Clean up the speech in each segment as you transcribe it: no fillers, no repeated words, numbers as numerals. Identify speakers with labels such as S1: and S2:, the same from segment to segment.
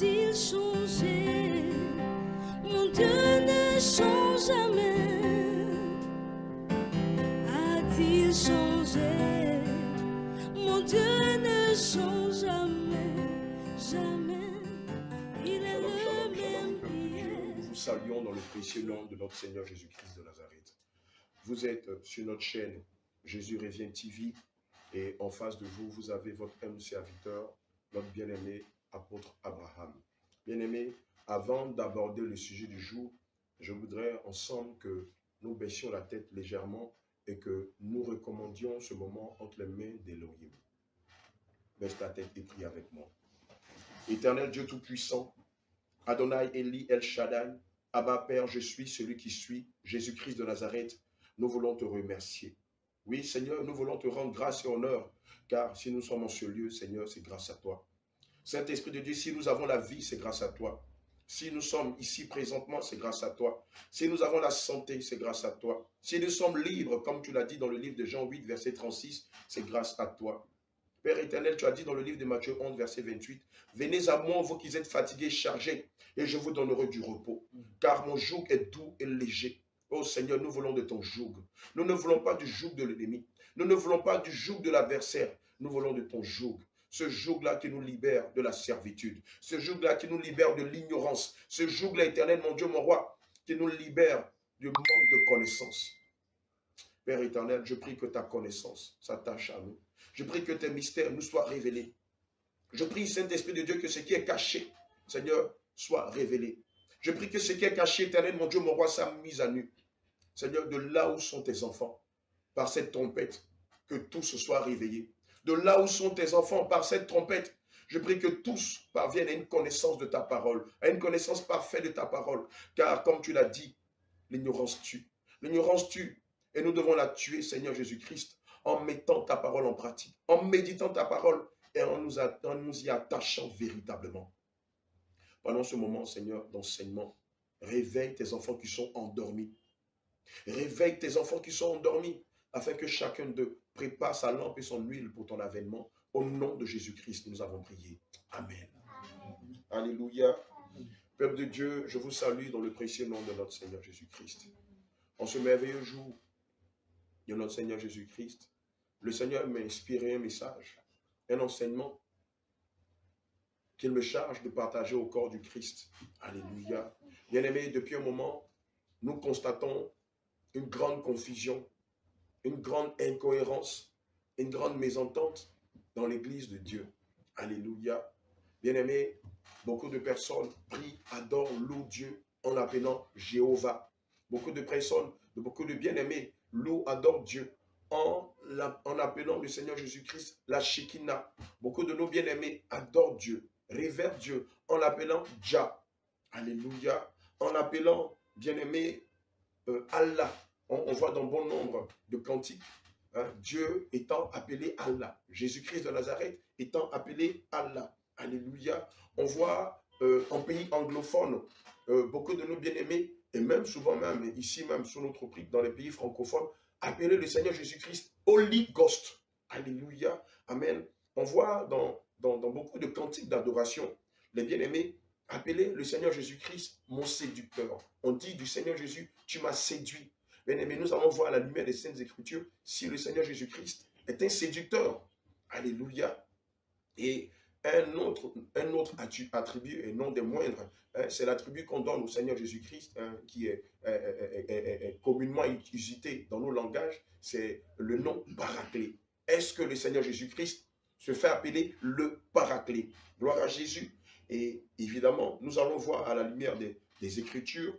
S1: A-t-il changé? Mon Dieu ne change jamais. A-t-il changé? Mon Dieu ne change jamais, jamais. Il est le même hier.
S2: Nous vous saluons dans le précieux nom de notre Seigneur Jésus-Christ de Nazareth. Vous êtes sur notre chaîne Jésus revient TV et en face de vous, vous avez votre humble serviteur, notre bien-aimé apôtre Abraham. Bien-aimé, avant d'aborder le sujet du jour, je voudrais ensemble que nous baissions la tête légèrement et que nous recommandions ce moment entre les mains d'Élohim. Baisse ta tête et prie avec moi. Éternel Dieu Tout-Puissant, Adonai Eli El Shaddai, Abba Père, je suis celui qui suis, Jésus-Christ de Nazareth, nous voulons te remercier. Oui, Seigneur, nous voulons te rendre grâce et honneur, car si nous sommes en ce lieu, Seigneur, c'est grâce à toi. Saint-Esprit de Dieu, si nous avons la vie, c'est grâce à toi. Si nous sommes ici présentement, c'est grâce à toi. Si nous avons la santé, c'est grâce à toi. Si nous sommes libres, comme tu l'as dit dans le livre de Jean 8, verset 36, c'est grâce à toi. Père éternel, tu as dit dans le livre de Matthieu 11, verset 28, « Venez à moi, vous qui êtes fatigués et chargés, et je vous donnerai du repos, car mon joug est doux et léger. » Oh Seigneur, nous voulons de ton joug. Nous ne voulons pas du joug de l'ennemi. Nous ne voulons pas du joug de l'adversaire. Nous voulons de ton joug. Ce joug-là qui nous libère de la servitude. Ce joug-là qui nous libère de l'ignorance. Ce joug-là, éternel, mon Dieu, mon roi, qui nous libère du manque de connaissance. Père éternel, je prie que ta connaissance s'attache à nous. Je prie que tes mystères nous soient révélés. Je prie, Saint-Esprit de Dieu, que ce qui est caché, Seigneur, soit révélé. Je prie que ce qui est caché, éternel, mon Dieu, mon roi, soit mis à nu. Seigneur, de là où sont tes enfants, par cette trompette, que tous soient réveillés. De là où sont tes enfants, par cette trompette, je prie que tous parviennent à une connaissance de ta parole, à une connaissance parfaite de ta parole. Car, comme tu l'as dit, l'ignorance tue. L'ignorance tue. Et nous devons la tuer, Seigneur Jésus-Christ, en mettant ta parole en pratique, en méditant ta parole et en nous y attachant véritablement. Pendant ce moment, Seigneur, d'enseignement, réveille tes enfants qui sont endormis. Réveille tes enfants qui sont endormis, afin que chacun d'eux prépare sa lampe et son huile pour ton avènement. Au nom de Jésus-Christ, nous avons prié. Amen. Amen. Alléluia. Peuple de Dieu, je vous salue dans le précieux nom de notre Seigneur Jésus-Christ. En ce merveilleux jour de notre Seigneur Jésus-Christ, le Seigneur m'a inspiré un message, un enseignement qu'il me charge de partager au corps du Christ. Alléluia. Bien-aimés, depuis un moment, nous constatons une grande confusion, une grande incohérence, une grande mésentente dans l'église de Dieu. Alléluia. Bien-aimés, beaucoup de personnes prient, adorent, louent Dieu en l'appelant Jéhovah. Beaucoup de personnes, beaucoup de bien-aimés louent, adorent Dieu en appelant le Seigneur Jésus-Christ la Shekinah. Beaucoup de nos bien-aimés adorent Dieu, révèrent Dieu en l'appelant Jah. Alléluia. En l'appelant, bien-aimé, Allah. On voit dans bon nombre de cantiques, hein, Dieu étant appelé Allah. Jésus-Christ de Nazareth étant appelé Allah. Alléluia. On voit en pays anglophone, beaucoup de nos bien-aimés, et même souvent même, ici même, sous notre prix, dans les pays francophones, appeler le Seigneur Jésus-Christ Holy Ghost. Alléluia. Amen. On voit dans beaucoup de cantiques d'adoration, les bien-aimés appeler le Seigneur Jésus-Christ mon séducteur. On dit du Seigneur Jésus, tu m'as séduit. Bien-aimés, nous allons voir à la lumière des Saintes Écritures si le Seigneur Jésus-Christ est un séducteur. Alléluia. Et un autre attribut, et non des moindres, hein, c'est l'attribut qu'on donne au Seigneur Jésus-Christ, hein, qui est communément usité dans nos langages, c'est le nom Paraclet. Est-ce que le Seigneur Jésus-Christ se fait appeler le Paraclet? Gloire à Jésus. Et évidemment, nous allons voir à la lumière des Écritures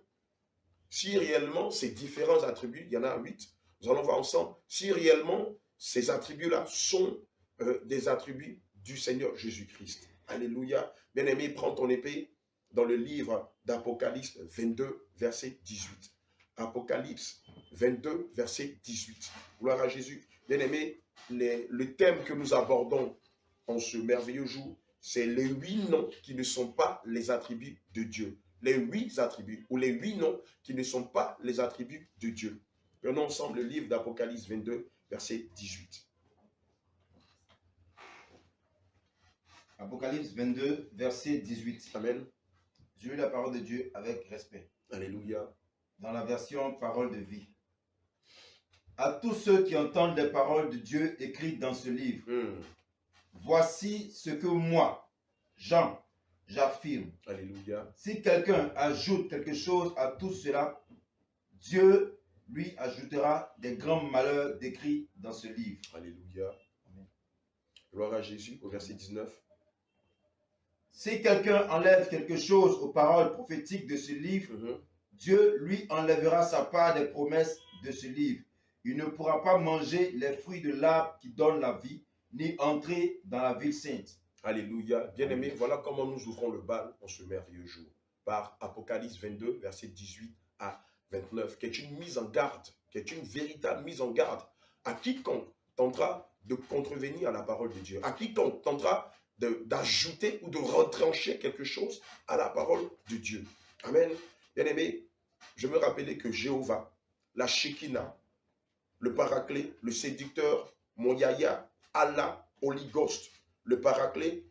S2: si réellement ces différents attributs, il y en a 8, nous allons voir ensemble, si réellement ces attributs-là sont des attributs du Seigneur Jésus-Christ. Alléluia. Bien-aimé, prends ton épée dans le livre d'Apocalypse 22, verset 18. Apocalypse 22, verset 18. Gloire à Jésus. Bien-aimé, le thème que nous abordons en ce merveilleux jour, c'est les 8 noms qui ne sont pas les attributs de Dieu. Les 8 attributs, ou les 8 noms qui ne sont pas les attributs de Dieu. Prenons ensemble le livre d'Apocalypse 22, verset 18.
S3: Apocalypse 22, verset 18.
S2: Amen.
S3: Je lis la parole de Dieu avec respect.
S2: Alléluia.
S3: Dans la version parole de vie. À tous ceux qui entendent les paroles de Dieu écrites dans ce livre, voici ce que moi, Jean, j'affirme.
S2: Alléluia.
S3: Si quelqu'un ajoute quelque chose à tout cela, Dieu lui ajoutera des grands malheurs décrits dans ce livre.
S2: Alléluia.
S3: Amen.
S2: Gloire à Jésus au verset 19.
S3: Si quelqu'un enlève quelque chose aux paroles prophétiques de ce livre, Dieu lui enlèvera sa part des promesses de ce livre. Il ne pourra pas manger les fruits de l'arbre qui donne la vie, ni entrer dans la ville sainte.
S2: Alléluia. Bien-aimés, voilà comment nous ouvrons le bal en ce merveilleux jour. Par Apocalypse 22, verset 18 à 29, qui est une mise en garde, qui est une véritable mise en garde à quiconque tentera de contrevenir à la parole de Dieu, à quiconque tentera d'ajouter ou de retrancher quelque chose à la parole de Dieu. Amen. Bien-aimés, je me rappelais que Jéhovah, la Shekinah, le Paraclet, le séducteur, mon Yahya, Allah, Holy Ghost, le Paraclet,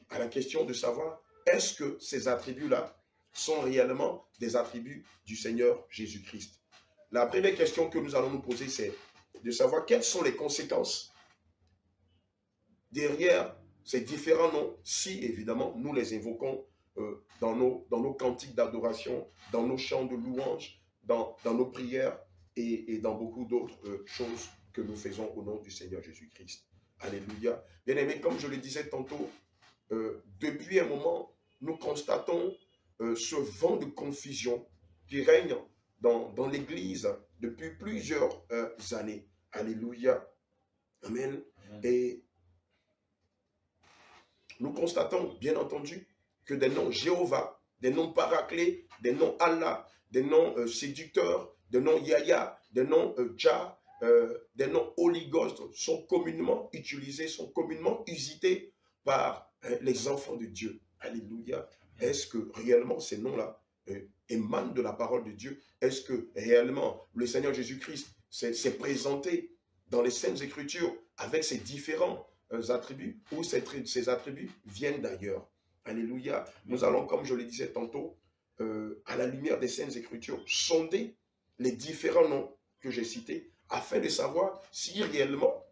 S2: à la question de savoir est-ce que ces attributs-là sont réellement des attributs du Seigneur Jésus-Christ. La première question que nous allons nous poser, c'est de savoir quelles sont les conséquences derrière ces différents noms, si évidemment nous les invoquons dans nos cantiques d'adoration, dans nos chants de louange, dans nos prières et dans beaucoup d'autres choses que nous faisons au nom du Seigneur Jésus-Christ. Alléluia. Bien-aimés, comme je le disais tantôt, depuis un moment, nous constatons ce vent de confusion qui règne dans l'Église depuis plusieurs années. Alléluia. Amen.
S3: Amen.
S2: Et nous constatons, bien entendu, que des noms Jéhovah, des noms Paraclet, des noms Allah, des noms séducteurs, des noms Yahya, des noms Jah, des noms Holy Ghost sont communément utilisés, sont communément usités par les enfants de Dieu. Alléluia. Est-ce que réellement ces noms-là émanent de la parole de Dieu? Est-ce que réellement le Seigneur Jésus-Christ s'est présenté dans les Saintes Écritures avec ses différents attributs ou ces attributs viennent d'ailleurs? Alléluia. Nous allons, comme je le disais tantôt, à la lumière des Saintes Écritures, sonder les différents noms que j'ai cités afin de savoir si réellement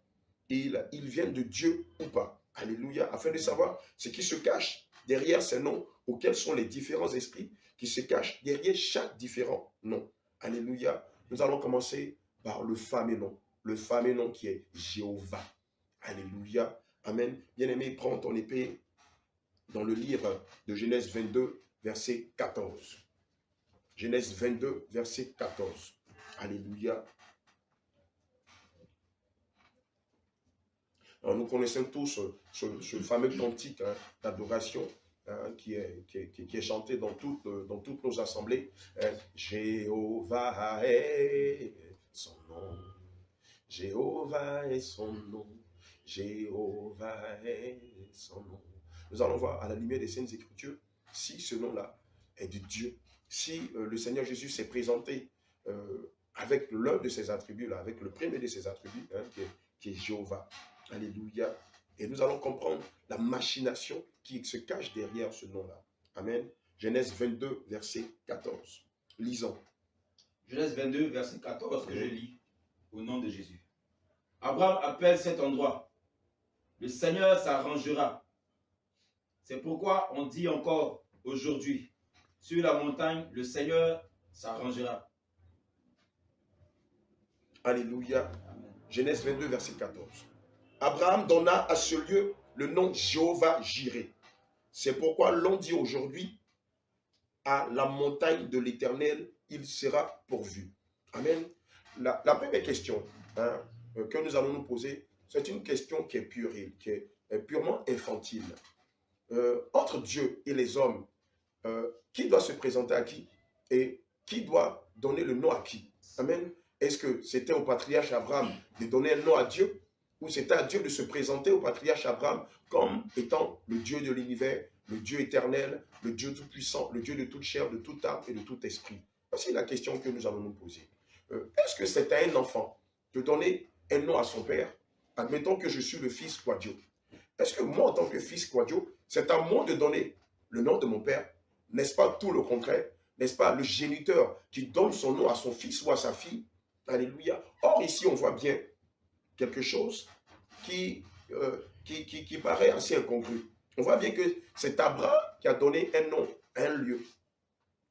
S2: ils viennent de Dieu ou pas. Alléluia. Afin de savoir ce qui se cache derrière ces noms ou quels sont les différents esprits qui se cachent derrière chaque différent nom. Alléluia. Nous allons commencer par le fameux nom qui est Jéhovah. Alléluia. Amen. Bien-aimé, prends ton épée dans le livre de Genèse 22, verset 14. Genèse 22, verset 14. Alléluia. Alors, nous connaissons tous ce fameux cantique d'adoration qui est chanté dans toutes nos assemblées. Jéhovah est son nom. Jéhovah est son nom. Jéhovah est son nom. Nous allons voir à la lumière des Saintes Écritures si ce nom-là est de Dieu. Si le Seigneur Jésus s'est présenté avec l'un de ses attributs-là, avec le premier de ses attributs, qui est Jéhovah. Alléluia. Et nous allons comprendre la machination qui se cache derrière ce nom-là. Amen. Genèse 22, verset 14. Lisons.
S3: Genèse 22, verset 14, que je lis au nom de Jésus. Abraham appelle cet endroit. Le Seigneur s'arrangera. C'est pourquoi on dit encore aujourd'hui, sur la montagne, le Seigneur s'arrangera.
S2: Alléluia.
S3: Amen.
S2: Genèse 22, verset 14. Abraham donna à ce lieu le nom Jéhovah-Jireh. C'est pourquoi l'on dit aujourd'hui, à la montagne de l'Éternel, il sera pourvu. Amen. La première question que nous allons nous poser, c'est une question qui est puérile, qui est purement infantile. Entre Dieu et les hommes, qui doit se présenter à qui et qui doit donner le nom à qui? Amen. Est-ce que c'était au patriarche Abraham de donner un nom à Dieu ou c'était à Dieu de se présenter au patriarche Abraham comme étant le Dieu de l'univers, le Dieu éternel, le Dieu tout-puissant, le Dieu de toute chair, de toute âme et de tout esprit? Voici la question que nous allons nous poser. Est-ce que c'est à un enfant de donner un nom à son père? Admettons que je suis le fils, toi Dieu. Est-ce que moi, en tant que fils Quadio, c'est à moi de donner le nom de mon père? N'est-ce pas tout le contraire? N'est-ce pas le géniteur qui donne son nom à son fils ou à sa fille? Alléluia. Or, ici, on voit bien quelque chose qui paraît assez incongru. On voit bien que c'est Abraham qui a donné un nom à un lieu.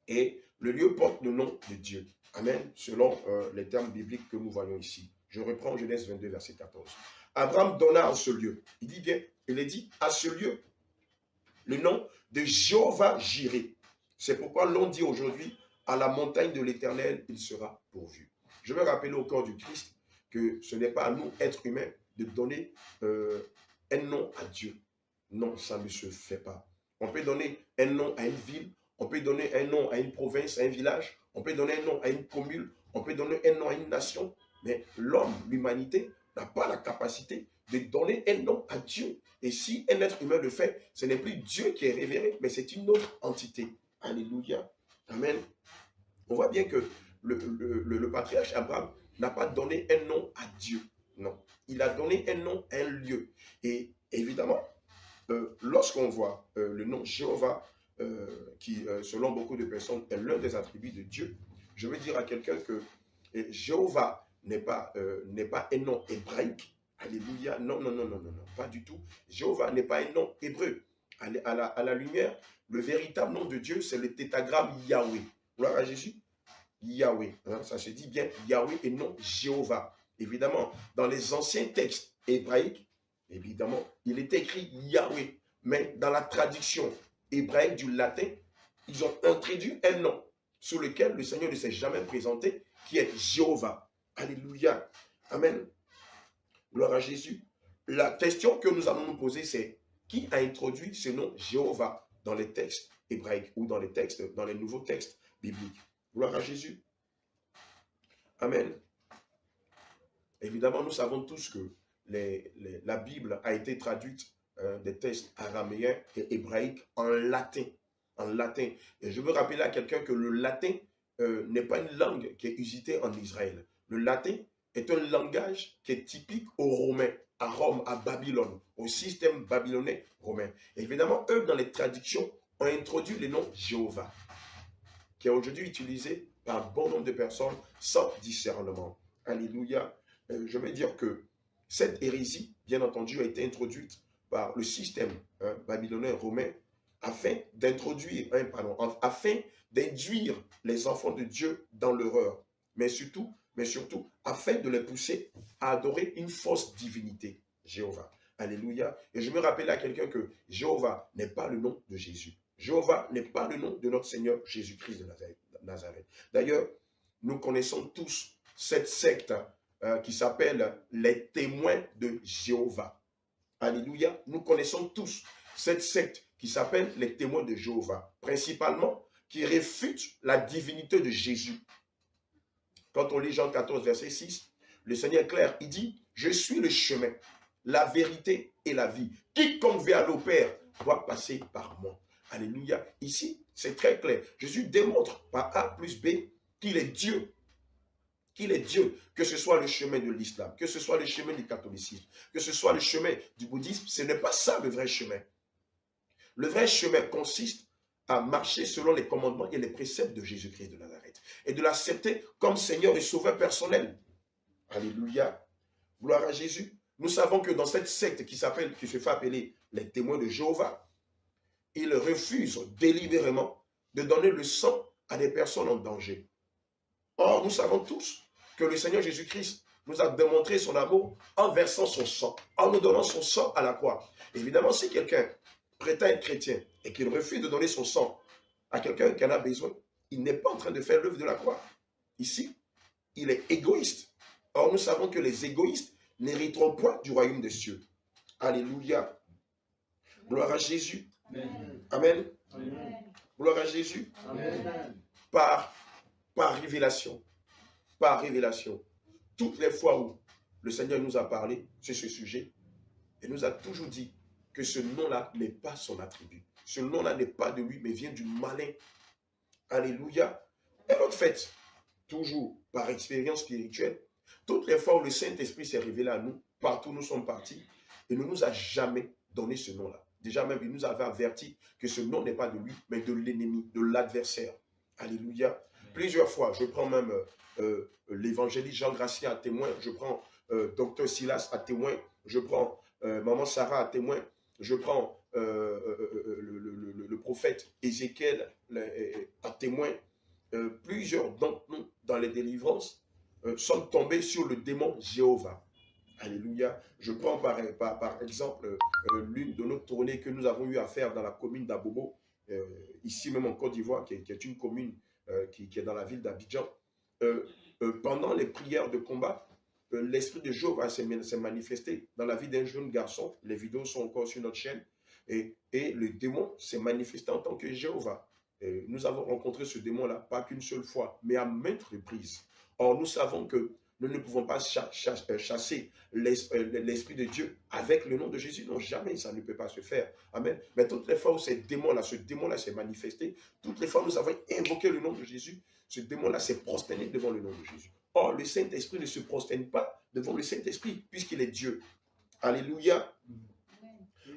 S2: Et le lieu porte le nom de Dieu. Amen. Selon les termes bibliques que nous voyons ici. Je reprends Genèse 22, verset 14. Abraham donna à ce lieu. Il dit bien, il est dit à ce lieu le nom de Jéhovah Jireh. C'est pourquoi l'on dit aujourd'hui, à la montagne de l'Éternel, il sera pourvu. Je veux rappeler au corps du Christ que ce n'est pas à nous, êtres humains, de donner un nom à Dieu. Non, ça ne se fait pas. On peut donner un nom à une ville, on peut donner un nom à une province, à un village, on peut donner un nom à une commune, on peut donner un nom à une nation, mais l'homme, l'humanité, n'a pas la capacité de donner un nom à Dieu. Et si un être humain le fait, ce n'est plus Dieu qui est révéré, mais c'est une autre entité. Alléluia. Amen. On voit bien que le patriarche Abraham n'a pas donné un nom à Dieu. Non. Il a donné un nom à un lieu. Et évidemment, lorsqu'on voit le nom Jéhovah, qui, selon beaucoup de personnes, est l'un des attributs de Dieu, je veux dire à quelqu'un que Jéhovah n'est pas un nom hébraïque. Alléluia. Non, non, non, non, non, non, pas du tout. Jéhovah n'est pas un nom hébreu. À la lumière, le véritable nom de Dieu, c'est le tétragramme Yahweh. Gloire à Jésus. Yahweh. Hein, ça se dit bien Yahweh et non Jéhovah. Évidemment, dans les anciens textes hébraïques, évidemment, il est écrit Yahweh. Mais dans la traduction hébraïque du latin, ils ont introduit un nom sous lequel le Seigneur ne s'est jamais présenté, qui est Jéhovah. Alléluia. Amen. Gloire à Jésus. La question que nous allons nous poser, c'est qui a introduit ce nom Jéhovah dans les textes hébraïques ou dans les nouveaux textes bibliques? Gloire à Jésus. Amen. Évidemment, nous savons tous que la Bible a été traduite des textes araméens et hébraïques en latin. En latin. Et je veux rappeler à quelqu'un que le latin n'est pas une langue qui est usitée en Israël. Le latin est un langage qui est typique aux Romains, à Rome, à Babylone, au système babylonais romain. Et évidemment, eux, dans les traductions, ont introduit le nom Jéhovah, qui est aujourd'hui utilisé par un bon nombre de personnes sans discernement. Alléluia. Je veux dire que cette hérésie, bien entendu, a été introduite par le système babylonais romain afin d'introduire, afin d'induire les enfants de Dieu dans l'erreur, mais surtout, afin de les pousser à adorer une fausse divinité, Jéhovah. Alléluia. Et je me rappelle à quelqu'un que Jéhovah n'est pas le nom de Jésus. Jéhovah n'est pas le nom de notre Seigneur Jésus-Christ de Nazareth. D'ailleurs, nous connaissons tous cette secte qui s'appelle les témoins de Jéhovah. Alléluia. Nous connaissons tous cette secte qui s'appelle les témoins de Jéhovah, principalement qui réfute la divinité de Jésus. Quand on lit Jean 14, verset 6, le Seigneur est clair, il dit, « Je suis le chemin, la vérité et la vie. Quiconque vient au Père doit passer par moi. » Alléluia. Ici, c'est très clair. Jésus démontre par A plus B qu'il est Dieu. Qu'il est Dieu, que ce soit le chemin de l'islam, que ce soit le chemin du catholicisme, que ce soit le chemin du bouddhisme, ce n'est pas ça le vrai chemin. Le vrai chemin consiste à marcher selon les commandements et les préceptes de Jésus-Christ de Nazareth et de l'accepter comme Seigneur et Sauveur personnel. Alléluia. Gloire à Jésus. Nous savons que dans cette secte qui se fait appeler les témoins de Jéhovah, ils refusent délibérément de donner le sang à des personnes en danger. Or, nous savons tous que le Seigneur Jésus-Christ nous a démontré son amour en versant son sang, en nous donnant son sang à la croix. Évidemment, si quelqu'un prétend être chrétien et qu'il refuse de donner son sang à quelqu'un qui en a besoin, il n'est pas en train de faire l'œuvre de la croix. Ici, il est égoïste. Or, nous savons que les égoïstes n'hériteront point du royaume des cieux. Alléluia. Gloire à Jésus. Amen. Amen. Amen. Gloire à Jésus. Amen. Par révélation. Par révélation. Toutes les fois où le Seigneur nous a parlé sur ce sujet, il nous a toujours dit que ce nom-là n'est pas son attribut. Ce nom-là n'est pas de lui, mais vient du malin. Alléluia. Et l'autre fait, toujours par expérience spirituelle, toutes les fois où le Saint-Esprit s'est révélé à nous, partout où nous sommes partis, il ne nous a jamais donné ce nom-là. Déjà même, il nous avait averti que ce nom n'est pas de lui, mais de l'ennemi, de l'adversaire. Alléluia. Plusieurs fois, je prends même l'évangéliste Jean Gracien à témoin, je prends docteur Silas à témoin, je prends maman Sarah à témoin, je prends le prophète Ézéchiel à témoin. Plusieurs d'entre nous, dans les délivrances, sont tombés sur le démon Jéhovah. Alléluia. Je prends par exemple l'une de nos tournées que nous avons eu à faire dans la commune d'Abobo, ici même en Côte d'Ivoire, qui est une commune qui est dans la ville d'Abidjan. Pendant les prières de combat, l'esprit de Jéhovah s'est manifesté dans la vie d'un jeune garçon. Les vidéos sont encore sur notre chaîne. Et le démon s'est manifesté en tant que Jéhovah. Nous avons rencontré ce démon-là, pas qu'une seule fois, mais à maintes reprises. Or, nous savons que nous ne pouvons pas chasser l'Esprit de Dieu avec le nom de Jésus. Non, jamais, ça ne peut pas se faire. Amen. Mais toutes les fois où ce démon-là s'est manifesté, toutes les fois où nous avons invoqué le nom de Jésus, ce démon-là s'est prosterné devant le nom de Jésus. Or, le Saint-Esprit ne se prosterne pas devant le Saint-Esprit, puisqu'il est Dieu. Alléluia.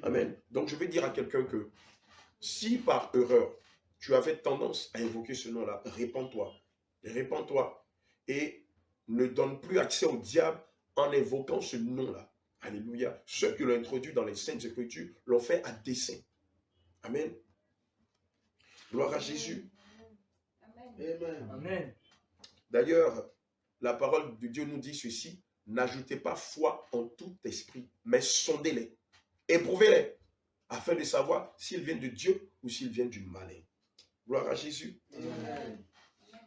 S2: Amen. Donc, je vais dire à quelqu'un que si par erreur, tu avais tendance à invoquer ce nom-là, répands-toi. Répands-toi. Et ne donne plus accès au diable en invoquant ce nom-là. Alléluia. Ceux qui l'ont introduit dans les Saintes Écritures l'ont fait à dessein. Amen. Gloire à Jésus.
S4: Amen. Amen.
S2: D'ailleurs, la parole de Dieu nous dit ceci: n'ajoutez pas foi en tout esprit, mais sondez-les, éprouvez-les, afin de savoir s'ils viennent de Dieu ou s'ils viennent du malin. Gloire à Jésus. Amen.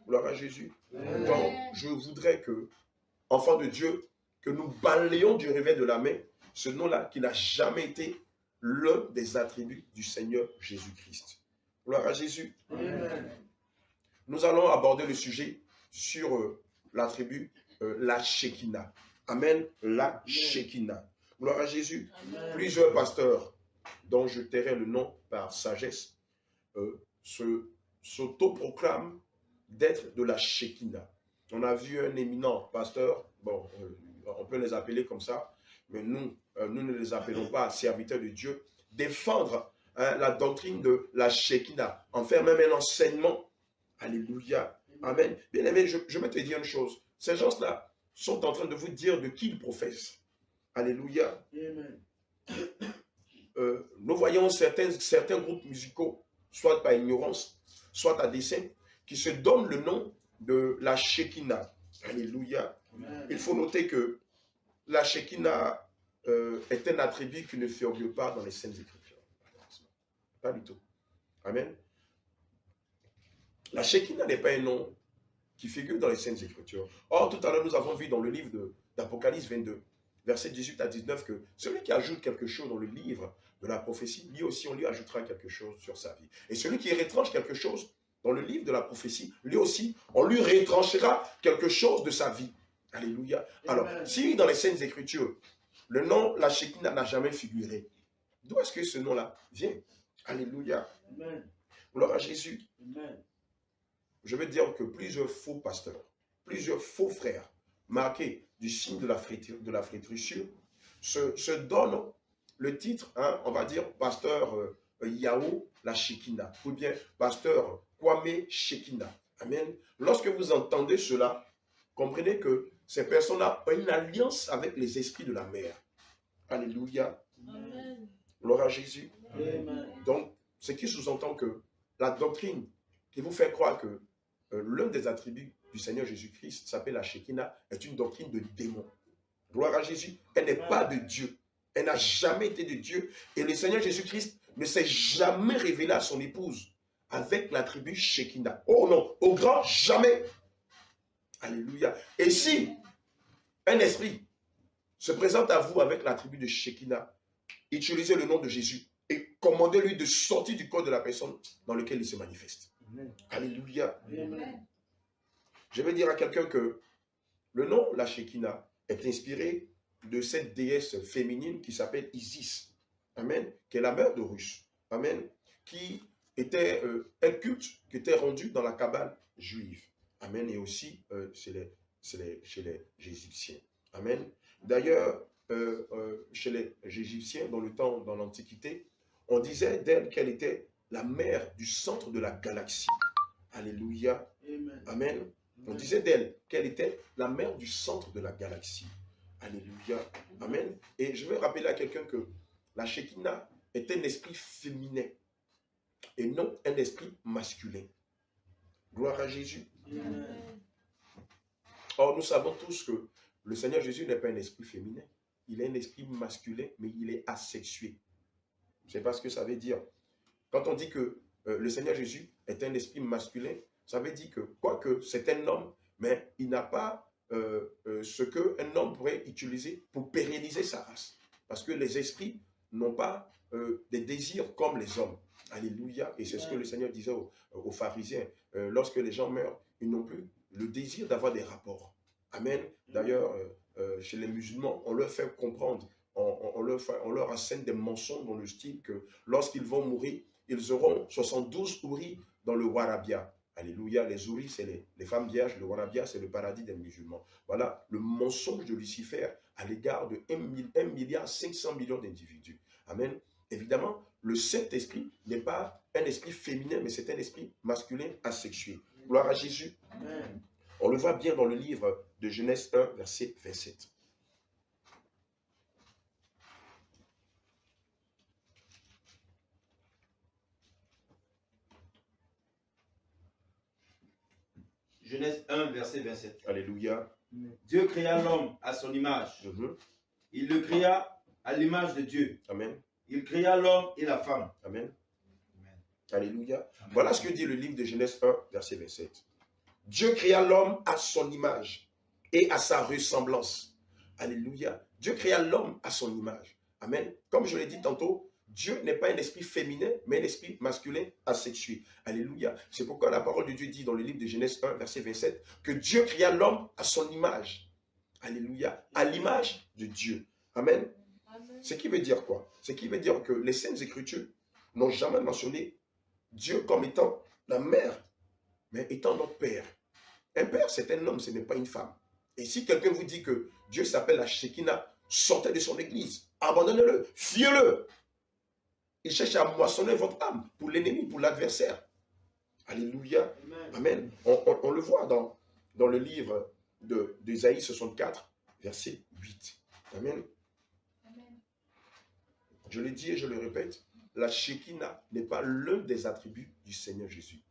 S2: Gloire à Jésus. Amen. Donc, je voudrais que, enfants de Dieu, que nous balayons du revers de la main ce nom-là qui n'a jamais été l'un des attributs du Seigneur Jésus-Christ. Gloire à Jésus. Amen. Nous allons aborder le sujet sur l'attribut la Shekinah. Amen. La Shekinah. Gloire à Jésus. Amen. Plusieurs pasteurs, dont je tairai le nom par sagesse, s'autoproclament d'être de la Shekinah. On a vu un éminent pasteur, bon, on peut les appeler comme ça, mais nous ne les appelons pas serviteurs de Dieu, défendre la doctrine de la Shekinah, en faire même un enseignement. Alléluia. Amen. Bien aimé, je vais te dire une chose. Ces gens-là sont en train de vous dire de qui ils professent. Alléluia. Amen. Nous voyons certains groupes musicaux, soit par ignorance, soit à dessein, qui se donnent le nom de la Shekinah. Alléluia. Amen. Il faut noter que la Shekinah est un attribut qui ne figure pas dans les Saintes Écritures. Pas du tout. Amen. La Shekinah n'est pas un nom qui figure dans les Saintes Écritures. Or, tout à l'heure, nous avons vu dans le livre d'Apocalypse 22, versets 18 à 19, que celui qui ajoute quelque chose dans le livre de la prophétie, lui aussi, on lui ajoutera quelque chose sur sa vie. Et celui qui retranche quelque chose dans le livre de la prophétie, lui aussi, on lui retranchera quelque chose de sa vie. Alléluia. Alors, si dans les Saintes Écritures, le nom, la Shekinah n'a jamais figuré, d'où est-ce que ce nom-là vient? Alléluia. Amen. Gloire à Jésus. Amen. Je veux dire que plusieurs faux pasteurs, plusieurs faux frères, marqués du signe de la flétrissure, se donnent le titre, hein, on va dire, pasteur Yahoo, la Shekinah, ou bien pasteur Kwame Shekinah. Amen. Lorsque vous entendez cela, comprenez que ces personnes-là ont une alliance avec les esprits de la mer. Alléluia. Amen. Gloire à Jésus. Amen. Donc, ce qui sous-entend que la doctrine qui vous fait croire que l'un des attributs du Seigneur Jésus-Christ s'appelle la Shekinah est une doctrine de démon. Gloire à Jésus. Elle n'est pas de Dieu. Elle n'a jamais été de Dieu. Et le Seigneur Jésus-Christ ne s'est jamais révélé à son épouse avec l'attribut Shekinah. Oh non, au grand jamais. Alléluia. Et si un esprit se présente à vous avec l'attribut de Shekinah, utilisez le nom de Jésus et commandez-lui de sortir du corps de la personne dans laquelle il se manifeste. Amen. Alléluia. Amen. Je vais dire à quelqu'un que le nom, la Shekinah, est inspiré de cette déesse féminine qui s'appelle Isis. Amen. Qui est la mère d'Horus. Amen. Qui était un culte qui était rendu dans la Kabbale juive. Amen. Et aussi chez les Égyptiens. Amen. D'ailleurs, chez les Égyptiens, dans le temps, dans l'Antiquité, on disait d'elle qu'elle était la mère du centre de la galaxie. Alléluia. Amen. Amen. On disait d'elle qu'elle était la mère du centre de la galaxie. Alléluia. Amen. Et je veux rappeler à quelqu'un que la Shekinah est un esprit féminin et non un esprit masculin. Gloire à Jésus. Amen. Or, nous savons tous que le Seigneur Jésus n'est pas un esprit féminin. Il est un esprit masculin, mais il est asexué. Je ne sais pas ce que ça veut dire. Quand on dit que le Seigneur Jésus est un esprit masculin, ça veut dire que, quoique c'est un homme, mais il n'a pas ce qu'un homme pourrait utiliser pour pérenniser sa race. Parce que les esprits n'ont pas des désirs comme les hommes. Alléluia. Et c'est ce que le Seigneur disait aux pharisiens. Lorsque les gens meurent, ils n'ont plus le désir d'avoir des rapports. Amen. D'ailleurs, chez les musulmans, on leur fait comprendre, on leur enseigne des mensonges dans le style que lorsqu'ils vont mourir, ils auront 72 houris dans le Warabia. Alléluia, les houris, c'est les femmes vierges, le Warabia, c'est le paradis des musulmans. Voilà le mensonge de Lucifer à l'égard de 1,5 milliard d'individus. Amen. Évidemment, le Saint-Esprit n'est pas un esprit féminin, mais c'est un esprit masculin asexué. Gloire à Jésus. Amen. On le voit bien dans le livre de Genèse 1, verset 27.
S3: Genèse 1, verset 27.
S2: Alléluia.
S3: Dieu créa l'homme à son image. Il le créa à l'image de Dieu.
S2: Amen.
S3: Il créa l'homme et la femme.
S2: Amen. Amen. Alléluia. Amen. Voilà ce que dit le livre de Genèse 1, verset 27. Dieu créa l'homme à son image et à sa ressemblance. Alléluia. Dieu créa l'homme à son image. Amen. Comme je l'ai dit tantôt, Dieu n'est pas un esprit féminin, mais un esprit masculin asexué. Alléluia. C'est pourquoi la parole de Dieu dit dans le livre de Genèse 1, verset 27, que Dieu créa l'homme à son image. Alléluia. À l'image de Dieu. Amen. Amen. Ce qui veut dire quoi? Ce qui veut dire que les Saintes Écritures n'ont jamais mentionné Dieu comme étant la mère, mais étant notre Père. Un père, c'est un homme, ce n'est pas une femme. Et si quelqu'un vous dit que Dieu s'appelle la Shekinah, sortez de son église, abandonnez-le, fuyez-le. Il cherche à moissonner votre âme pour l'ennemi, pour l'adversaire. Alléluia. Amen. On le voit dans le livre d'Ésaïe 64, verset 8. Amen. Amen. Je le dis et je le répète, la Shekinah n'est pas l'un des attributs du Seigneur Jésus.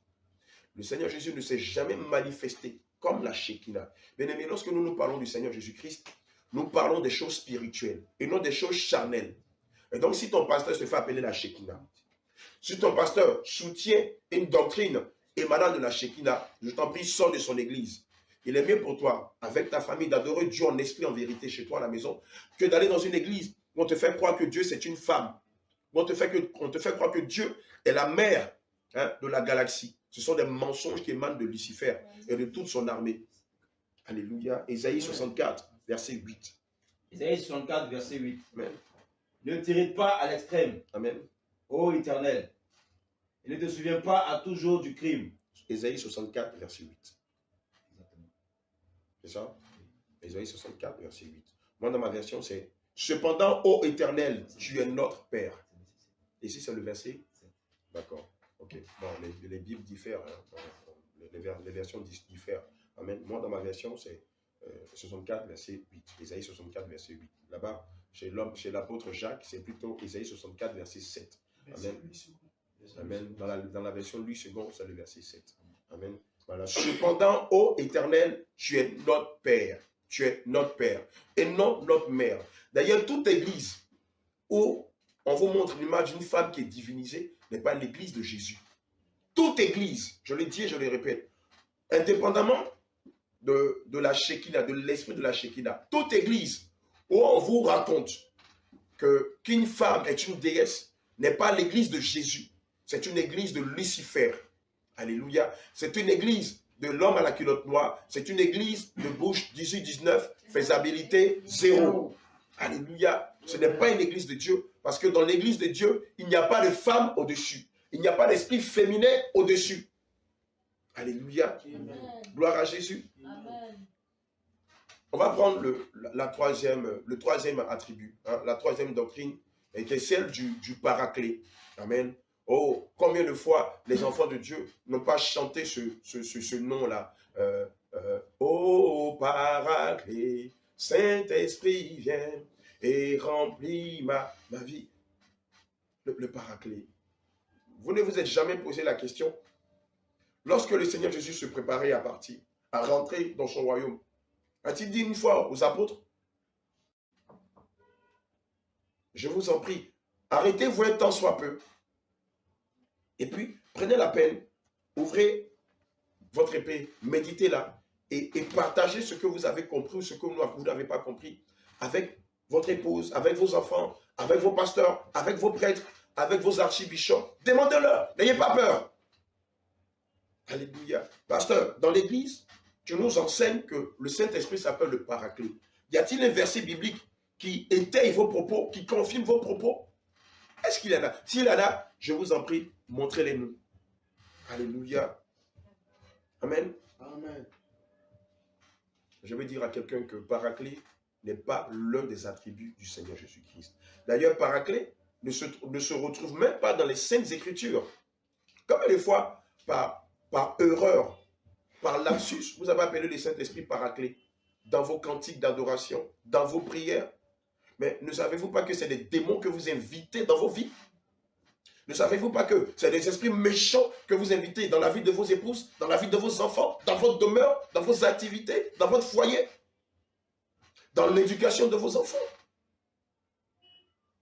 S2: Le Seigneur Jésus ne s'est jamais manifesté comme la Shekinah. Bien-aimés, lorsque nous parlons du Seigneur Jésus-Christ, nous parlons des choses spirituelles et non des choses charnelles. Et donc, si ton pasteur se fait appeler la Shekinah, si ton pasteur soutient une doctrine émanant de la Shekinah, je t'en prie, sors de son église. Il est mieux pour toi, avec ta famille, d'adorer Dieu en esprit, en vérité, chez toi à la maison, que d'aller dans une église où on te fait croire que Dieu, c'est une femme. Où on te fait croire que Dieu est la mère de la galaxie. Ce sont des mensonges qui émanent de Lucifer et de toute son armée. Alléluia. Ésaïe 64, verset 8.
S3: Ésaïe 64, verset 8.
S2: Amen.
S3: Ne t'irrite pas à l'extrême.
S2: Amen.
S3: Ô Éternel. Et ne te souviens pas à toujours du crime.
S2: Ésaïe 64, verset 8. C'est ça? Ésaïe 64, verset 8. Moi, dans ma version, c'est « Cependant, ô Éternel, tu es notre Père. » Ici, c'est le verset. D'accord. Ok. Bon, les Bibles diffèrent. Hein. Les versions diffèrent. Amen. Moi, dans ma version, c'est 64, verset 8. Ésaïe 64, verset 8. Là-bas, chez l'apôtre Jacques, c'est plutôt Ésaïe 64, verset 7. Amen. Amen. Dans la version Louis II, c'est le verset 7. Amen. Voilà. Cependant, ô Éternel, tu es notre Père. Tu es notre Père et non notre mère. D'ailleurs, toute église où on vous montre l'image d'une femme qui est divinisée n'est pas l'église de Jésus. Toute église, je le dis et je le répète, indépendamment de la Shekinah, de l'esprit de la Shekinah, toute église où on vous raconte qu'une femme est une déesse n'est pas l'église de Jésus. C'est une église de Lucifer. Alléluia. C'est une église de l'homme à la culotte noire. C'est une église de Bouche 18-19, faisabilité 0. Alléluia. Ce n'est pas une église de Dieu. Parce que dans l'église de Dieu, il n'y a pas de femme au-dessus. Il n'y a pas d'esprit féminin au-dessus. Alléluia. Amen. Gloire à Jésus. Amen. On va prendre le troisième attribut, hein, la troisième doctrine, qui est celle du paraclet. Amen. Oh, combien de fois les enfants de Dieu n'ont pas chanté ce nom-là. Oh, paraclet, Saint-Esprit vient et remplit ma vie. Le paraclet. Vous ne vous êtes jamais posé la question, lorsque le Seigneur Jésus se préparait à partir, à rentrer dans son royaume, a-t-il dit une fois aux apôtres, je vous en prie, arrêtez-vous un temps soit peu, et puis prenez la peine, ouvrez votre épée, méditez-la, et partagez ce que vous avez compris ou ce que vous n'avez pas compris avec votre épouse, avec vos enfants, avec vos pasteurs, avec vos prêtres, avec vos archibishops. Demandez-leur, n'ayez pas peur. Alléluia. Pasteur, dans l'église, tu nous enseignes que le Saint-Esprit s'appelle le paraclet. Y a-t-il un verset biblique qui étaye vos propos, qui confirme vos propos? Est-ce qu'il y en a? S'il y en a, je vous en prie, montrez-les-nous. Alléluia. Amen.
S5: Amen.
S2: Je veux dire à quelqu'un que paraclet n'est pas l'un des attributs du Seigneur Jésus-Christ. D'ailleurs, paraclet ne se retrouve même pas dans les Saintes Écritures. Comme des fois, par erreur, par lapsus, vous avez appelé le Saint-Esprit paraclet dans vos cantiques d'adoration, dans vos prières. Mais ne savez-vous pas que c'est des démons que vous invitez dans vos vies? Ne savez-vous pas que c'est des esprits méchants que vous invitez dans la vie de vos épouses, dans la vie de vos enfants, dans votre demeure, dans vos activités, dans votre foyer, dans l'éducation de vos enfants?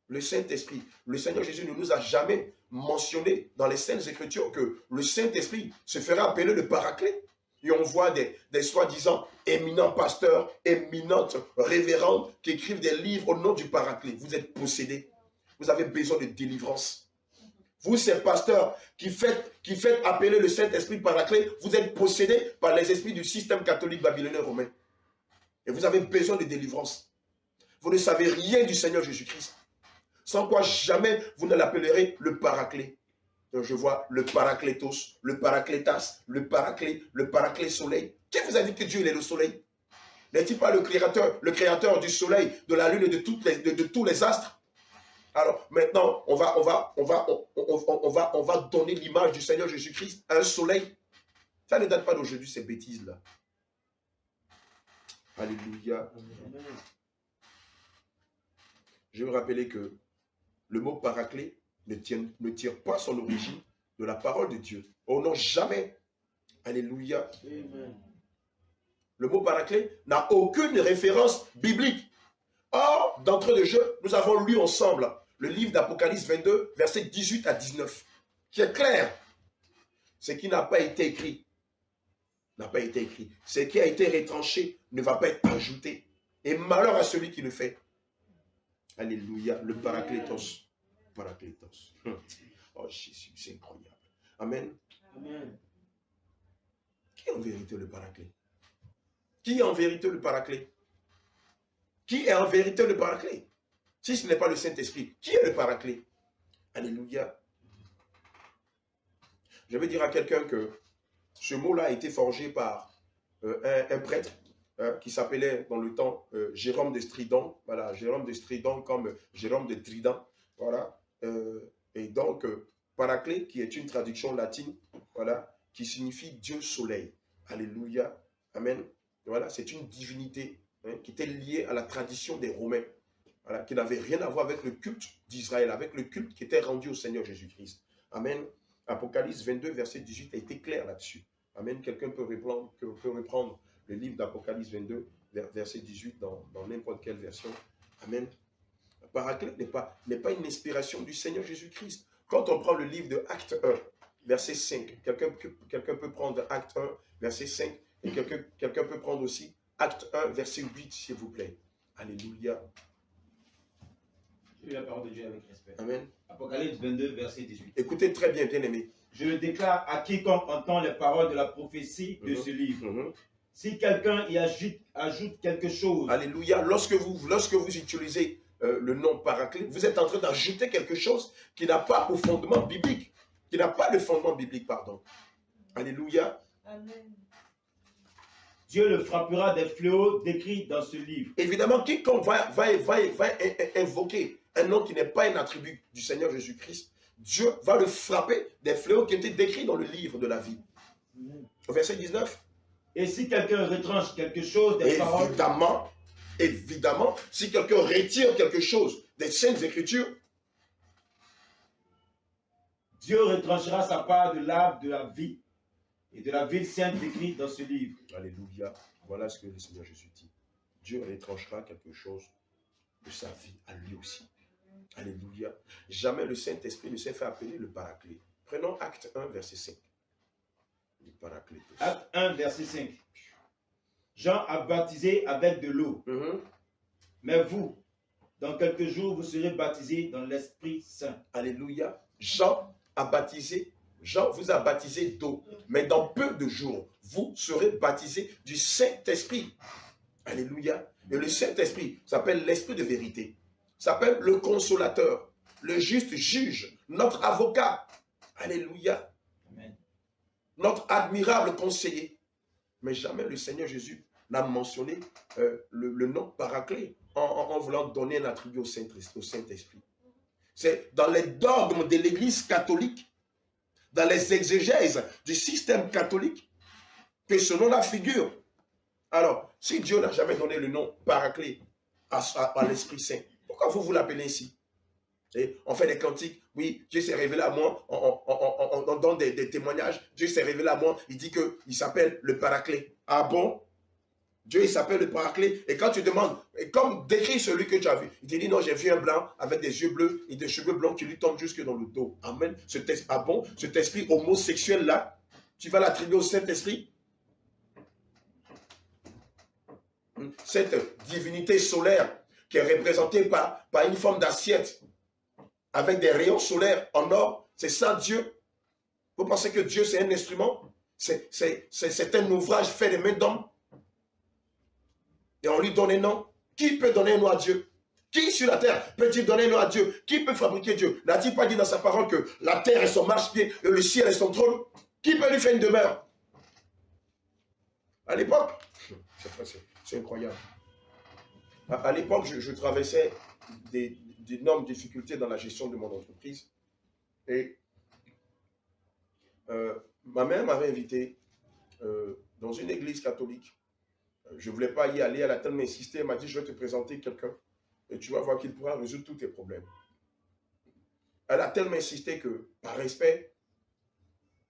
S2: Le Saint-Esprit, le Seigneur Jésus ne nous a jamais mentionné dans les Saintes Écritures que le Saint-Esprit se fera appeler le paraclet. Et on voit des soi-disant éminents pasteurs, éminentes révérendes qui écrivent des livres au nom du paraclet. Vous êtes possédés. Vous avez besoin de délivrance. Vous, ces pasteurs qui faites appeler le Saint-Esprit paraclet, vous êtes possédés par les esprits du système catholique babylonien romain. Et vous avez besoin de délivrance. Vous ne savez rien du Seigneur Jésus-Christ. Sans quoi jamais vous ne l'appellerez le paraclet. Donc je vois le paraclétos, le paraclétas, le paraclet soleil. Qui vous a dit que Dieu il est le soleil? N'est-il pas le créateur du soleil, de la lune et de tous les astres? Alors maintenant, on va donner l'image du Seigneur Jésus-Christ à un soleil. Ça ne date pas d'aujourd'hui, ces bêtises-là. Alléluia. Je vais vous rappeler que le mot paraclet ne tire pas son origine de la parole de Dieu. Oh non, jamais. Alléluia.
S5: Amen.
S2: Le mot paraclet n'a aucune référence biblique. Or, d'entrée de jeu, nous avons lu ensemble le livre d'Apocalypse 22, versets 18 à 19, qui est clair. Ce qui n'a pas été écrit, n'a pas été écrit. Ce qui a été retranché ne va pas être ajouté. Et malheur à celui qui le fait. Alléluia, le paraclétos. Paraclétos. Oh Jésus, c'est incroyable. Amen.
S5: Amen.
S2: Qui est en vérité le paraclet? Qui est en vérité le paraclet? Qui est en vérité le paraclet? Si ce n'est pas le Saint-Esprit, qui est le paraclet? Alléluia. Je vais dire à quelqu'un que ce mot-là a été forgé par un prêtre qui s'appelait dans le temps Jérôme de Stridon. Voilà, Jérôme de Stridon comme Jérôme de Trident. Voilà. Et donc, paraclet, qui est une traduction latine, voilà, qui signifie Dieu soleil. Alléluia. Amen. Voilà, c'est une divinité qui était liée à la tradition des Romains. Voilà, qui n'avait rien à voir avec le culte d'Israël, avec le culte qui était rendu au Seigneur Jésus-Christ. Amen. Apocalypse 22, verset 18 a été clair là-dessus. Amen. Quelqu'un peut reprendre le livre d'Apocalypse 22, verset 18 dans n'importe quelle version. Amen. Paraclet n'est pas une inspiration du Seigneur Jésus-Christ. Quand on prend le livre de Acte 1, verset 5, quelqu'un peut prendre Acte 1, verset 5, et quelqu'un peut prendre aussi Acte 1, verset 8, s'il vous plaît. Alléluia.
S3: Je lis la parole de Dieu avec respect.
S2: Amen.
S3: Apocalypse 22, verset 18.
S2: Écoutez très bien, bien-aimés.
S3: Je le déclare à quiconque entend les paroles de la prophétie de ce livre. Si quelqu'un y ajoute quelque chose.
S2: Alléluia. Lorsque vous utilisez le nom paraclet, vous êtes en train d'ajouter quelque chose qui n'a pas au fondement biblique. Qui n'a pas de fondement biblique, pardon. Alléluia.
S1: Amen.
S3: Dieu le frappera des fléaux décrits dans ce livre.
S2: Évidemment, quiconque va invoquer un nom qui n'est pas un attribut du Seigneur Jésus-Christ, Dieu va le frapper des fléaux qui étaient décrits dans le livre de la vie. Au verset 19.
S3: Et si quelqu'un retranche quelque chose des paroles...
S2: Évidemment, si quelqu'un retire quelque chose des Saintes Écritures,
S3: Dieu retranchera sa part de l'arbre de la vie et de la ville sainte décrite dans ce livre.
S2: Alléluia. Voilà ce que le Seigneur Jésus dit. Dieu retranchera quelque chose de sa vie à lui aussi. Alléluia. Jamais le Saint-Esprit ne s'est fait appeler le Paraclet. Prenons Acte 1, verset 5. Le Paraclet.
S3: Acte 1, verset 5. Jean a baptisé avec de l'eau. Mais vous, dans quelques jours, vous serez baptisés dans l'Esprit Saint.
S2: Alléluia. Jean vous a baptisé d'eau. Mais dans peu de jours, vous serez baptisés du Saint-Esprit. Alléluia. Et le Saint-Esprit s'appelle l'Esprit de vérité. S'appelle le consolateur, le juste juge, notre avocat. Alléluia.
S3: Amen.
S2: Notre admirable conseiller. Mais jamais le Seigneur Jésus n'a mentionné le nom Paraclet en voulant donner un attribut au Saint-Esprit. C'est dans les dogmes de l'Église catholique, dans les exégèses du système catholique, que ce nom-là figure. Alors, si Dieu n'a jamais donné le nom Paraclet à l'Esprit Saint, pourquoi vous l'appelez ainsi? Et on fait des cantiques, oui, Dieu s'est révélé à moi, on donne des témoignages, Dieu s'est révélé à moi, il dit qu'il s'appelle le Paraclet. Ah bon? Dieu, il s'appelle le Paraclet. Et quand tu demandes, et comme décrit celui que tu as vu, il te dit non, j'ai vu un blanc avec des yeux bleus et des cheveux blancs qui lui tombent jusque dans le dos. Amen. Ah bon? Cet esprit homosexuel là, tu vas l'attribuer au Saint-Esprit? Cette divinité solaire qui est représentée par une forme d'assiette avec des rayons solaires en or, c'est ça Dieu? Vous pensez que Dieu c'est un instrument? C'est un ouvrage fait des mains d'hommes? Et on lui donne un nom. Qui peut donner un nom à Dieu? Qui sur la terre peut-il donner un nom à Dieu? Qui peut fabriquer Dieu? N'a-t-il pas dit dans sa parole que la terre est son marchepied et le ciel est son trône? Qui peut lui faire une demeure? À l'époque, c'est incroyable. À l'époque, je traversais d'énormes difficultés dans la gestion de mon entreprise. Et ma mère m'avait invité dans une église catholique. Je ne voulais pas y aller, elle a tellement insisté, elle m'a dit, je vais te présenter quelqu'un et tu vas voir qu'il pourra résoudre tous tes problèmes. Elle a tellement insisté que, par respect,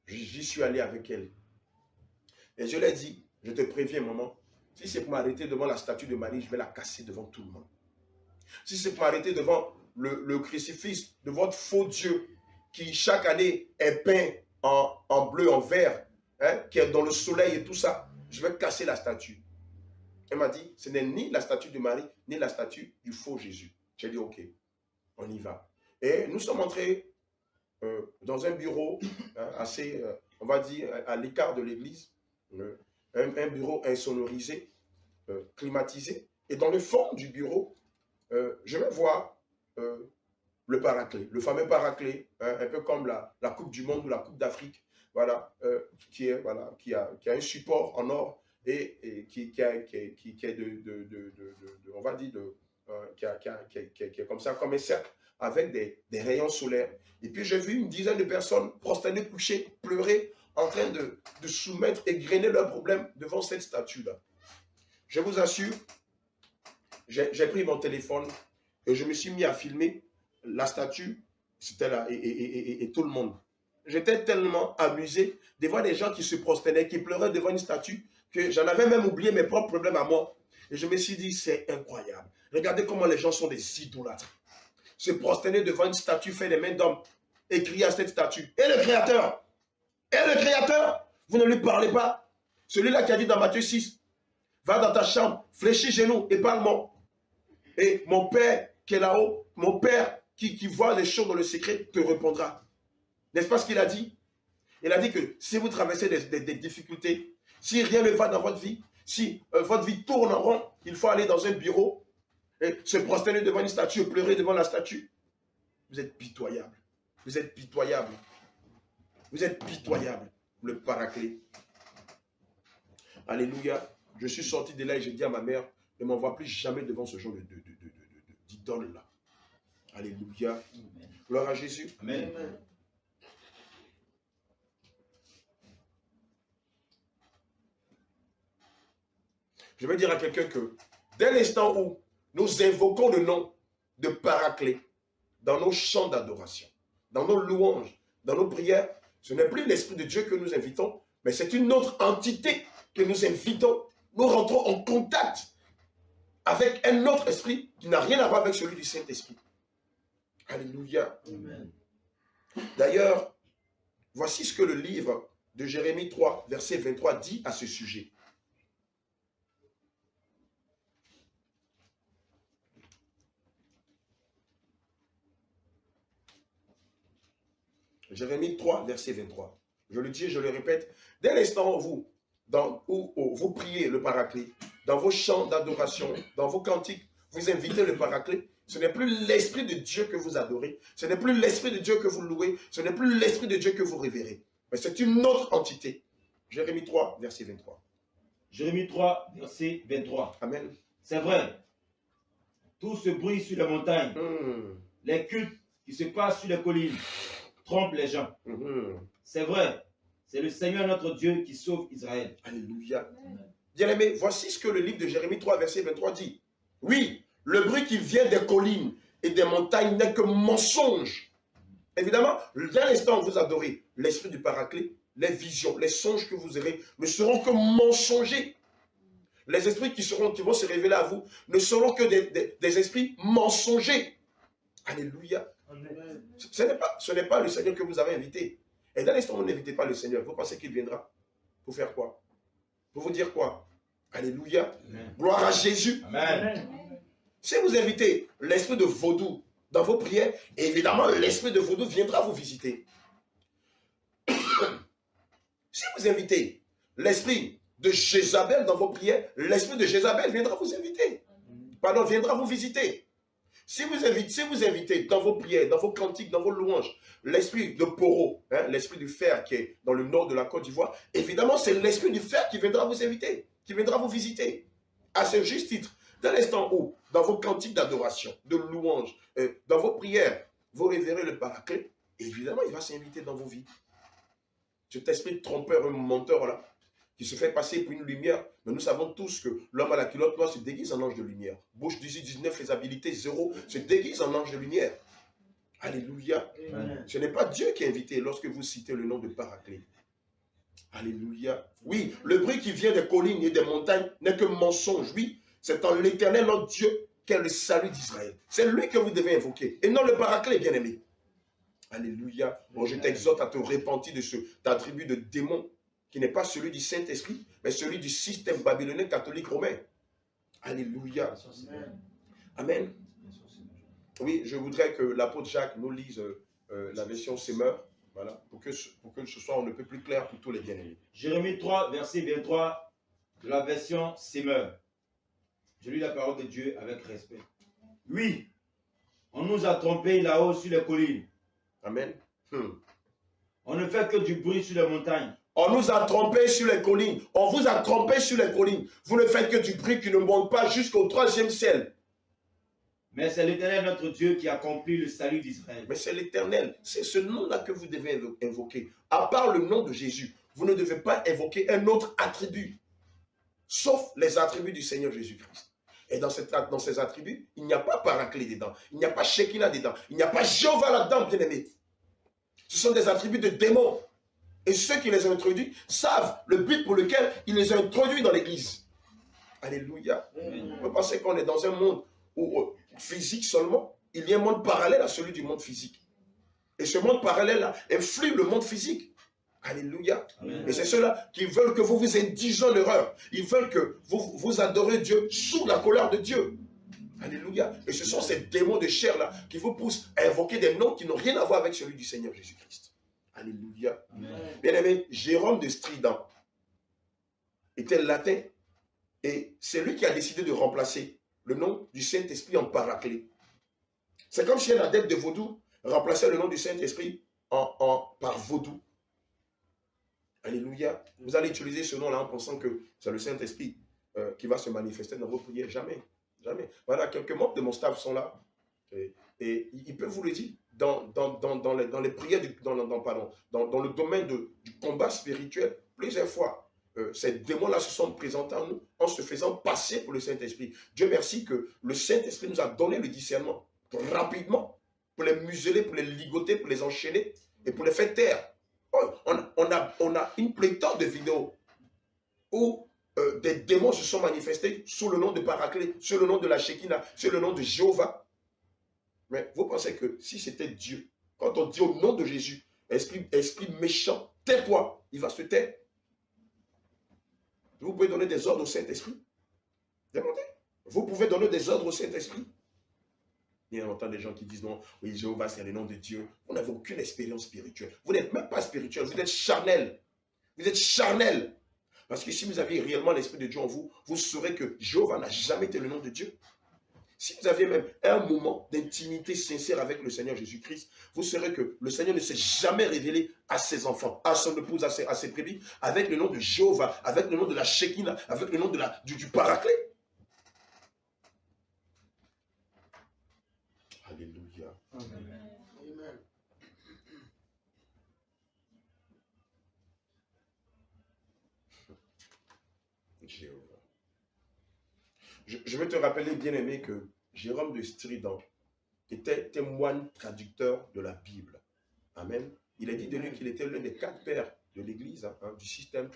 S2: j'y suis allé avec elle. Et je lui ai dit, je te préviens, maman, si c'est pour m'arrêter devant la statue de Marie, je vais la casser devant tout le monde. Si c'est pour m'arrêter devant le crucifix de votre faux Dieu, qui chaque année est peint en bleu, en vert, hein, qui est dans le soleil et tout ça, je vais casser la statue. Elle m'a dit, ce n'est ni la statue de Marie, ni la statue du faux Jésus. J'ai dit, ok, on y va. Et nous sommes entrés dans un bureau assez, on va dire, à l'écart de l'église, un bureau insonorisé, climatisé. Et dans le fond du bureau, je vais voir le Paraclet, le fameux Paraclet, hein, un peu comme la Coupe du Monde ou la Coupe d'Afrique, voilà, qui a un support en or et qui est on va dire, qui est comme ça, comme un cercle, avec des rayons solaires. Et puis j'ai vu une dizaine de personnes prosternées, couchées, pleurer, en train de soumettre et grainer leurs problèmes devant cette statue-là. Je vous assure, j'ai pris mon téléphone et je me suis mis à filmer la statue, c'était là, et tout le monde. J'étais tellement amusé de voir des gens qui se prosternaient, qui pleuraient devant une statue, que j'en avais même oublié mes propres problèmes à moi. Et je me suis dit, c'est incroyable. Regardez comment les gens sont des idolâtres. Se prosterner devant une statue faite des mains d'hommes et crier à cette statue. Et le Créateur? Et le Créateur? Vous ne lui parlez pas? Celui-là qui a dit dans Matthieu 6, va dans ta chambre, fléchis genoux et parle-moi. Et mon Père qui est là-haut, mon Père qui voit les choses dans le secret, te répondra. N'est-ce pas ce qu'il a dit? Il a dit que si vous traversez des difficultés, si rien ne va dans votre vie, si votre vie tourne en rond, il faut aller dans un bureau et se prosterner devant une statue et pleurer devant la statue. Vous êtes pitoyable. Vous êtes pitoyable. Vous êtes pitoyable. Le Paraclet. Alléluia. Je suis sorti de là et j'ai dit à ma mère, ne m'envoie plus jamais devant ce genre d'idole-là. Alléluia. Gloire à Jésus.
S3: Amen.
S2: Je vais dire à quelqu'un que dès l'instant où nous invoquons le nom de Paraclet dans nos chants d'adoration, dans nos louanges, dans nos prières, ce n'est plus l'Esprit de Dieu que nous invitons, mais c'est une autre entité que nous invitons. Nous rentrons en contact avec un autre esprit qui n'a rien à voir avec celui du Saint-Esprit. Alléluia. D'ailleurs, voici ce que le livre de Jérémie 3, verset 23 dit à ce sujet. Jérémie 3, verset 23. Je le dis et je le répète. Dès l'instant où vous priez le Paraclet, dans vos chants d'adoration, dans vos cantiques, vous invitez le Paraclet, ce n'est plus l'Esprit de Dieu que vous adorez, ce n'est plus l'Esprit de Dieu que vous louez, ce n'est plus l'Esprit de Dieu que vous révérez, mais c'est une autre entité. Jérémie 3, verset 23.
S3: Jérémie 3, verset 23.
S2: Amen.
S3: C'est vrai. Tout ce bruit sur les montagnes, les cultes qui se passent sur les collines, trompent les gens. C'est vrai. C'est le Seigneur notre Dieu qui sauve Israël.
S2: Alléluia. Bien-aimés, voici ce que le livre de Jérémie 3, verset 23 dit. Oui, le bruit qui vient des collines et des montagnes n'est que mensonge. Évidemment, dès l'instant où vous adorez l'esprit du Paraclet, les visions, les songes que vous aurez ne seront que mensongers. Les esprits qui vont se révéler à vous ne seront que des esprits mensongers. Alléluia. Amen. Ce n'est pas le Seigneur que vous avez invité. Et dans l'instant où vous n'invitez pas le Seigneur, vous pensez qu'il viendra pour faire quoi? Pour vous dire quoi? Alléluia. Amen. Gloire à Jésus.
S3: Amen.
S2: Si vous invitez l'esprit de vaudou dans vos prières, évidemment, l'esprit de vaudou viendra vous visiter. Si vous invitez l'esprit de Jézabel dans vos prières, l'esprit de Jézabel viendra vous inviter. Pardon, viendra vous visiter. Si vous invitez dans vos prières, dans vos cantiques, dans vos louanges, l'esprit de Poro, l'esprit du fer qui est dans le nord de la Côte d'Ivoire, évidemment, c'est l'esprit du fer qui viendra vous inviter, qui viendra vous visiter. À ce juste titre, dans l'instant où, dans vos cantiques d'adoration, de louange, dans vos prières, vous révérez le Paraclet, évidemment, il va s'inviter dans vos vies. Cet esprit trompeur, un menteur là, qui se fait passer pour une lumière, mais nous savons tous que l'homme à la culotte noire se déguise en ange de lumière. Bouche 18-19, les habilités 0, se déguise en ange de lumière. Alléluia. Amen. Ce n'est pas Dieu qui est invité lorsque vous citez le nom de Paraclet. Alléluia. Oui, le bruit qui vient des collines et des montagnes n'est que mensonge. Oui, c'est en l'Éternel, notre Dieu, qu'est le salut d'Israël. C'est lui que vous devez invoquer, et non le Paraclet, bien-aimé. Alléluia. Bon, je t'exhorte à te repentir de cet attribut de démon qui n'est pas celui du Saint-Esprit, mais celui du système babylonien catholique romain. Alléluia. Amen. Oui, je voudrais que l'apôtre Jacques nous lise la version Semeur, voilà, pour que ce soit on ne peut plus clair pour tous les bien-aimés.
S3: Jérémie 3, verset 23, de la version Semeur. Je lis la parole de Dieu avec respect. Oui, on nous a trompés là-haut sur les collines.
S2: Amen.
S3: On ne fait que du bruit sur les montagnes.
S2: On nous a trompés sur les collines. On vous a trompés sur les collines. Vous ne faites que du bruit qui ne monte pas jusqu'au 3e ciel.
S3: Mais c'est l'Éternel notre Dieu qui accomplit le salut d'Israël.
S2: Mais c'est l'Éternel. C'est ce nom-là que vous devez invoquer. À part le nom de Jésus, vous ne devez pas invoquer un autre attribut. Sauf les attributs du Seigneur Jésus-Christ. Et dans ces attributs, il n'y a pas Paraclet dedans. Il n'y a pas Shekinah dedans. Il n'y a pas Jéhovah là-dedans, bien-aimé. Ce sont des attributs de démons. Et ceux qui les ont introduits savent le but pour lequel ils les ont introduits dans l'église. Alléluia. Vous pensez qu'on est dans un monde où, physique seulement, il y a un monde parallèle à celui du monde physique. Et ce monde parallèle-là influe le monde physique. Alléluia. Amen. Et c'est ceux-là qui veulent que vous vous indigez en erreur. Ils veulent que vous adorez Dieu sous la colère de Dieu. Alléluia. Et ce sont ces démons de chair-là qui vous poussent à invoquer des noms qui n'ont rien à voir avec celui du Seigneur Jésus-Christ. Alléluia. Bien-aimé, Jérôme de Strident était latin et c'est lui qui a décidé de remplacer le nom du Saint-Esprit en Paraclet. C'est comme si un adepte de vaudou remplaçait le nom du Saint-Esprit par vaudou. Alléluia. Vous allez utiliser ce nom-là en pensant que c'est le Saint-Esprit. qui va se manifester dans vos prières. Jamais. Jamais. Voilà, quelques membres de mon staff sont là. Et ils peuvent vous le dire. Dans les prières, dans le domaine du combat spirituel, plusieurs fois, ces démons-là se sont présentés à nous en se faisant passer pour le Saint-Esprit. Dieu merci que le Saint-Esprit nous a donné le discernement rapidement pour les museler, pour les ligoter, pour les enchaîner et pour les faire taire. Oh, on a une pléthore de vidéos où des démons se sont manifestés sous le nom de Paraclet, sous le nom de la Shekinah, sous le nom de Jéhovah. Mais vous pensez que si c'était Dieu, quand on dit au nom de Jésus, esprit méchant, tais-toi, il va se taire. Vous pouvez donner des ordres au Saint-Esprit. Demandez. Vous pouvez donner des ordres au Saint-Esprit. Il y a longtemps des gens qui disent non, oui, Jéhovah, c'est le nom de Dieu. Vous n'avez aucune expérience spirituelle. Vous n'êtes même pas spirituel, vous êtes charnel. Vous êtes charnel. Parce que si vous aviez réellement l'Esprit de Dieu en vous, vous saurez que Jéhovah n'a jamais été le nom de Dieu. Si vous aviez même un moment d'intimité sincère avec le Seigneur Jésus-Christ, vous saurez que le Seigneur ne s'est jamais révélé à ses enfants, à son épouse, à ses brebis, avec le nom de Jéhovah, avec le nom de la Shekinah, avec le nom de du Paraclet. Alléluia.
S5: Amen. Amen.
S2: Jéhovah. Je veux te rappeler, bien-aimé, que Jérôme de Stridon était moine traducteur de la Bible. Amen. Il a dit de lui qu'il était l'un des 4 pères de l'Église, du système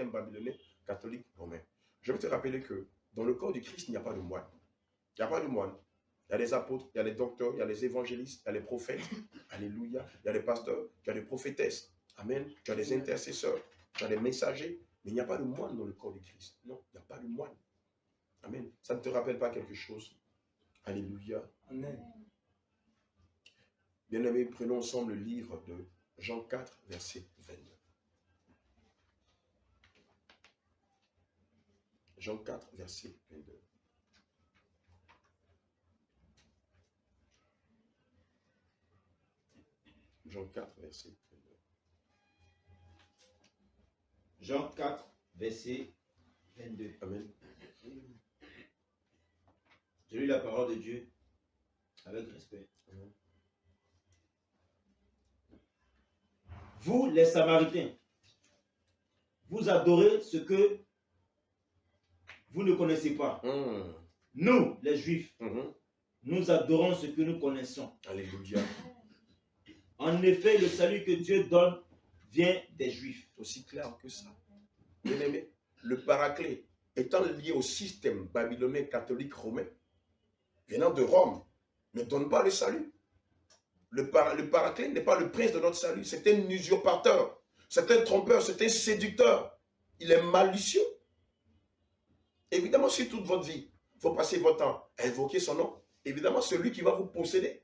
S2: babylonais catholique romain. Je veux te rappeler que dans le corps du Christ, il n'y a pas de moine. Il n'y a pas de moine. Il y a les apôtres, il y a les docteurs, il y a les évangélistes, il y a les prophètes. Alléluia. Il y a les pasteurs, il y a les prophétesses. Amen. Tu as les intercesseurs, tu as les messagers. Mais il n'y a pas de moine dans le corps du Christ. Non, il n'y a pas de moine. Amen. Ça ne te rappelle pas quelque chose? Alléluia.
S5: Amen.
S2: Bien-aimés, prenons ensemble le livre de Jean 4, verset 22. Jean 4, verset 22. Jean 4, verset 22.
S3: Jean 4, verset 22.
S2: Amen.
S3: Je lis la parole de Dieu avec respect.
S2: Amen.
S3: Vous, les Samaritains, vous adorez ce que vous ne connaissez pas. Nous, les Juifs, nous adorons ce que nous connaissons.
S2: Alléluia.
S3: En effet, le salut que Dieu donne vient des Juifs.
S2: Aussi clair que ça. Bien-aimé, le Paraclet étant lié au système babylonais catholique romain, venant de Rome, ne donne pas le salut. Le Paraclet n'est pas le prince de notre salut. C'est un usurpateur, c'est un trompeur, c'est un séducteur. Il est malicieux. Évidemment, si toute votre vie, vous passez votre temps à invoquer son nom, évidemment, c'est lui qui va vous posséder.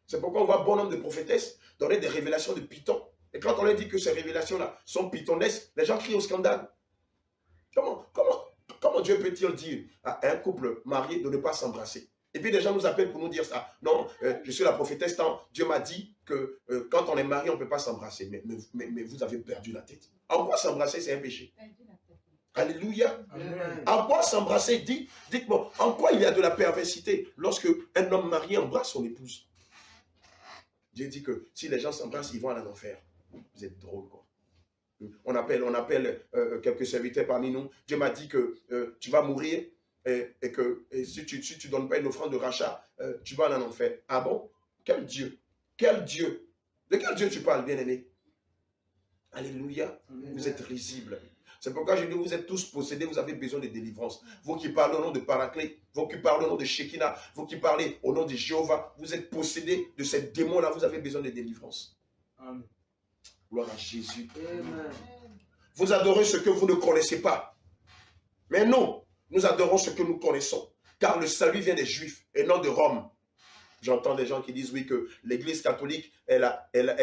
S2: C'est pourquoi on voit bon nombre de prophétesses donner des révélations de Python. Et quand on leur dit que ces révélations-là sont pythonesques, les gens crient au scandale. Comment Dieu peut-il dire à un couple marié de ne pas s'embrasser? Et puis des gens nous appellent pour nous dire ça. Non, je suis la prophétesse, Dieu m'a dit que quand on est marié, on ne peut pas s'embrasser. Mais vous avez perdu la tête. En quoi s'embrasser, c'est un péché? Alléluia.
S5: Amen.
S2: En quoi s'embrasser? Dites-moi, en quoi il y a de la perversité lorsque un homme marié embrasse son épouse? Dieu dit que si les gens s'embrassent, ils vont à l'enfer. Vous êtes drôle, quoi. On appelle quelques serviteurs parmi nous. Dieu m'a dit que tu vas mourir et que si tu ne donnes pas une offrande de rachat, tu vas en enfer. Ah bon? Quel Dieu? Quel Dieu? De quel Dieu tu parles, bien-aimé? Alléluia.
S5: Amen.
S2: Vous êtes risibles. C'est pourquoi je dis, vous êtes tous possédés, vous avez besoin de délivrance. Vous qui parlez au nom de Paraclet, vous qui parlez au nom de Shekinah, vous qui parlez au nom de Jéhovah, vous êtes possédés de ces démons-là, vous avez besoin de délivrance.
S5: Amen.
S2: Gloire à Jésus.
S5: Amen.
S2: Vous adorez ce que vous ne connaissez pas. Mais nous, nous adorons ce que nous connaissons. Car le salut vient des Juifs et non de Rome. J'entends des gens qui disent, oui, que l'Église catholique est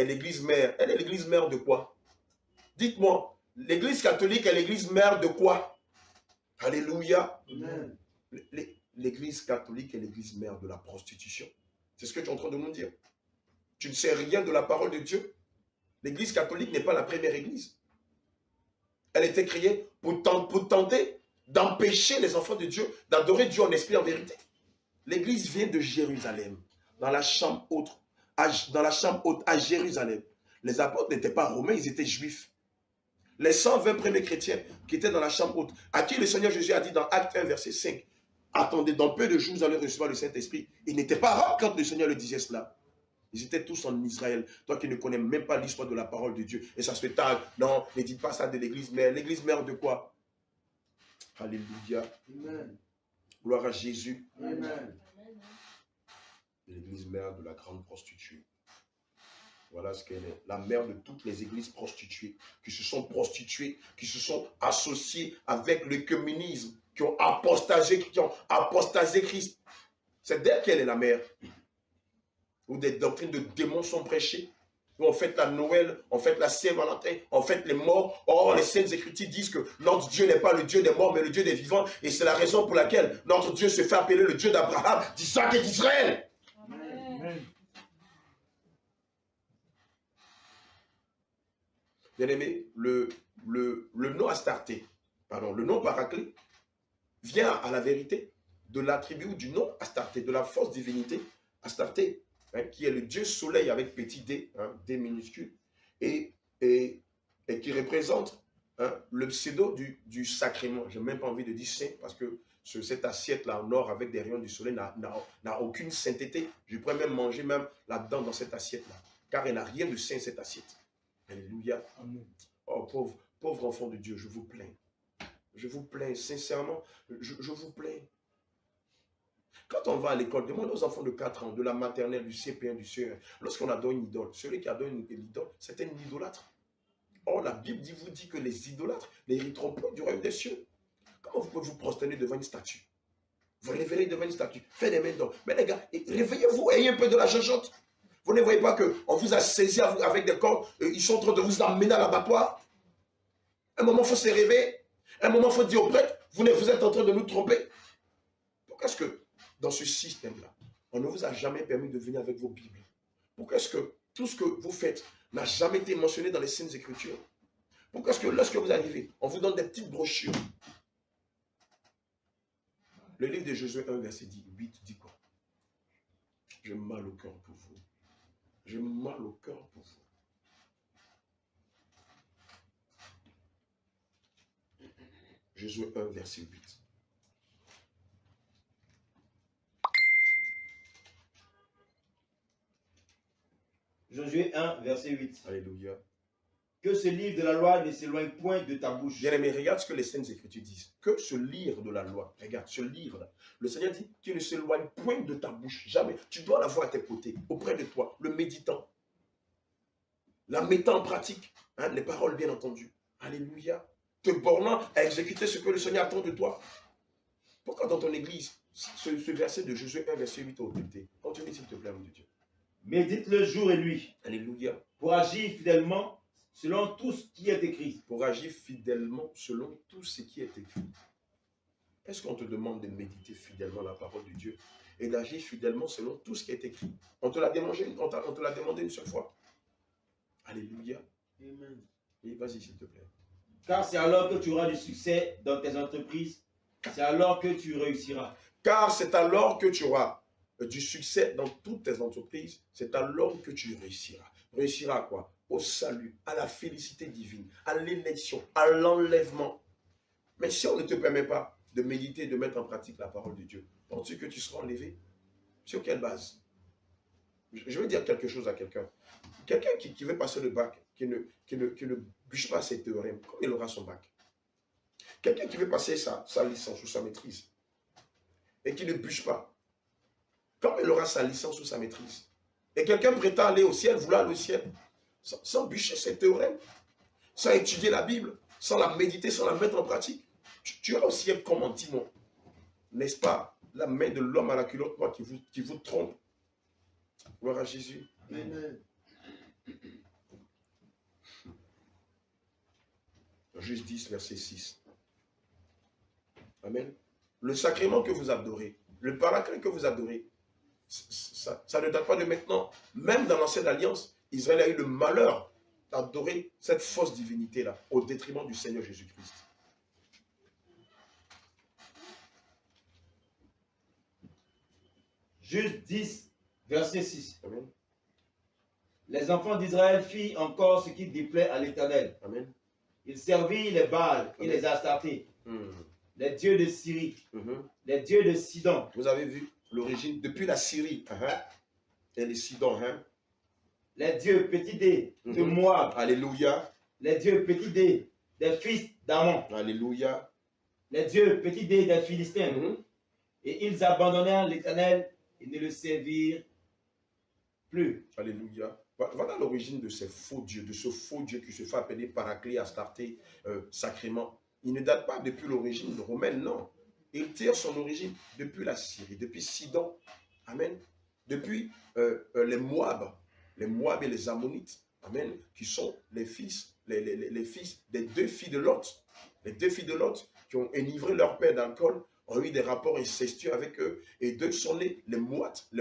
S2: l'Église mère. Elle est l'Église mère de quoi? Dites-moi. L'Église catholique est l'Église mère de quoi? Alléluia.
S5: Amen.
S2: L'Église catholique est l'Église mère de la prostitution. C'est ce que tu es en train de nous dire. Tu ne sais rien de la parole de Dieu. L'Église catholique n'est pas la première Église. Elle était créée pour tenter d'empêcher les enfants de Dieu d'adorer Dieu en esprit et en vérité. L'église vient de Jérusalem, dans la chambre haute à Jérusalem. Les apôtres n'étaient pas romains, ils étaient juifs. Les 120 premiers chrétiens qui étaient dans la chambre haute, à qui le Seigneur Jésus a dit dans Acte 1, verset 5, attendez, dans peu de jours, vous allez recevoir le Saint-Esprit. Ils n'étaient pas rares quand le Seigneur le disait cela. Ils étaient tous en Israël. Toi qui ne connais même pas l'histoire de la parole de Dieu. Et ça se fait tard. Non, ne dites pas ça de l'église mère. L'église mère de quoi? Alléluia. Amen. Gloire à Jésus. Amen. L'église mère de la grande prostituée. Voilà ce qu'elle est. La mère de toutes les églises prostituées, qui se sont prostituées, qui se sont associées avec le communisme, qui ont apostasé Christ. C'est d'elle qu'elle est la mère. Où des doctrines de démons sont prêchées. Où on fête la Noël, on fête la Saint-Valentin, on fête les morts. Or, les Saintes Écritures disent que notre Dieu n'est pas le Dieu des morts, mais le Dieu des vivants. Et c'est la raison pour laquelle notre Dieu se fait appeler le Dieu d'Abraham, d'Isaac et d'Israël. Amen. Bien-aimé, le nom Astarté, le nom Paraclet, vient à la vérité de l'attribut ou du nom Astarté, de la fausse divinité Astarté, qui est le Dieu soleil avec petit d, d minuscule, et qui représente le pseudo du sacrement. Je n'ai même pas envie de dire saint, parce que cette assiette-là en or avec des rayons du soleil n'a aucune sainteté. Je pourrais même manger même là-dedans dans cette assiette-là, car elle n'a rien de saint, cette assiette. Alléluia. Amen. Oh, pauvre enfant de Dieu, je vous plains. Je vous plains, sincèrement, je vous plains. Quand on va à l'école, demande aux enfants de 4 ans, de la maternelle, du CP1, du CE1, lorsqu'on adore une idole, celui qui adore une idole, c'est un idolâtre. Or, la Bible vous dit que les idolâtres n'hériteront pas du royaume des cieux. Comment vous pouvez vous prosterner devant une statue? Vous révélez devant une statue, faites des mains d'or. Mais les gars, réveillez-vous, ayez un peu de la jojote. Vous ne voyez pas qu'on vous a saisi avec des cordes, ils sont en train de vous emmener à l'abattoir. Un moment, il faut se réveiller. Un moment, il faut dire au prêtre, vous êtes en train de nous tromper. Pourquoi est-ce que dans ce système-là, on ne vous a jamais permis de venir avec vos Bibles? Pourquoi est-ce que tout ce que vous faites n'a jamais été mentionné dans les Saintes Écritures? Pourquoi est-ce que lorsque vous arrivez, on vous donne des petites brochures? Le livre de Josué 1, verset 8 dit quoi? J'ai mal au cœur pour vous. J'ai mal au cœur pour vous. Josué 1, verset 8.
S3: Josué 1, verset 8.
S2: Alléluia.
S3: Que ce livre de la loi ne s'éloigne point de ta bouche.
S2: Bien aimé, regarde ce que les Saintes Écritures disent. Que ce livre de la loi, regarde, ce livre-là, le Seigneur dit qu'il ne s'éloigne point de ta bouche. Jamais. Tu dois l'avoir à tes côtés, auprès de toi, le méditant. La mettant en pratique, les paroles bien entendues. Alléluia. Te bornant à exécuter ce que le Seigneur attend de toi. Pourquoi dans ton église, ce verset de Josué 1, verset 8 a occulté? Continue s'il te plaît, mon Dieu.
S3: Médite-le jour et nuit.
S2: Alléluia.
S3: Pour agir fidèlement selon tout ce qui est écrit.
S2: Pour agir fidèlement selon tout ce qui est écrit. Est-ce qu'on te demande de méditer fidèlement la parole de Dieu et d'agir fidèlement selon tout ce qui est écrit? On te l'a demandé une seule fois. Alléluia. Amen. Et vas-y s'il te plaît.
S3: Car c'est alors que tu auras du succès dans tes entreprises. C'est alors que tu réussiras.
S2: Car c'est alors que tu auras du succès dans toutes tes entreprises. C'est alors que tu réussiras. Réussiras à quoi? Au salut, à la félicité divine, à l'élection, à l'enlèvement. Mais si on ne te permet pas de méditer, de mettre en pratique la parole de Dieu, penses-tu que tu seras enlevé? Sur quelle base? Je veux dire quelque chose à quelqu'un. Quelqu'un qui veut passer le bac, qui ne bûche pas ses théorèmes, comment il aura son bac? Quelqu'un qui veut passer sa licence ou sa maîtrise et qui ne bûche pas, comment il aura sa licence ou sa maîtrise? Et quelqu'un prétend aller au ciel, vouloir aller au ciel, sans bûcher ses théorèmes, sans étudier la Bible, sans la méditer, sans la mettre en pratique. Tu iras au ciel comment, dis-moi? N'est-ce pas la main de l'homme à la culotte noire qui vous trompe? Gloire à Jésus. Amen. Juste 10, verset 6. Amen. Le sacrement que vous adorez, le paraclet que vous adorez, ça ne date pas de maintenant. Même dans l'ancienne alliance, Israël a eu le malheur d'adorer cette fausse divinité-là, au détriment du Seigneur Jésus-Christ.
S3: Juge 10, verset 6.
S2: Amen.
S3: Les enfants d'Israël firent encore ce qui déplaît à l'Éternel.
S2: Amen.
S3: Ils servirent les Baals et
S2: Amen.
S3: les Astartés,
S2: Hmm.
S3: les dieux de Syrie,
S2: Mhm.
S3: les dieux de Sidon,
S2: Vous avez vu l'origine depuis la Syrie et les Sidon.
S3: les dieux petits dés de
S2: Mhm.
S3: Moab,
S2: Alléluia.
S3: les dieux petits dés des fils d'Ammon,
S2: Alléluia.
S3: les dieux petits dés des Philistins.
S2: Mhm.
S3: Et ils abandonnèrent l'Éternel et ne le servirent plus.
S2: Alléluia. Voilà l'origine de ces faux dieux, de ce faux dieu qui se fait appeler Paraclet, Astarté, sacrément. Il ne date pas depuis l'origine romaine, non. Il tire son origine depuis la Syrie, depuis Sidon. Amen. Depuis les Moab et les Ammonites. Amen. Qui sont les fils, les fils des deux filles de Lot. Les deux filles de Lot qui ont enivré leur père d'alcool, ont eu des rapports incestueux avec eux. Et d'eux sont nés les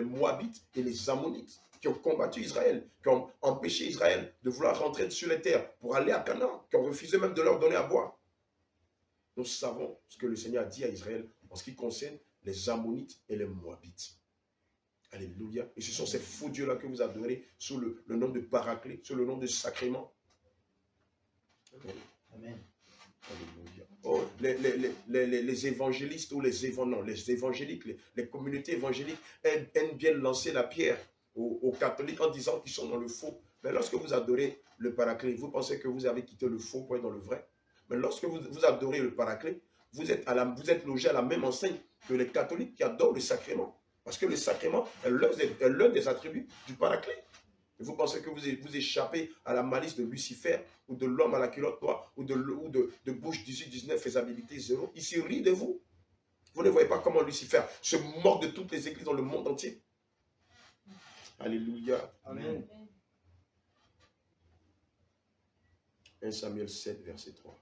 S2: Moabites et les Ammonites qui ont combattu Israël, qui ont empêché Israël de vouloir rentrer sur les terres pour aller à Canaan, qui ont refusé même de leur donner à boire. Nous savons ce que le Seigneur a dit à Israël en ce qui concerne les Ammonites et les Moabites. Alléluia. Et ce sont ces faux dieux-là que vous adorez sous le nom de Paraclet, sous le nom de sacrément. Amen.
S3: Amen.
S2: Alléluia. Oh, les évangélistes ou les évangéliques, les communautés évangéliques aiment bien lancer la pierre aux catholiques en disant qu'ils sont dans le faux. Mais lorsque vous adorez le Paraclet, vous pensez que vous avez quitté le faux pour être dans le vrai. Mais lorsque vous adorez le Paraclet, vous êtes logé à la même enseigne que les catholiques qui adorent le sacrément. Parce que le sacrément est l'un des attributs du Paraclet. Et vous pensez que vous échappez à la malice de Lucifer ou de l'homme à la culotte noire ou de Bouche 18-19, faisabilité 0. Il se rit de vous. Vous ne voyez pas comment Lucifer se moque de toutes les églises dans le monde entier. Alléluia.
S3: Amen.
S2: 1 Samuel 7, verset 3.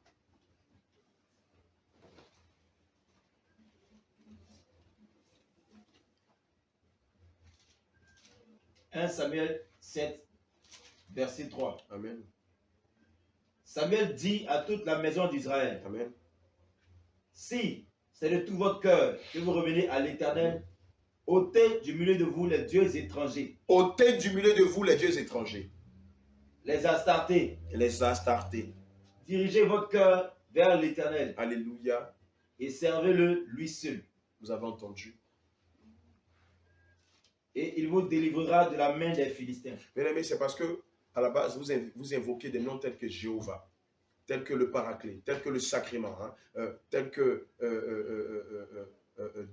S3: « 1 Samuel 7, verset 3.
S2: Amen.
S3: Samuel dit à toute la maison d'Israël,
S2: Amen.
S3: si c'est de tout votre cœur que vous revenez à l'Éternel, ôtez du milieu de vous les dieux étrangers,
S2: Ôtez du milieu de vous les dieux étrangers,
S3: les Astartés,
S2: les Astartés.
S3: dirigez votre cœur vers l'Éternel
S2: Alléluia.
S3: et servez-le lui seul.
S2: Vous avez entendu.
S3: Et il vous délivrera de la main des Philistins.
S2: Bien aimé, c'est parce que à la base, vous invoquez des noms tels que Jéhovah, tels que le Paraclet, tels que le Sacrément, tels que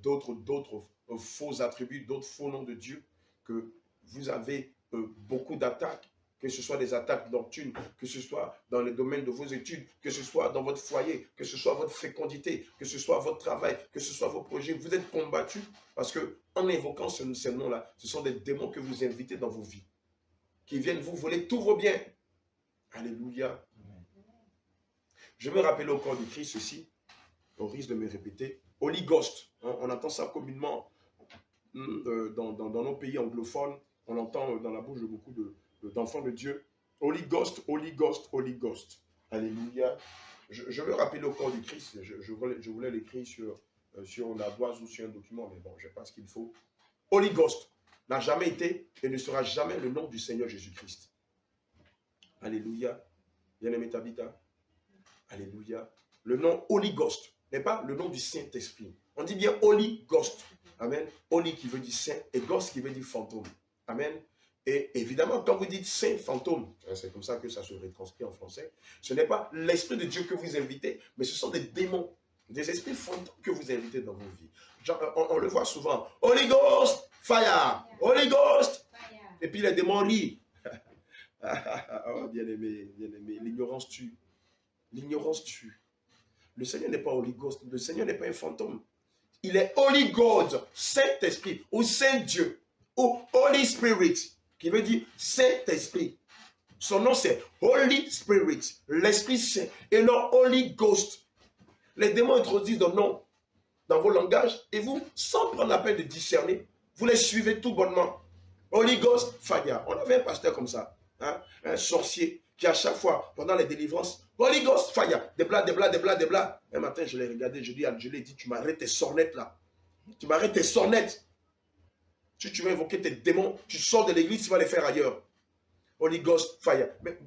S2: d'autres faux attributs, d'autres faux noms de Dieu, que vous avez beaucoup d'attaques, que ce soit des attaques nocturnes, que ce soit dans le domaine de vos études, que ce soit dans votre foyer, que ce soit votre fécondité, que ce soit votre travail, que ce soit vos projets. Vous êtes combattus parce que en invoquant ces noms-là, ce sont des démons que vous invitez dans vos vies, qui viennent vous voler tous vos biens. Alléluia. Je veux rappeler au corps du Christ ceci, au risque de me répéter, Holy Ghost. On entend ça communément dans nos pays anglophones, on l'entend dans la bouche de beaucoup d'enfants de Dieu. Holy Ghost, Holy Ghost, Holy Ghost. Alléluia. Je veux rappeler au corps du Christ, je voulais l'écrire sur une ardoise ou sur un document, mais bon, je n'ai pas ce qu'il faut. Holy Ghost n'a jamais été et ne sera jamais le nom du Seigneur Jésus-Christ. Alléluia. Bien-aimé Tabitha. Alléluia. Le nom Holy Ghost n'est pas le nom du Saint-Esprit. On dit bien Holy Ghost. Amen. Holy qui veut dire saint et Ghost qui veut dire fantôme. Amen. Et évidemment, quand vous dites saint fantôme, c'est comme ça que ça se retranscrit en français, ce n'est pas l'Esprit de Dieu que vous invitez, mais ce sont des démons, des esprits fantômes que vous invitez dans vos vies. Genre, on le voit souvent. Holy Ghost, fire. Holy Ghost. Et puis les démons rient. Oh, bien-aimé, l'ignorance tue. L'ignorance tue. Le Seigneur n'est pas Holy Ghost, le Seigneur n'est pas un fantôme. Il est Holy God, Saint-Esprit, ou Saint-Dieu, ou Holy Spirit, qui veut dire Saint-Esprit. Son nom c'est Holy Spirit, l'Esprit Saint, et non Holy Ghost. Les démons introduisent des noms dans vos langages, et vous, sans prendre la peine de discerner, vous les suivez tout bonnement. Holy Ghost, fire. On avait un pasteur comme ça, un sorcier, qui à chaque fois, pendant les délivrances, Holy Ghost, fire, des blas. Un matin, je l'ai regardé, je lui ai dit, tu m'arrêtes tes sornettes là. Tu m'arrêtes tes sornettes. Si tu veux invoquer tes démons, tu sors de l'église, tu vas les faire ailleurs. Holy Ghost fire. Mais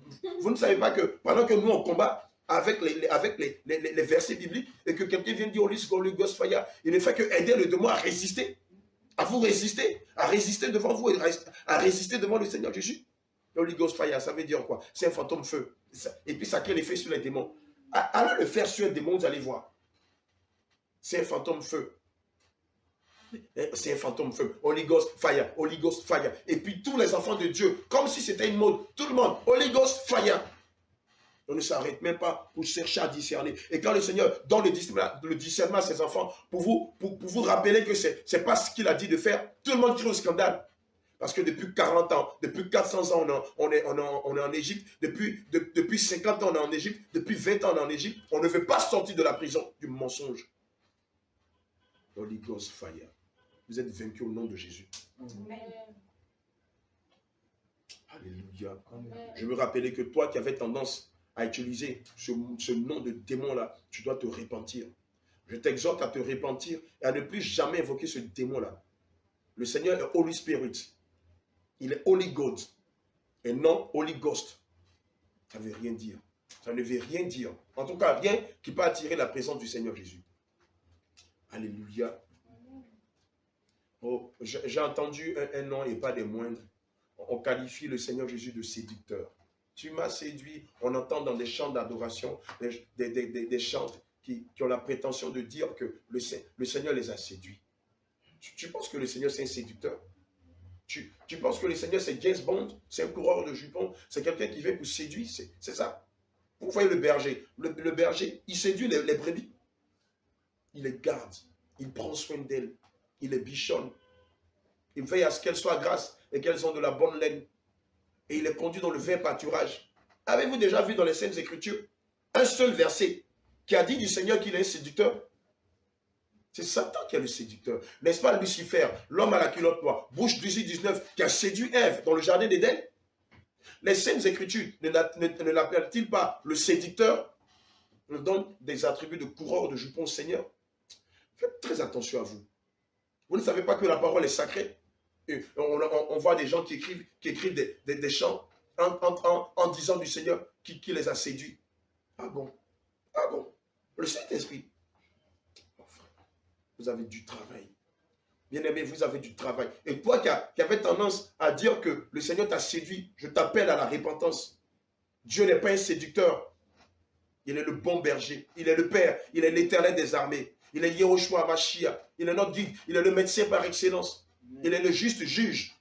S2: vous ne savez pas que pendant que nous on combat avec les versets bibliques et que quelqu'un vient dire Holy Ghost fire, il ne fait que aider le démon à résister. À vous résister. À résister devant vous. À résister devant le Seigneur Jésus. Holy Ghost fire, ça veut dire quoi? C'est un fantôme feu. Et puis ça crée l'effet sur les démons. Allez le faire sur un démon, vous allez voir. C'est un fantôme feu. C'est un fantôme feu. Holy Ghost fire, Holy Ghost fire. Et puis tous les enfants de Dieu, comme si c'était une mode, tout le monde, Holy Ghost fire. On ne s'arrête même pas pour chercher à discerner. Et quand le Seigneur donne le discernement à ses enfants, pour vous rappeler que ce n'est pas ce qu'il a dit de faire, tout le monde crie au scandale. Parce que depuis 40 ans, depuis 400 ans, on est en Égypte. Depuis 50 ans, on est en Égypte. Depuis 20 ans, on est en Égypte. On ne veut pas sortir de la prison du mensonge. Holy Ghost fire. Vous êtes vaincus au nom de Jésus.
S4: Amen.
S2: Alléluia. Amen. Je veux rappeler que toi qui avais tendance à utiliser ce nom de démon-là, tu dois te repentir. Je t'exhorte à te repentir et à ne plus jamais invoquer ce démon-là. Le Seigneur est Holy Spirit. Il est Holy God et non Holy Ghost. Ça ne veut rien dire. Ça ne veut rien dire. En tout cas, rien qui peut attirer la présence du Seigneur Jésus. Alléluia. Oh, j'ai entendu un nom et pas des moindres. On qualifie le Seigneur Jésus de séducteur. Tu m'as séduit. On entend dans des chants d'adoration, des chants qui ont la prétention de dire que le Seigneur les a séduits. Tu penses que le Seigneur c'est un séducteur? Tu penses que le Seigneur c'est James Bond? C'est un coureur de jupons? C'est quelqu'un qui vient pour séduire? C'est ça? Vous voyez le berger. Le berger, il séduit les brebis. Il les garde. Il prend soin d'elles. Il les bichonne. Il veille à ce qu'elles soient grasses et qu'elles ont de la bonne laine. Et il les conduit dans le vert pâturage. Avez-vous déjà vu dans les Saintes Écritures un seul verset qui a dit du Seigneur qu'il est un séducteur? C'est Satan qui est le séducteur. N'est-ce pas Lucifer, l'homme à la culotte noire, bouche 18-19, qui a séduit Ève dans le jardin d'Éden? Les Saintes Écritures ne l'appellent-ils pas le séducteur? On donne des attributs de coureur de jupons au Seigneur. Faites très attention à vous. Vous ne savez pas que la parole est sacrée? Et on voit des gens qui écrivent des chants en disant du Seigneur qui les a séduits. Ah bon? Ah bon? Le Saint-Esprit. Enfin, vous avez du travail. Bien-aimé, vous avez du travail. Et toi qui avais tendance à dire que le Seigneur t'a séduit, je t'appelle à la repentance. Dieu n'est pas un séducteur. Il est le bon berger. Il est le Père. Il est l'Éternel des armées. Il est Yehoshua Mashiach. Il est notre guide. Il est le médecin par excellence. Il est le juste juge.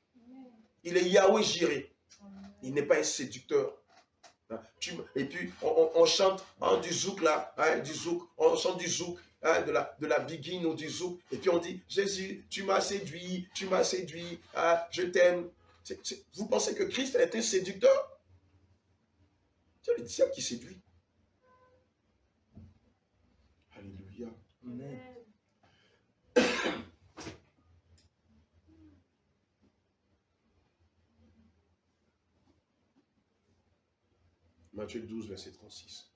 S2: Il est Yahweh Jireh. Il n'est pas un séducteur. Et puis, on chante du zouk là, du zouk. On chante du zouk, de la biguine ou du zouk. Et puis on dit, Jésus, tu m'as séduit, je t'aime. Vous pensez que Christ est un séducteur? C'est le diable qui séduit. Alléluia. Amen. Matthieu 12, verset 36.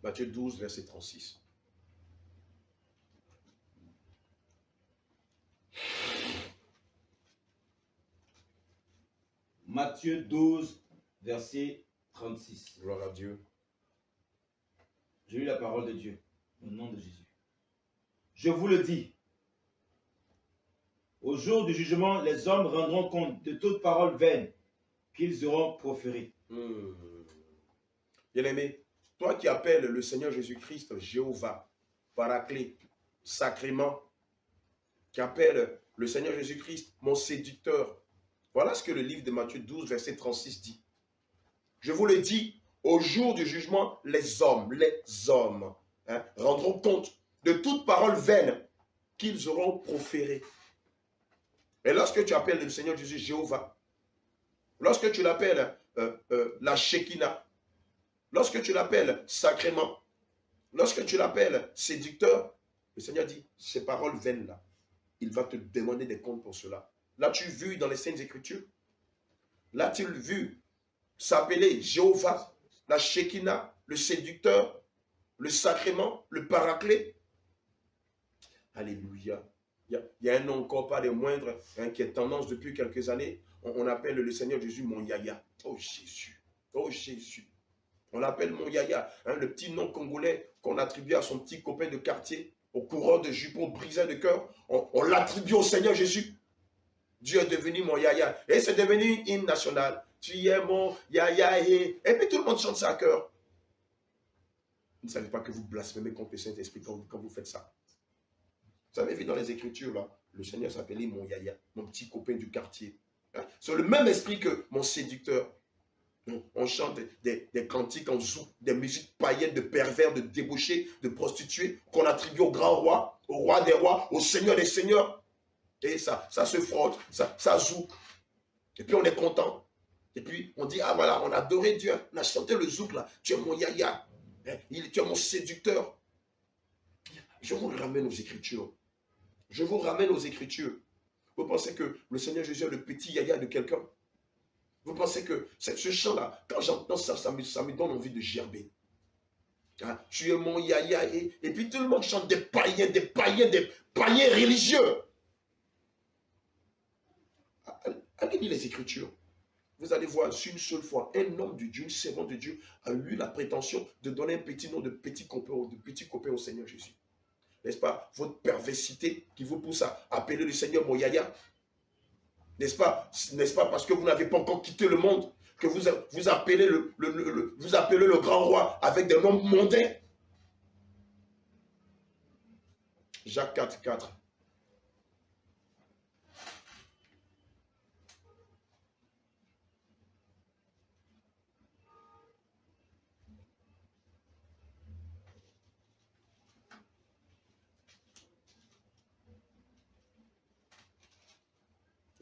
S2: Matthieu 12, verset 36.
S3: Matthieu 12, verset 36.
S2: Gloire à Dieu.
S3: J'ai lu la parole de Dieu, au nom de Jésus. Je vous le dis, au jour du jugement, les hommes rendront compte de toute parole vaine qu'ils auront proférée.
S2: Bien-aimé, toi qui appelles le Seigneur Jésus-Christ Jéhovah, Paraclet, sacrément, qui appelle le Seigneur Jésus-Christ mon séducteur, voilà ce que le livre de Matthieu 12, verset 36 dit. Je vous le dis, au jour du jugement, les hommes rendront compte de toute parole vaine qu'ils auront proférée. Et lorsque tu appelles le Seigneur Jésus Jéhovah, lorsque tu l'appelles la Shekinah, lorsque tu l'appelles sacrément, lorsque tu l'appelles séducteur, le Seigneur dit, ces paroles vaines-là, il va te demander des comptes pour cela. L'as-tu vu dans les Saintes Écritures? L'as-tu vu s'appeler Jéhovah, la Shekinah, le séducteur? le sacrement, le paraclet. Alléluia. Il y a un nom encore pas des moindres hein, qui est tendance depuis quelques années. On appelle le Seigneur Jésus mon Yaya. Oh Jésus. Oh Jésus. On l'appelle mon Yaya. Hein, le petit nom congolais qu'on attribue à son petit copain de quartier, au coureur de jupons brisés de cœur. On l'attribue au Seigneur Jésus. Dieu est devenu mon Yaya. Et c'est devenu une hymne nationale. Tu es mon Yaya. Et puis tout le monde chante ça à cœur. Vous ne savez pas que vous blasphémez contre le Saint-Esprit quand vous faites ça. Vous avez vu dans les Écritures, là, le Seigneur s'appelait mon Yaya, mon petit copain du quartier. Hein? C'est le même esprit que mon séducteur. On chante des cantiques en zouk, des musiques païennes, de pervers, de débauchés, de prostituées, qu'on attribue au grand roi, au roi des rois, au Seigneur des seigneurs. Et ça se frotte, ça zouk. Et puis on est content. Et puis on dit, ah voilà, on a adoré Dieu, on a chanté le zouk là, tu es mon Yaya, hein? Tu es mon séducteur. Je vous ramène aux Écritures. Je vous ramène aux Écritures. Vous pensez que le Seigneur Jésus est le petit Yaya de quelqu'un? Vous pensez que ce chant-là, quand j'entends ça, ça me donne envie de gerber. Hein? Tu es mon Yaya. Et puis tout le monde chante des païens religieux. Allez lire les Écritures. Vous allez voir, une seule fois, un homme de Dieu, un servant de Dieu, a eu la prétention de donner un petit nom de petit copain au Seigneur Jésus. N'est-ce pas? Votre perversité qui vous pousse à appeler le Seigneur mon Yaya. N'est-ce pas parce que vous n'avez pas encore quitté le monde que vous appelez le grand roi avec des noms mondains? Jacques 4, 4.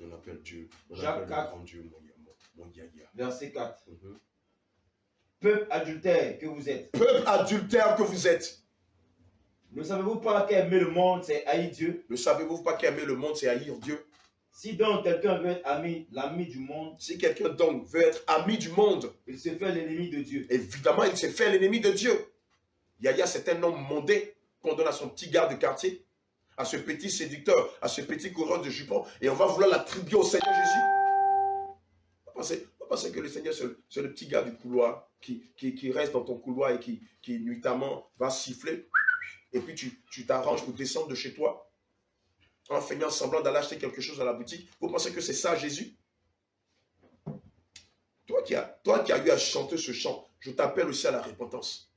S2: On appelle Dieu.
S3: Jacques 4.
S2: Dieu, mon Yaya.
S3: Verset 4. Peuple adultère que vous êtes.
S2: Peuple adultère que vous êtes.
S3: Ne savez-vous pas qu'aimer le monde, c'est haïr Dieu?
S2: Ne savez-vous pas qu'aimer le monde, c'est haïr Dieu?
S3: Si donc quelqu'un veut être l'ami du monde,
S2: si quelqu'un donc veut être ami du monde,
S3: il se fait l'ennemi de Dieu.
S2: Évidemment, il se fait l'ennemi de Dieu. Yaya, c'est un homme mondain qu'on donne à son petit gars de quartier, à ce petit séducteur, à ce petit coureur de jupons, et on va vouloir l'attribuer au Seigneur Jésus. Vous pensez que le Seigneur, c'est le petit gars du couloir qui reste dans ton couloir et qui nuitamment va siffler, et puis tu t'arranges pour descendre de chez toi en faisant semblant d'aller acheter quelque chose à la boutique. Vous pensez que c'est ça Jésus? Toi qui as eu à chanter ce chant, je t'appelle aussi à la repentance.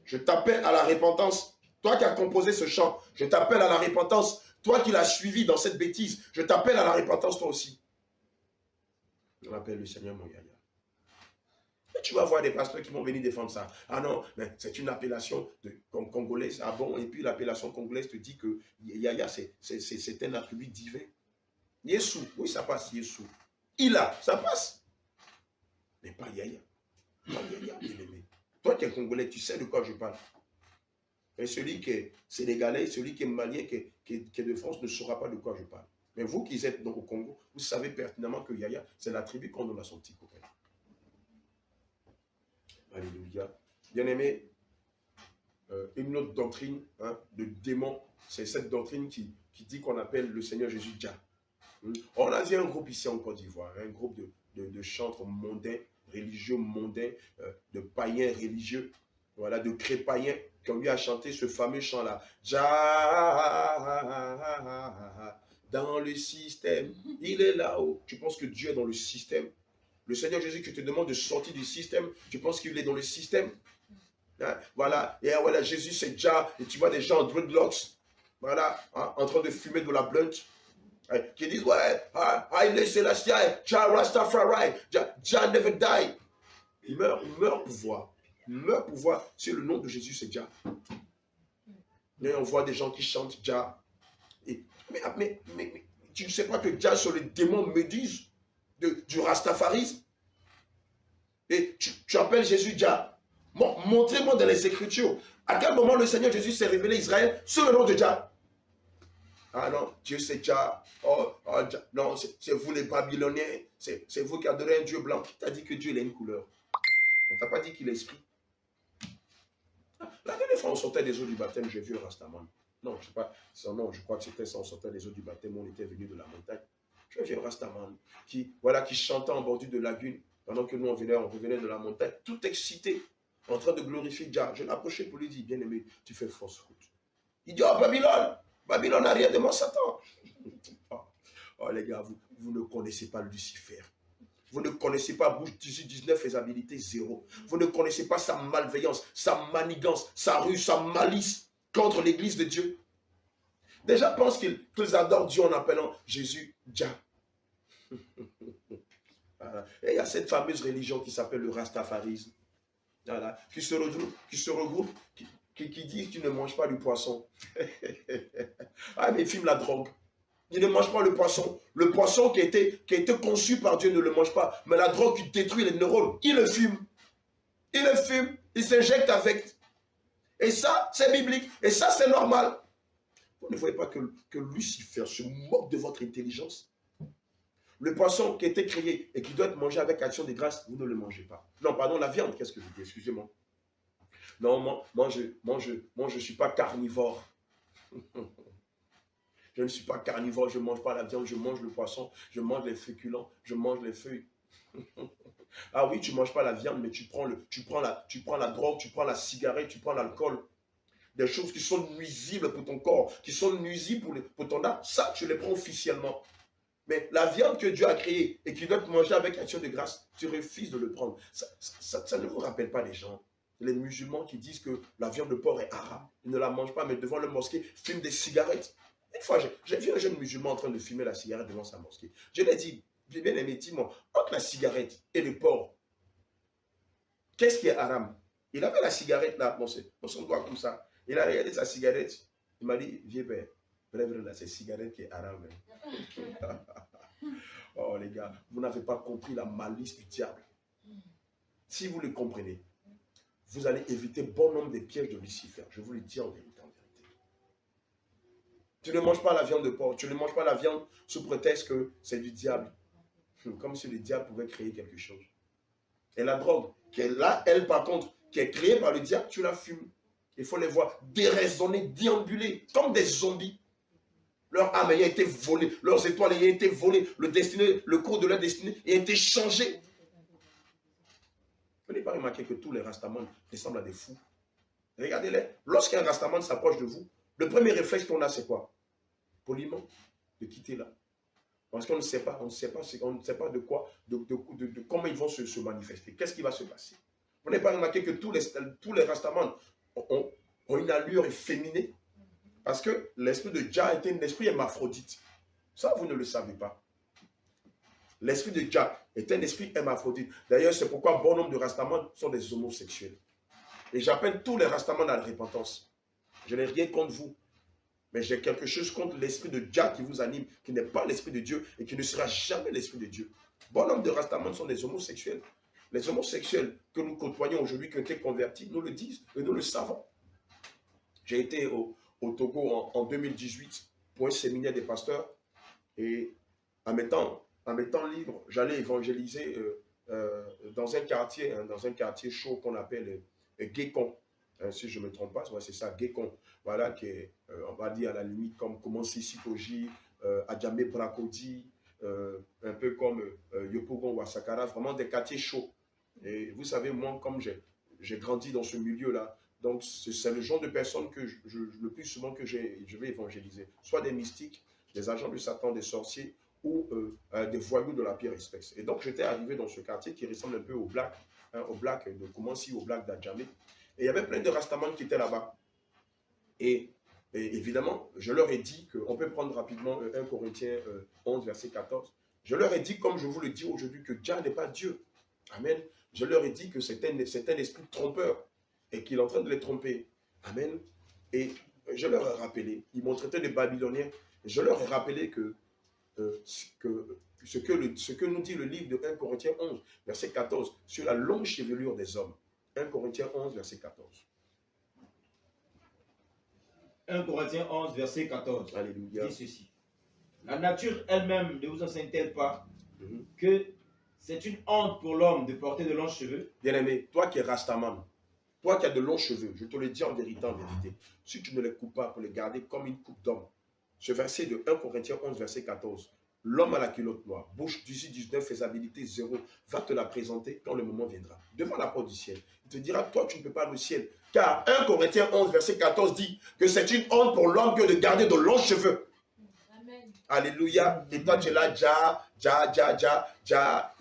S2: Je t'appelle à la repentance. Toi qui as composé ce chant, je t'appelle à la repentance. Toi qui l'as suivi dans cette bêtise, je t'appelle à la repentance toi aussi. On appelle le Seigneur mon Yaya. Et tu vas voir des pasteurs qui vont venir défendre ça. Ah non, mais c'est une appellation congolaise. Ah bon, et puis l'appellation congolaise te dit que Yaya, c'est un attribut divin. Yeshua, oui, ça passe, Yeshua. Ila, ça passe. Mais pas Yaya. Pas Yaya, bien aimé. Toi qui es congolais, tu sais de quoi je parle. Et celui qui est sénégalais, celui qui est malien, qui est de France, ne saura pas de quoi je parle. Mais vous qui êtes donc au Congo, vous savez pertinemment que Yaya, c'est l'attribut qu'on donne à son petit copain. Alléluia. Bien-aimé, une autre doctrine de démon, c'est cette doctrine qui dit qu'on appelle le Seigneur Jésus Jah. On a dit un groupe ici en Côte d'Ivoire, un groupe de chantres mondains, religieux mondains, de païens religieux, voilà, de crépaïens qui ont eu à chanter ce fameux chant-là. Jah, dans le système, il est là-haut. Tu penses que Dieu est dans le système? Le Seigneur Jésus qui te demande de sortir du système, tu penses qu'il est dans le système? Hein? Voilà, et voilà, Jésus c'est Jah, et tu vois des gens en dreadlocks, voilà, hein, en train de fumer de la blunt, qui disent, ouais, Haile Selassie, Jah Rastafari, Jah never die. Il meurt pour voir. Il meurt pour voir si le nom de Jésus c'est Jah. Et on voit des gens qui chantent Jah. Mais tu ne sais pas que Jah sur les démons médusent du rastafarisme. Et tu appelles Jésus Jah. Montrez-moi dans les Écritures à quel moment le Seigneur Jésus s'est révélé à Israël sous le nom de Jah. Ah non, Dieu c'est Jah. Oh, Jah. Non, c'est vous les Babyloniens. C'est vous qui adorez un Dieu blanc. Qui t'a dit que Dieu il a une couleur? On ne t'a pas dit qu'il est esprit. La dernière fois, on sortait des eaux du baptême, j'ai vu un Rastaman. Non, je sais pas, son nom, je crois que c'était ça, on sortait des eaux du baptême, on était venu de la montagne. J'ai vu un Rastaman qui, voilà, qui chantait en bordure de lagune, pendant que nous, on revenait de la montagne, tout excité, en train de glorifier Dieu. Je l'ai approché pour lui dire, bien-aimé, tu fais fausse route. Il dit, oh, Babylone, Babylone n'a rien de mon Satan. Oh, les gars, vous ne connaissez pas Lucifer. Vous ne connaissez pas Bouche 18-19, faisabilité 0. Vous ne connaissez pas sa malveillance, sa manigance, sa ruse, sa malice contre l'église de Dieu. Déjà, pense qu'ils adorent Dieu en appelant Jésus Jah. Voilà. Et il y a cette fameuse religion qui s'appelle le Rastafarisme. Voilà. Qui se regroupe, qui dit que tu ne manges pas du poisson. Ah, mais il fume la drogue. Il ne mange pas le poisson. Le poisson qui a été conçu par Dieu ne le mange pas. Mais la drogue qui détruit les neurones, il le fume. Il le fume. Il s'injecte avec. Et ça, c'est biblique. Et ça, c'est normal. Vous ne voyez pas que Lucifer se moque de votre intelligence? Le poisson qui a été créé et qui doit être mangé avec action de grâce, vous ne le mangez pas. Non, pardon, la viande, qu'est-ce que je dis? Excusez-moi. Non, moi, je ne suis pas carnivore. Je ne suis pas carnivore, je ne mange pas la viande, je mange le poisson, je mange les féculents, je mange les feuilles. Ah oui, tu ne manges pas la viande, mais tu prends la drogue, tu prends la cigarette, tu prends l'alcool. Des choses qui sont nuisibles pour ton corps, qui sont nuisibles pour ton âme, ça, tu les prends officiellement. Mais la viande que Dieu a créée et qui doit te manger avec action de grâce, tu refuses de le prendre. Ça ne vous rappelle pas les gens, les musulmans qui disent que la viande de porc est haram. Ils ne la mangent pas, mais devant leur mosquée, fument des cigarettes. Une fois, j'ai vu un jeune musulman en train de fumer la cigarette devant sa mosquée. Je lui ai dit, bien aimé, dis-moi, entre la cigarette et le porc, qu'est-ce qui est haram? Il avait la cigarette là, dans son doigt comme ça. Il a regardé sa cigarette. Il m'a dit, vieux père, là, c'est cigarette qui est haram. Oh les gars, vous n'avez pas compris la malice du diable. Si vous le comprenez, vous allez éviter bon nombre des pièges de Lucifer. Je vous le dis en vérité. Tu ne manges pas la viande de porc, tu ne manges pas la viande sous prétexte que c'est du diable. Comme si le diable pouvait créer quelque chose. Et la drogue, qui est là, elle par contre, qui est créée par le diable, tu la fumes. Il faut les voir déraisonner, déambuler, comme des zombies. Leur âme ayant été volée, leurs étoiles ayant été volées, le cours de leur destinée ayant été changé. Vous n'avez pas remarqué que tous les rastamans ressemblent à des fous. Regardez-les. Lorsqu'un rastaman s'approche de vous, le premier réflexe qu'on a, c'est quoi? Poliment, de quitter là. Parce qu'on ne sait pas, on ne sait pas de quoi, de comment ils vont se manifester. Qu'est-ce qui va se passer? Vous n'avez pas remarqué que tous les rastamans ont une allure efféminée? Parce que l'esprit de Jah était un esprit hermaphrodite. Ça, vous ne le savez pas. L'esprit de Jah est un esprit hermaphrodite. D'ailleurs, c'est pourquoi bon nombre de rastamans sont des homosexuels. Et j'appelle tous les rastamans à la repentance. Je n'ai rien contre vous. Mais j'ai quelque chose contre l'esprit de Jah qui vous anime, qui n'est pas l'esprit de Dieu et qui ne sera jamais l'esprit de Dieu. Bon nombre de rastamans sont des homosexuels. Les homosexuels que nous côtoyons aujourd'hui, qui ont été convertis, nous le disent et nous le savons. J'ai été au Togo en 2018 pour un séminaire des pasteurs et en mes temps libres, j'allais évangéliser dans un quartier chaud qu'on appelle Guécon. Si je ne me trompe pas, c'est ça, Guécon. Voilà, qui est, on va dire à la limite comme Komansi Sikoji, Adjamé Brakodi, un peu comme Yopougon ou Asakara, vraiment des quartiers chauds. Et vous savez, moi, comme j'ai grandi dans ce milieu-là, donc c'est le genre de personnes que le plus souvent que je vais évangéliser. Soit des mystiques, des agents du Satan, des sorciers ou des voyous de la pire espèce. Et donc j'étais arrivé dans ce quartier qui ressemble un peu au Black de Komansi, au Black d'Adjamé. Et il y avait plein de rastamans qui étaient là-bas. Et évidemment, je leur ai dit qu'on peut prendre rapidement 1 Corinthiens 11, verset 14. Je leur ai dit, comme je vous le dis aujourd'hui, que Jah n'est pas Dieu. Amen. Je leur ai dit que c'est un esprit trompeur et qu'il est en train de les tromper. Amen. Et je leur ai rappelé, ils m'ont traité de Babyloniens. Je leur ai rappelé que ce que nous dit le livre de 1 Corinthiens 11, verset 14, sur la longue chevelure des hommes. 1 Corinthiens 11, verset 14.
S3: 1 Corinthiens 11, verset 14.
S2: Alléluia.
S3: Dit ceci. La nature elle-même ne vous enseigne-t-elle pas que c'est une honte pour l'homme de porter de longs cheveux?
S2: Bien-aimé, toi qui es rastaman, Toi qui as de longs cheveux, je te le dis en vérité, si tu ne les coupes pas pour les garder comme une coupe d'homme, ce verset de 1 Corinthiens 11, verset 14, l'homme à la culotte noire, bouche 18-19, faisabilité 0, va te la présenter quand le moment viendra. Devant la porte du ciel. Il te dira, toi tu ne peux pas aller au ciel. Car 1 Corinthiens 11, verset 14 dit que c'est une honte pour l'homme que de garder de longs cheveux.
S4: Amen.
S2: Alléluia. Et toi tu es là,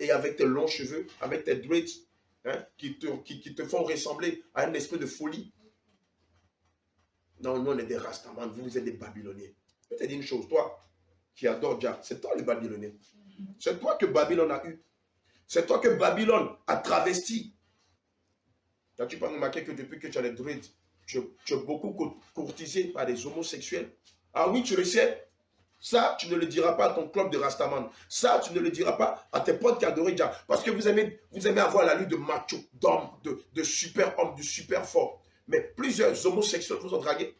S2: et avec tes longs cheveux, avec tes dreads, hein, qui te font ressembler à un esprit de folie. Non, nous on est des Rastamans, vous êtes des Babyloniens. Je vais te dire une chose, toi qui adores Jah, c'est toi le Babylonien. C'est toi que Babylone a eu. C'est toi que Babylone a travesti. N'as-tu pas remarqué que depuis que tu as les dreads, tu es beaucoup courtisé par des homosexuels? Ah oui, tu le sais. Ça, tu ne le diras pas à ton club de Rastaman. Ça, tu ne le diras pas à tes potes qui adorent Jah. Parce que vous aimez avoir la lutte de macho, d'homme, de super homme, de super fort. Mais plusieurs homosexuels vous ont dragué.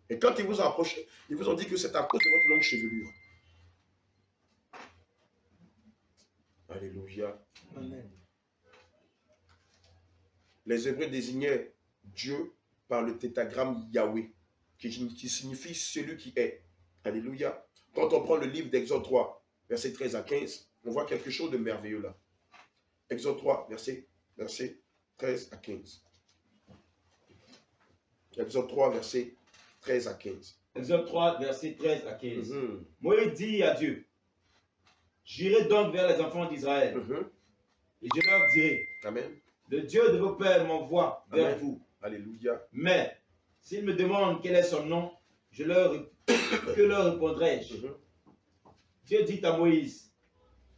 S2: Et quand ils vous ont approché, ils vous ont dit que c'est à cause de votre longue chevelure. Alléluia.
S3: Amen.
S2: Les Hébreux désignaient Dieu par le tétragramme Yahweh, qui signifie celui qui est. Alléluia. Quand on prend le livre d'Exode 3, versets 13 à 15, on voit quelque chose de merveilleux là. Exode 3, verset 13 à 15. Exode 3, verset 13 à 15.
S3: Exode 3, verset 13 à 15. Moïse dit à Dieu, j'irai donc vers les enfants d'Israël, et je leur dirai,
S2: Amen.
S3: le Dieu de vos pères m'envoie vers vous.
S2: Alléluia.
S3: Mais s'ils me demandent quel est son nom, que leur répondrai-je? Dieu dit à Moïse,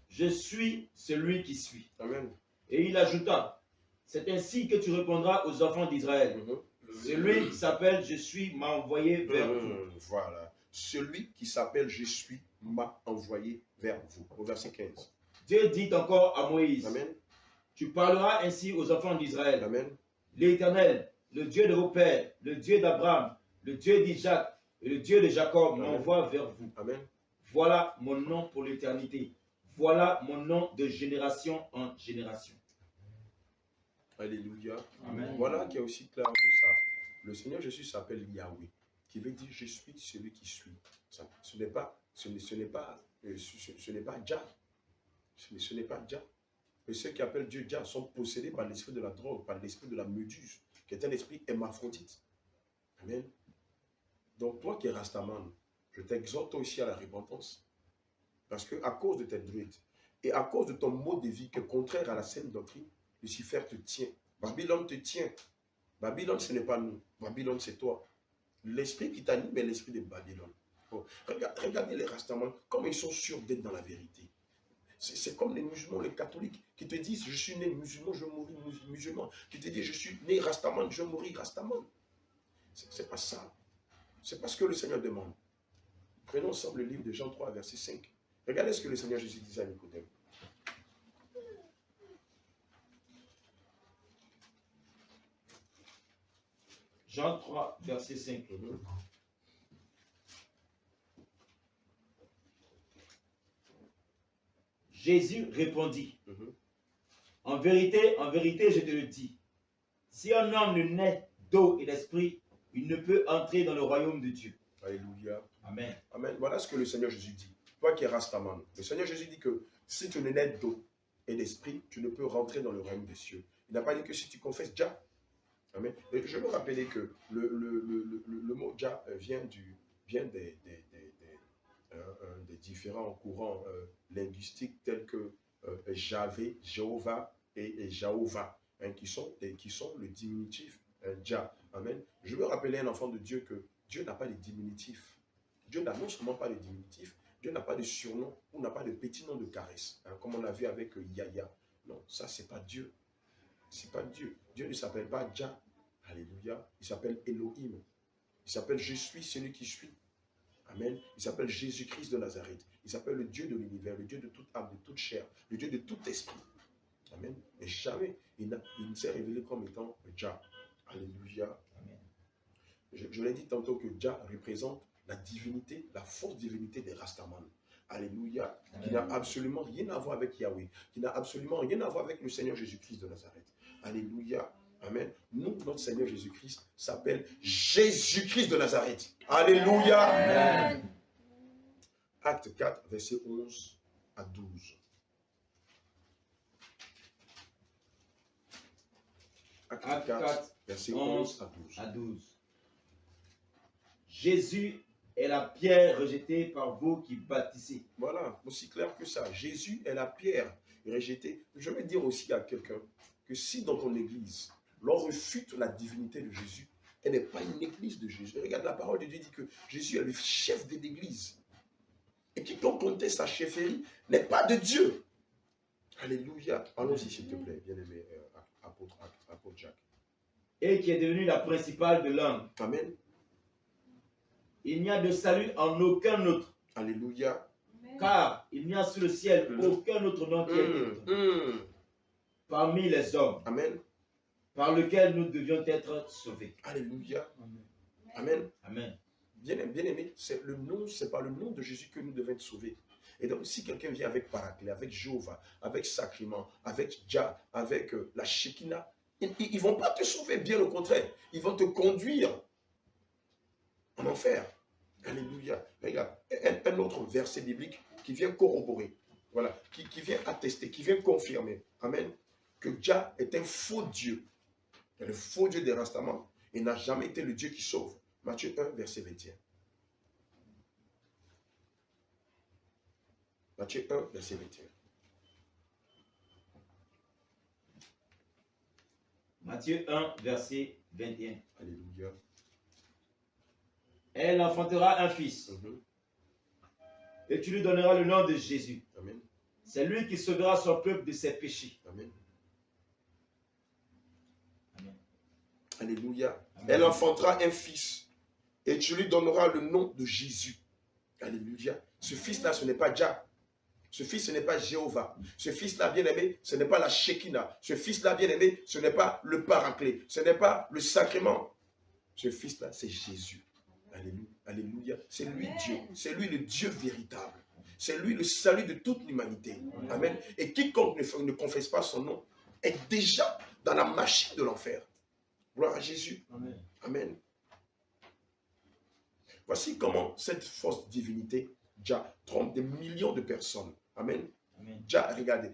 S3: je suis celui qui suis.
S2: Amen.
S3: Et il ajouta, c'est ainsi que tu répondras aux enfants d'Israël. Celui qui s'appelle je suis m'a envoyé vers vous.
S2: Voilà. Celui qui s'appelle je suis m'a envoyé vers vous. Au verset 15.
S3: Dieu dit encore à Moïse,
S2: Amen.
S3: tu parleras ainsi aux enfants d'Israël.
S2: Amen.
S3: L'Éternel, le Dieu de vos pères, le Dieu d'Abraham, le Dieu d'Isaac et le Dieu de Jacob m'envoie vers vous.
S2: Amen.
S3: Voilà mon nom pour l'éternité. Voilà mon nom de génération en génération.
S2: Alléluia.
S3: Amen.
S2: Voilà qui est aussi clair que ça. Le Seigneur Jésus s'appelle Yahweh, qui veut dire je suis celui qui suis. Ça, ce n'est pas Jah. Ce n'est pas Jah. Et ceux qui appellent Dieu Jah sont possédés par l'esprit de la drogue, par l'esprit de la méduse, qui est un esprit hermaphrodite. Amen. Donc toi qui es Rastaman, je t'exhorte aussi à la repentance. Parce que à cause de tes druides et à cause de ton mode de vie qui est contraire à la saine doctrine, Lucifer te tient. Babylone te tient. Babylone, ce n'est pas nous. Babylone, c'est toi. L'esprit qui t'anime est l'esprit de Babylone. Oh, regardez les Rastaman, comment ils sont sûrs d'être dans la vérité. C'est comme les musulmans, les catholiques, qui te disent, je suis né musulman, je mourrai musulman. Qui te disent, je suis né Rastaman, je mourrai Rastaman. C'est pas ça. C'est pas ce que le Seigneur demande. Prenons ensemble le livre de Jean 3, verset 5. Regardez ce que le Seigneur Jésus disait à Nicodème.
S3: Jean 3, verset 5. Jésus répondit, en vérité, je te le dis, si un homme ne naît d'eau et d'esprit, il ne peut entrer dans le royaume de Dieu.
S2: Alléluia.
S3: Amen.
S2: Amen. Voilà ce que le Seigneur Jésus dit. Toi qui es Rastaman, le Seigneur Jésus dit que si tu ne nais d'eau et d'esprit, tu ne peux rentrer dans le royaume des cieux. Il n'a pas dit que si tu confesses Jah. Amen. Et je veux rappeler que le mot Jah vient des différents courants linguistiques tels que Javé, Jéhovah et Jahovah, hein, qui sont le diminutif Jah. Amen. Je veux rappeler à un enfant de Dieu que Dieu n'a pas de diminutif. Dieu n'a non seulement pas de diminutif, Dieu n'a pas de surnom ou n'a pas de petit nom de caresse, hein, comme on l'a vu avec Yahya. Non, ça c'est pas Dieu. C'est pas Dieu. Dieu ne s'appelle pas Jah. Alléluia. Il s'appelle Elohim. Il s'appelle je suis celui qui suis. Amen. Il s'appelle Jésus-Christ de Nazareth. Il s'appelle le Dieu de l'univers, le Dieu de toute âme, de toute chair, le Dieu de tout esprit. Amen. Mais jamais il ne s'est révélé comme étant Jah. Alléluia.
S3: Amen.
S2: Je l'ai dit tantôt que Jah représente la divinité, la force divinité des Rastaman. Alléluia. Qui n'a absolument rien à voir avec Yahweh. Qui n'a absolument rien à voir avec le Seigneur Jésus-Christ de Nazareth. Alléluia. Amen. Nous, notre Seigneur Jésus-Christ s'appelle Jésus-Christ de Nazareth. Alléluia.
S3: Amen.
S2: Acte 4, verset 11 à 12. Acte 4, verset 11 à 12.
S3: Jésus est la pierre rejetée par vous qui bâtissez.
S2: Voilà, aussi clair que ça. Jésus est la pierre rejetée. Je vais dire aussi à quelqu'un que si dans ton église, l'on refute la divinité de Jésus, elle n'est pas une église de Jésus. Regarde, la parole de Dieu dit que Jésus est le chef de l'église. Et quiconque conteste sa chefferie n'est pas de Dieu. Alléluia. Allons-y, s'il te plaît, bien-aimé apôtre Jacques.
S3: Et qui est devenue la principale de l'homme.
S2: Amen.
S3: Il n'y a de salut en aucun autre.
S2: Alléluia.
S3: Car il n'y a sous le ciel aucun autre nom qui est libre parmi les hommes.
S2: Amen.
S3: Par lequel nous devions être sauvés.
S2: Alléluia. Amen.
S3: Amen.
S2: Bien-aimé, c'est le nom, c'est par le nom de Jésus que nous devons être sauvés. Et donc, si quelqu'un vient avec Paraclet, avec Jéhovah, avec Sacrement, avec Jah, avec la Shekinah, ils ne vont pas te sauver, bien au contraire. Ils vont te conduire en enfer. Alléluia. Regarde, un autre verset biblique qui vient corroborer, voilà, qui vient attester, qui vient confirmer, amen, que Jah est un faux Dieu. Le faux Dieu des Rastamans et n'a jamais été le Dieu qui sauve. Matthieu 1, verset 21. Matthieu 1, verset 21.
S3: Matthieu 1, verset 21.
S2: Alléluia.
S3: Elle enfantera un fils. Et tu lui donneras le nom de Jésus.
S2: Amen.
S3: C'est lui qui sauvera son peuple de ses péchés.
S2: Amen.
S3: Amen.
S2: Alléluia.
S3: Amen.
S2: Elle enfantera un fils. Et tu lui donneras le nom de Jésus. Alléluia. Ce fils-là, ce n'est pas Jah. Ce fils, ce n'est pas Jéhovah. Ce fils-là, bien-aimé, ce n'est pas la Shekinah. Ce fils-là, bien-aimé, ce n'est pas le Paraclet. Ce n'est pas le sacrement. Ce fils-là, c'est Jésus. Alléluia. Alléluia. C'est lui Dieu. C'est lui le Dieu véritable. C'est lui le salut de toute l'humanité. Amen. Et quiconque ne confesse pas son nom est déjà dans la machine de l'enfer. Gloire à Jésus.
S3: Amen.
S2: Amen. Voici comment cette fausse divinité, Jah, trompe des millions de personnes. Amen.
S3: Amen.
S2: Jah, regardez,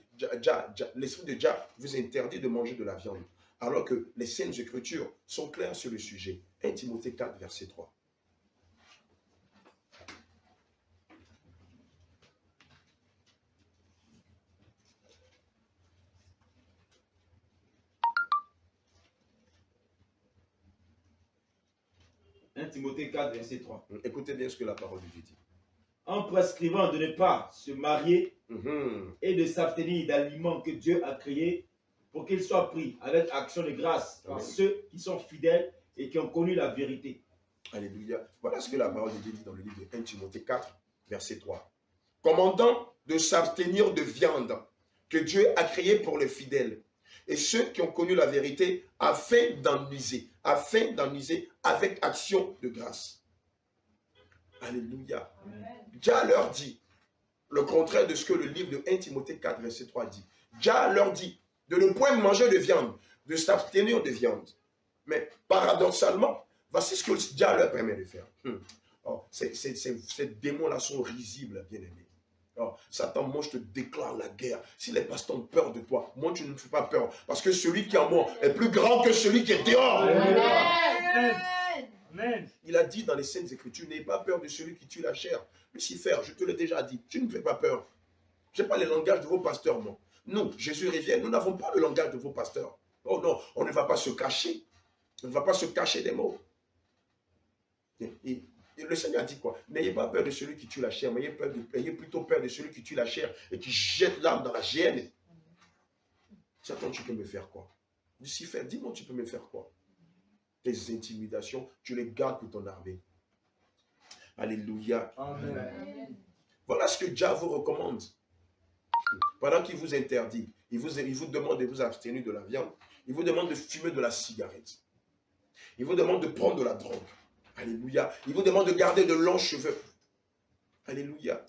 S2: l'esprit de Jah vous interdit de manger de la viande, alors que les Saintes Écritures sont claires sur le sujet. 1 Timothée 4, verset 3.
S3: Timothée 4, verset 3.
S2: Écoutez bien ce que la parole de Dieu dit.
S3: En prescrivant de ne pas se marier et de s'abstenir d'aliments que Dieu a créés pour qu'ils soient pris avec action de grâce par ceux qui sont fidèles et qui ont connu la vérité.
S2: Alléluia. Voilà ce que la parole de Dieu dit dans le livre de 1 Timothée 4, verset 3. Commandant de s'abstenir de viande que Dieu a créée pour les fidèles et ceux qui ont connu la vérité afin d'en user avec action de grâce. Alléluia. Jah leur dit le contraire de ce que le livre de 1 Timothée 4, verset 3 dit. Jah leur dit de ne point manger de viande, de s'abstenir de viande. Mais paradoxalement, voici ce que Jah leur permet de faire. Oh, ces démons-là sont risibles, bien-aimés. Oh, Satan, moi je te déclare la guerre. Si les pasteurs ont peur de toi, moi tu ne me fais pas peur. Parce que celui qui est en moi est plus grand que celui qui est dehors.
S4: Amen.
S2: Il a dit dans les Saintes Écritures, n'ayez pas peur de celui qui tue la chair. Lucifer, je te l'ai déjà dit, tu ne me fais pas peur. Je n'ai pas le langage de vos pasteurs, moi. Nous, Jésus revient, nous n'avons pas le langage de vos pasteurs. Oh non, on ne va pas se cacher. On ne va pas se cacher des mots. Et le Seigneur a dit quoi? N'ayez pas peur de celui qui tue la chair, mais ayez plutôt peur de celui qui tue la chair et qui jette l'âme dans la géhenne. Satan, tu peux me faire quoi? Lucifer, dis-moi, tu peux me faire quoi? Tes intimidations, tu les gardes pour ton armée. Alléluia.
S4: Amen.
S2: Voilà ce que Jah vous recommande. Pendant qu'il vous interdit, il vous demande de vous abstenir de la viande, il vous demande de fumer de la cigarette, il vous demande de prendre de la drogue. Alléluia. Il vous demande de garder de longs cheveux. Alléluia.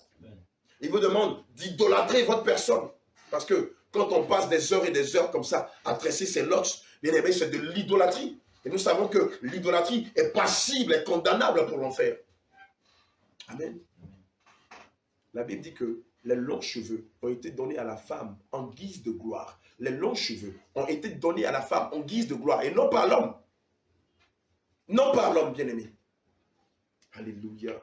S2: Il vous demande d'idolâtrer votre personne. Parce que quand on passe des heures et des heures comme ça à tresser ses locks, Bien aimé, c'est de l'idolâtrie. Et nous savons que l'idolâtrie est passible, est condamnable pour l'enfer. Amen. La Bible dit que les longs cheveux ont été donnés à la femme en guise de gloire. Les longs cheveux ont été donnés à la femme en guise de gloire et non par l'homme. Non par l'homme, bien-aimé. Alléluia.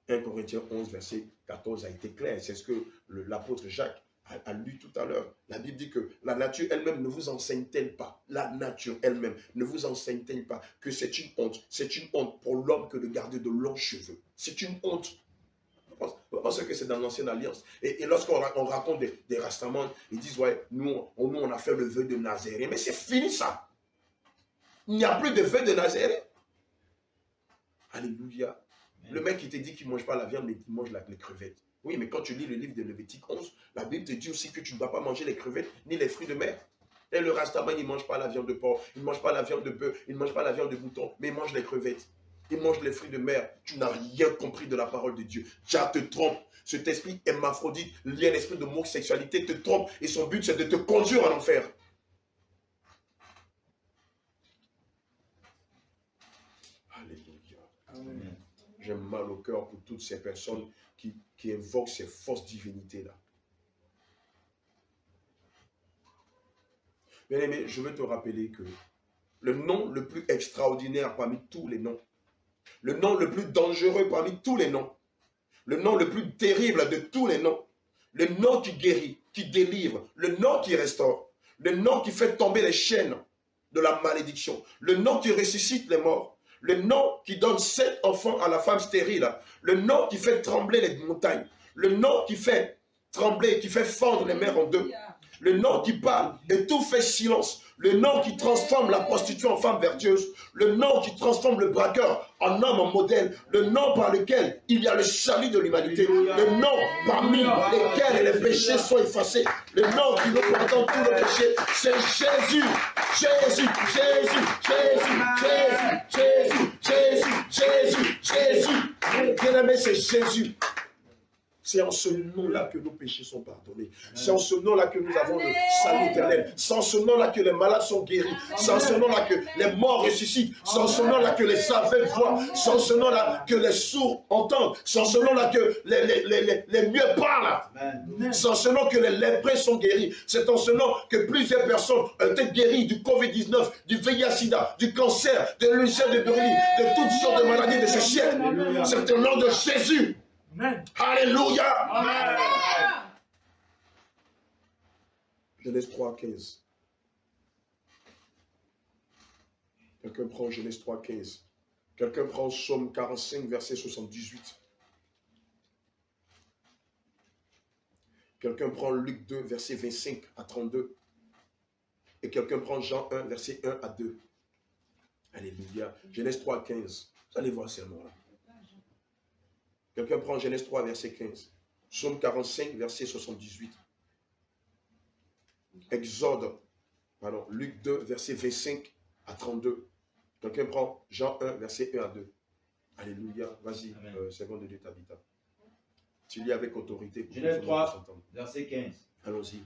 S2: 1 Corinthiens 11, verset 14 a été clair. C'est ce que l'apôtre Jacques a lu tout à l'heure. La Bible dit que la nature elle-même ne vous enseigne-t-elle pas, la nature elle-même ne vous enseigne-t-elle pas que c'est une honte pour l'homme que de garder de longs cheveux. C'est une honte. Je pense que c'est dans l'ancienne alliance. Et lorsqu'on raconte des rastamans, ils disent, ouais, nous on a fait le vœu de Nazaré. Mais c'est fini ça. Il n'y a plus de vœu de Nazaré. Alléluia. Le mec qui te dit qu'il ne mange pas la viande, mais qu'il mange les crevettes. Oui, mais quand tu lis le livre de Lévitique 11, la Bible te dit aussi que tu ne dois pas manger les crevettes ni les fruits de mer. Et le rastaman, il ne mange pas la viande de porc, il ne mange pas la viande de bœuf, il ne mange pas la viande de mouton, mais il mange les crevettes. Il mange les fruits de mer. Tu n'as rien compris de la parole de Dieu. Jah te trompe. Cet esprit hermaphrodite, lié à l'esprit de homosexualité, te trompe. Et son but, c'est de te conduire en enfer. Alléluia. J'ai mal au cœur pour toutes ces personnes qui invoquent ces fausses divinités-là. Bien aimé, je veux te rappeler que le nom le plus extraordinaire parmi tous les noms, le nom le plus dangereux parmi tous les noms, le nom le plus terrible de tous les noms, le nom qui guérit, qui délivre, le nom qui restaure, le nom qui fait tomber les chaînes de la malédiction, le nom qui ressuscite les morts, le nom qui donne 7 enfants à la femme stérile, le nom qui fait trembler les montagnes, le nom qui fait trembler, qui fait fendre les mers en deux, le nom qui parle et tout fait silence, le nom qui transforme la prostituée en femme vertueuse, le nom qui transforme le braqueur en homme en modèle, le nom par lequel il y a le salut de l'humanité, le nom parmi lesquels les péchés sont effacés, le nom qui nous pardonne tous nos péchés, c'est Jésus, Jésus, Jésus, Jésus, Jésus, Jésus, Jésus, Jésus, Jésus. Bien-aimé, c'est Jésus. C'est en ce nom-là que nos péchés sont pardonnés. C'est en ce nom-là que nous avons le salut éternel. C'est en ce nom-là que les malades sont guéris. C'est en ce nom-là que les morts ressuscitent. C'est en ce nom-là que les aveugles voient. C'est en ce nom-là que les sourds entendent. C'est en ce nom-là que les muets parlent. C'est en ce nom que les lépreux sont guéris. C'est en ce nom que plusieurs personnes ont été guéries du Covid-19, du VIH-Sida, du cancer, de l'ulcère de Bruni, de toutes sortes de maladies de ce siècle. C'est au nom de Jésus. Amen. Alléluia. Amen. Genèse 3, 15. Quelqu'un prend Genèse 3, 15. Quelqu'un prend Psaume 45, verset 78. Quelqu'un prend Luc 2, verset 25 à 32. Et quelqu'un prend Jean 1, verset 1 à 2. Alléluia. Genèse 3, 15. Vous allez voir ces mots-là. Quelqu'un prend Genèse 3, verset 15. Psaume 45, verset 78. Luc 2, verset 25 à 32. Quelqu'un prend Jean 1, verset 1 à 2. Alléluia. Vas-y, seconde de Tabitha. Tu lis avec autorité.
S3: Genèse 3, verset 15.
S2: Allons-y.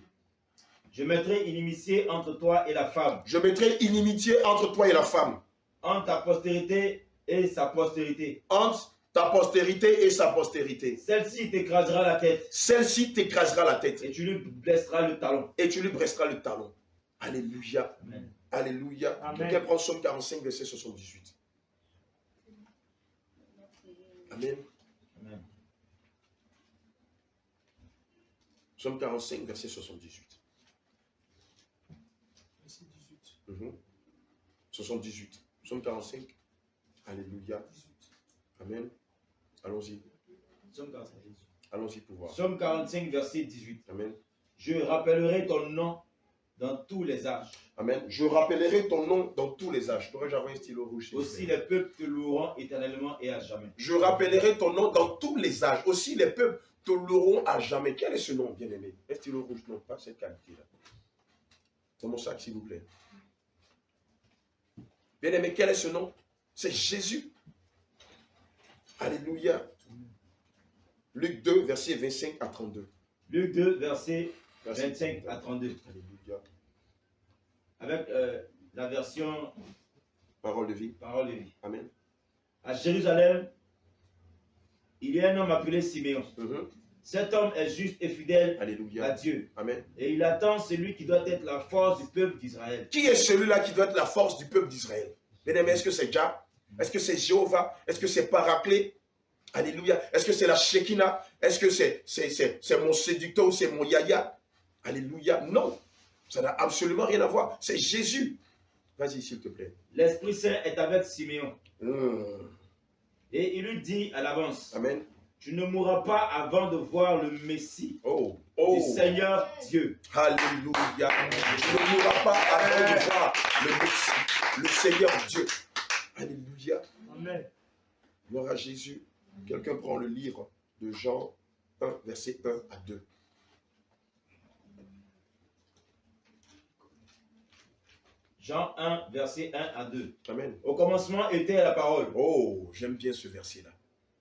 S3: Je mettrai inimitié entre toi et la femme.
S2: Je mettrai inimitié entre toi et la femme.
S3: Entre ta postérité et sa postérité.
S2: Entre ta postérité et sa postérité.
S3: Celle-ci t'écrasera la tête.
S2: Celle-ci t'écrasera la tête.
S3: Et tu lui blesseras le talon.
S2: Et tu lui blesseras le talon. Alléluia. Amen. Alléluia. Quelqu'un prend Psaume 45, verset 78. Amen. Amen. Psaume 45, verset 78. 78. Psaume 45. Alléluia. Amen. Allons-y. Allons-y pour voir.
S3: Psaume 45, verset 18.
S2: Amen.
S3: Je rappellerai ton nom dans tous les âges.
S2: Amen. Je rappellerai ton nom dans tous les âges. Pourrais-je avoir un stylo rouge?
S3: Aussi les peuples te loueront éternellement et à jamais.
S2: Je rappellerai ton nom dans tous les âges. Aussi les peuples te loueront à jamais. Quel est ce nom, bien-aimé? Un stylo rouge, non, pas cette qualité-là. Dans mon sac, s'il vous plaît. Bien-aimé, quel est ce nom? C'est Jésus. Alléluia. Luc 2, verset 25 à 32.
S3: Luc 2, verset 25 à 32.
S2: Alléluia.
S3: Avec la version
S2: Parole de vie.
S3: Parole de vie.
S2: Amen.
S3: À Jérusalem, il y a un homme appelé Siméon. Cet homme est juste et fidèle
S2: Alléluia.
S3: à Dieu.
S2: Amen.
S3: Et il attend celui qui doit être la force du peuple d'Israël.
S2: Qui est celui-là qui doit être la force du peuple d'Israël? Bien-aimé, est-ce que c'est Jah? Est-ce que c'est Jéhovah? Est-ce que c'est Paraclet? Alléluia. Est-ce que c'est la Shekinah? Est-ce que c'est mon séducteur ou c'est mon yaya? Alléluia. Non. Ça n'a absolument rien à voir. C'est Jésus. Vas-y, s'il te plaît.
S3: L'Esprit Saint est avec Siméon. Et il lui dit à l'avance.
S2: Amen.
S3: Tu ne mourras pas avant de voir le Messie du Seigneur Dieu.
S2: Alléluia. Tu ne mourras pas avant de voir le Messie, le Seigneur Dieu. Alléluia.
S3: Amen.
S2: Gloire à Jésus. Quelqu'un prend le livre de Jean 1, verset 1 à 2.
S3: Jean 1, verset 1 à 2.
S2: Amen.
S3: Au commencement était la parole.
S2: Oh, j'aime bien ce verset-là.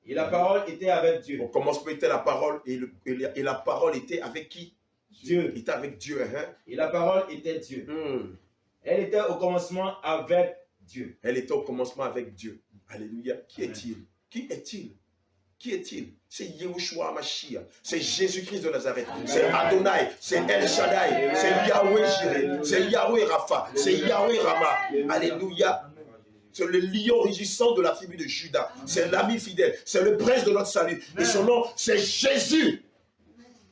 S3: Et la parole était avec Dieu.
S2: Au commencement était la parole et la parole était avec qui?
S3: Dieu.
S2: Il était avec Dieu. Hein?
S3: Et la parole était Dieu. Elle était au commencement avec Dieu.
S2: Elle était au commencement avec Dieu. Alléluia. Qui est-il? Qui est-il? Qui est-il? C'est Yehoshua Mashiach. C'est Jésus-Christ de Nazareth. C'est Adonai. C'est El Shaddai. C'est Yahweh Jireh. C'est Yahweh Rapha. C'est Yahweh Rama. Alléluia. C'est le lion rugissant de la tribu de Juda. C'est l'ami fidèle. C'est le prince de notre salut. Et son nom, c'est Jésus.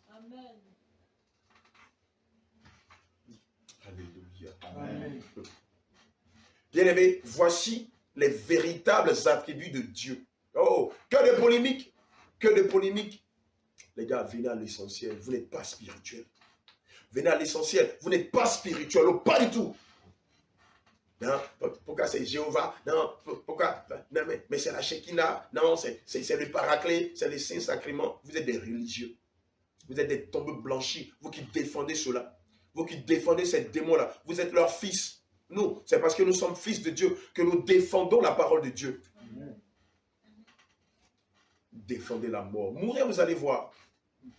S1: Amen.
S2: Alléluia.
S3: Amen.
S2: Bien-aimés, voici les véritables attributs de Dieu. Oh, que de polémiques. Que de polémiques. Les gars, venez à l'essentiel. Vous n'êtes pas spirituel. Venez à l'essentiel. Vous n'êtes pas spirituel. Oh, pas du tout. Non, pourquoi c'est Jéhovah? Non, pourquoi? Non, mais c'est la Shekinah. Non, c'est le Paraclet. C'est les saints sacrements. Vous êtes des religieux. Vous êtes des tombes blanchis. Vous qui défendez cela. Vous qui défendez ces démons-là. Vous êtes leurs fils. Nous, c'est parce que nous sommes fils de Dieu que nous défendons la parole de Dieu. Défendez la mort. Mourez, vous allez voir.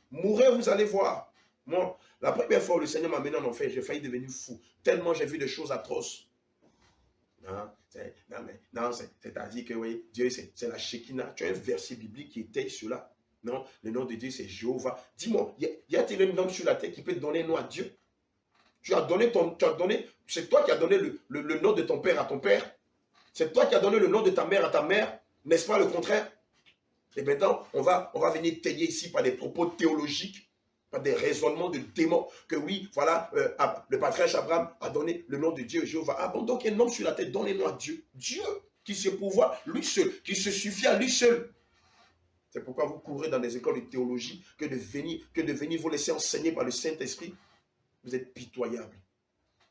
S2: Mourez, vous allez voir. Moi, la première fois où le Seigneur m'a mené en enfer, j'ai failli devenir fou. Tellement j'ai vu des choses atroces. Non, c'est-à-dire que oui, Dieu, c'est la Shekinah. Tu as un verset biblique qui étaye cela. Non, le nom de Dieu, c'est Jéhovah. Dis-moi, y a-t-il un homme sur la terre qui peut donner un nom à Dieu? C'est toi qui as donné le nom de ton père à ton père. C'est toi qui as donné le nom de ta mère à ta mère. N'est-ce pas le contraire? Et maintenant, on va venir tailler ici par des propos théologiques, par des raisonnements de démons, que oui, voilà, le patriarche Abraham a donné le nom de Dieu, Jéhovah. Ah bon, donc il y a un homme sur la terre, donnez-nous à Dieu. Dieu qui se pouvoir, lui seul, qui se suffit à lui seul. C'est pourquoi vous courez dans des écoles de théologie que de venir vous laisser enseigner par le Saint-Esprit. Vous êtes pitoyable.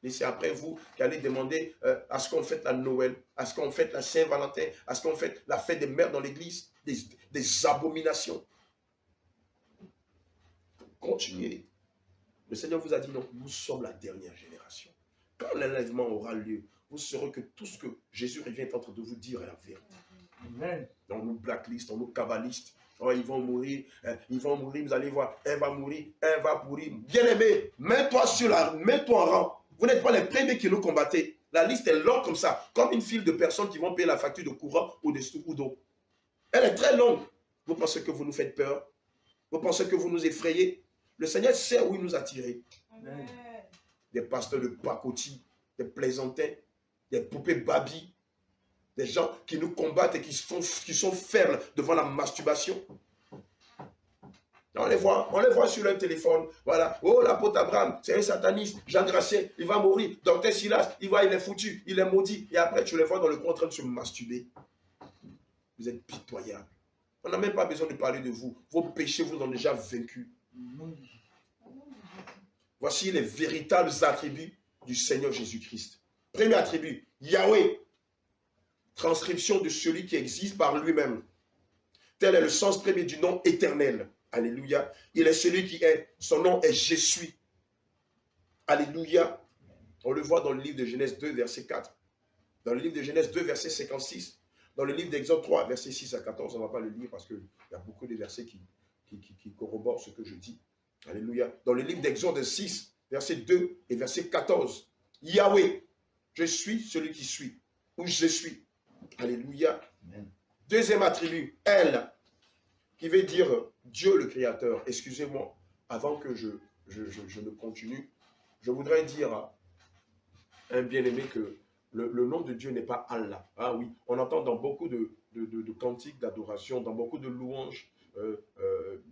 S2: Et c'est après vous qui allez demander à ce qu'on fête la Noël, à ce qu'on fête la Saint-Valentin, à ce qu'on fête la fête des mères dans l'église, des abominations. Continuez. Le Seigneur vous a dit non, nous sommes la dernière génération. Quand l'enlèvement aura lieu, vous saurez que tout ce que Jésus vient en train de vous dire est la vérité.
S3: Amen.
S2: On nous blacklist, on nous kabbaliste. Oh, ils vont mourir, vous allez voir, un va mourir, un va pourrir. Bien-aimé, mets-toi en rang. Vous n'êtes pas les premiers qui nous combattez. La liste est longue comme ça, comme une file de personnes qui vont payer la facture de courant ou d'eau. Elle est très longue. Vous pensez que vous nous faites peur? Vous pensez que vous nous effrayez? Le Seigneur sait où il nous a tirés.
S1: Amen.
S2: Des pasteurs de pacotille, des plaisantins, des poupées babi, des gens qui nous combattent et qui sont fermes devant la masturbation. On les voit sur leur téléphone. Voilà. Oh, l'apôtre Abraham, c'est un sataniste. Jean Gracien, il va mourir. Docteur Silas, il est foutu, il est maudit. Et après, tu les vois dans le coin en train de se masturber. Vous êtes pitoyables. On n'a même pas besoin de parler de vous. Vos péchés vous ont déjà vaincu. Voici les véritables attributs du Seigneur Jésus-Christ. Premier attribut, Yahweh. Transcription de celui qui existe par lui-même. Tel est le sens premier du nom éternel. Alléluia. Il est celui qui est. Son nom est Je suis. Alléluia. On le voit dans le livre de Genèse 2, verset 4. Dans le livre de Genèse 2, verset 56. Dans le livre d'Exode 3, verset 6 à 14. On ne va pas le lire parce qu'il y a beaucoup de versets qui corroborent ce que je dis. Alléluia. Dans le livre d'Exode 6, verset 2 et verset 14. Yahweh, je suis celui qui suis, ou je suis. Alléluia.
S3: Amen.
S2: Deuxième attribut, El, qui veut dire Dieu le Créateur. Excusez-moi, avant que je ne continue, je voudrais dire à un bien-aimé que le nom de Dieu n'est pas Allah. Ah oui, on entend dans beaucoup de cantiques d'adoration, dans beaucoup de louanges,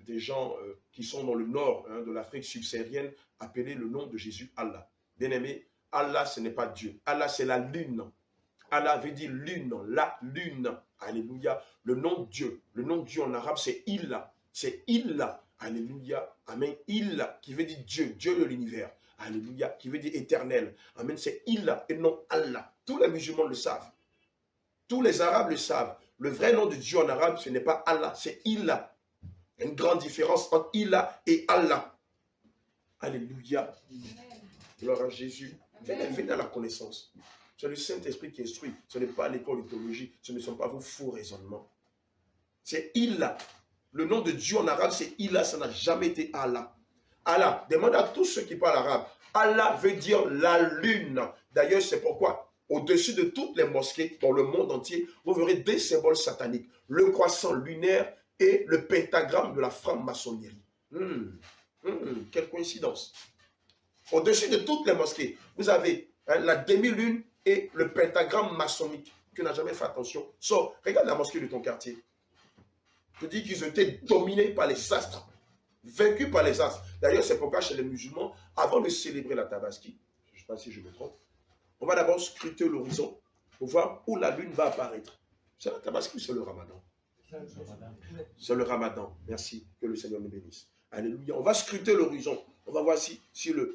S2: des gens qui sont dans le nord de l'Afrique subsaharienne appeler le nom de Jésus Allah. Bien-aimé, Allah ce n'est pas Dieu. Allah c'est la lune. Allah veut dire lune, la lune. Alléluia. Le nom de Dieu en arabe c'est Illa. C'est Illa. Alléluia. Amen. Illa qui veut dire Dieu, Dieu de l'univers. Alléluia. Qui veut dire éternel. Amen. C'est Illa et non Allah. Tous les musulmans le savent. Tous les arabes le savent. Le vrai nom de Dieu en arabe, ce n'est pas Allah, c'est Illa. Il y a une grande différence entre Illa et Allah. Alléluia. Gloire à Jésus. Venez à la connaissance. C'est le Saint-Esprit qui instruit. Ce n'est pas l'école de théologie. Ce ne sont pas vos faux raisonnements. C'est Illa. Le nom de Dieu en arabe, c'est Illa. Ça n'a jamais été Allah. Allah. Demande à tous ceux qui parlent arabe. Allah veut dire la lune. D'ailleurs, c'est pourquoi au-dessus de toutes les mosquées dans le monde entier, vous verrez des symboles sataniques. Le croissant lunaire et le pentagramme de la franc-maçonnerie. Quelle coïncidence. Au-dessus de toutes les mosquées, vous avez la demi-lune et le pentagramme maçonnique. Tu n'as jamais fait attention. Sors, regarde la mosquée de ton quartier. Je te dis qu'ils ont été dominés par les astres. Vaincus par les astres. D'ailleurs, c'est pourquoi chez les musulmans, avant de célébrer la Tabaski, je ne sais pas si je me trompe, on va d'abord scruter l'horizon pour voir où la lune va apparaître. C'est la Tabaski, c'est le Ramadan. C'est le Ramadan. Merci. Que le Seigneur nous bénisse. Alléluia. On va scruter l'horizon. On va voir si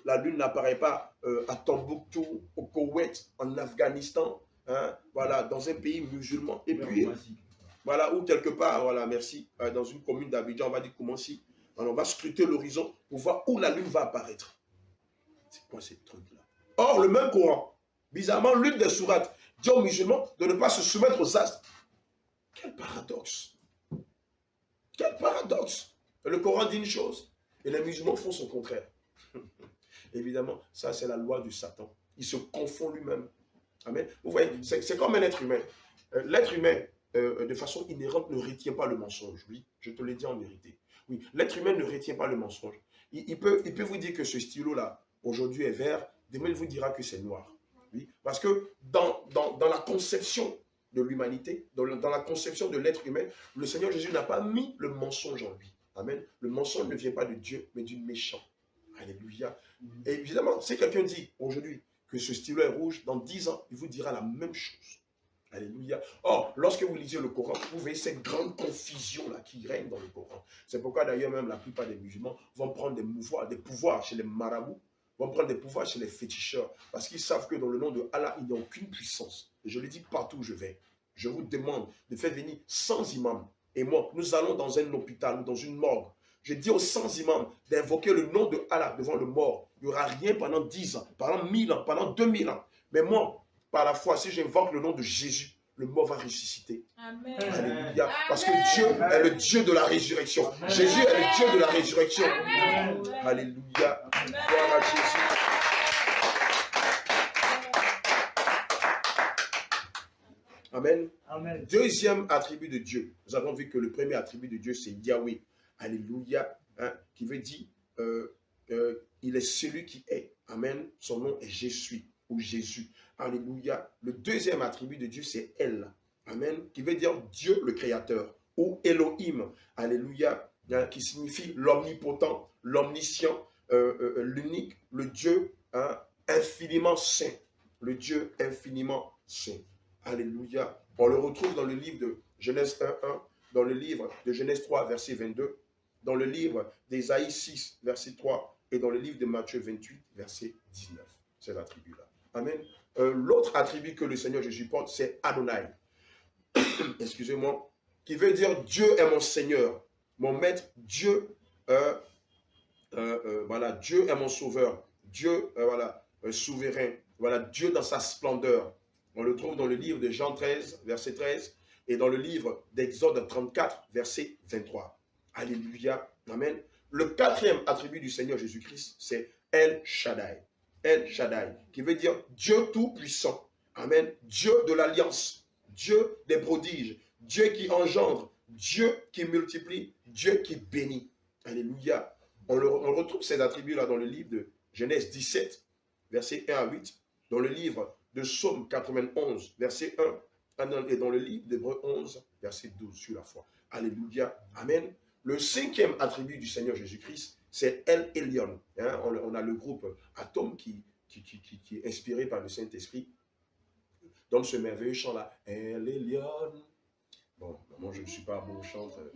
S2: la lune n'apparaît pas à Tombouctou, au Koweït, en Afghanistan, voilà, dans un pays musulman. Et puis, voilà, ou quelque part, voilà, merci, dans une commune d'Abidjan, on va dire Koumansi. Alors, on va scruter l'horizon pour voir où la lune va apparaître. C'est quoi ces trucs-là? Or, le même Coran, bizarrement, l'une des sourates dit aux musulmans de ne pas se soumettre aux astres. Quel paradoxe! Quel paradoxe! Le Coran dit une chose et les musulmans font son contraire. Évidemment, ça c'est la loi du Satan. Il se confond lui-même. Amen. Vous voyez, c'est comme un être humain. L'être humain, de façon inhérente, ne retient pas le mensonge. Oui, je te l'ai dit en vérité. Oui, l'être humain ne retient pas le mensonge. Il peut vous dire que ce stylo-là, aujourd'hui est vert, demain il vous dira que c'est noir. Oui, parce que dans la conception de l'humanité, dans la conception de l'être humain, le Seigneur Jésus n'a pas mis le mensonge en lui. Amen. Le mensonge ne vient pas de Dieu, mais du méchant. Alléluia. Et évidemment, si quelqu'un dit aujourd'hui que ce stylo est rouge, dans 10 ans, il vous dira la même chose. Alléluia. Or, lorsque vous lisez le Coran, vous voyez cette grande confusion-là qui règne dans le Coran. C'est pourquoi d'ailleurs même la plupart des musulmans vont prendre des pouvoirs chez les marabouts, vont prendre des pouvoirs chez les féticheurs, parce qu'ils savent que dans le nom de Allah, il n'y a aucune puissance. Et je le dis partout où je vais. Je vous demande de faire venir 100 imams. Et moi, nous allons dans un hôpital ou dans une morgue. Je dis aux 100 imams d'invoquer le nom de Allah devant le mort. Il n'y aura rien pendant 10 ans, pendant 1000 ans, pendant 2000 ans. Mais moi, par la foi, si j'invoque le nom de Jésus, le mort va ressusciter. Amen. Alléluia. Parce que Dieu est le Dieu de la résurrection. Amen. Jésus est le Dieu de la résurrection. Amen. Alléluia. Gloire à Jésus. Amen. Amen. Deuxième attribut de Dieu. Nous avons vu que le premier attribut de Dieu, c'est Yahweh. Alléluia. Qui veut dire, il est celui qui est. Amen. Son nom est Je suis ou Jésus. Alléluia. Le deuxième attribut de Dieu, c'est El. Amen. Qui veut dire Dieu le Créateur. Ou Elohim. Alléluia. Qui signifie l'omnipotent, l'omniscient, l'unique, le Dieu infiniment saint. Le Dieu infiniment saint. Alléluia. On le retrouve dans le livre de Genèse 1:1, dans le livre de Genèse 3, verset 22, dans le livre d'Ésaïe 6, verset 3, et dans le livre de Matthieu 28, verset 19. Cet attribut-là. Amen. L'autre attribut que le Seigneur Jésus porte, c'est Adonai. Excusez-moi. Qui veut dire Dieu est mon Seigneur, mon maître, Dieu, voilà, Dieu est mon sauveur, Dieu, voilà, souverain, voilà, Dieu dans sa splendeur. On le trouve dans le livre de Jean 13, verset 13, et dans le livre d'Exode 34, verset 23. Alléluia. Amen. Le quatrième attribut du Seigneur Jésus-Christ, c'est El Shaddai. El Shaddai, qui veut dire Dieu tout-puissant. Amen. Dieu de l'alliance, Dieu des prodiges, Dieu qui engendre, Dieu qui multiplie, Dieu qui bénit. Alléluia. On retrouve ces attributs-là dans le livre de Genèse 17, versets 1 à 8, dans le livre de Psaume 91, verset 1, et dans le livre d'Hébreux 11, verset 12, sur la foi. Alléluia. Amen. Le cinquième attribut du Seigneur Jésus-Christ, c'est El Elyon. Hein, on a le groupe Atome qui est inspiré par le Saint-Esprit. Dans ce merveilleux chant-là, El Elyon. Bon, moi je ne suis pas bon chanteur.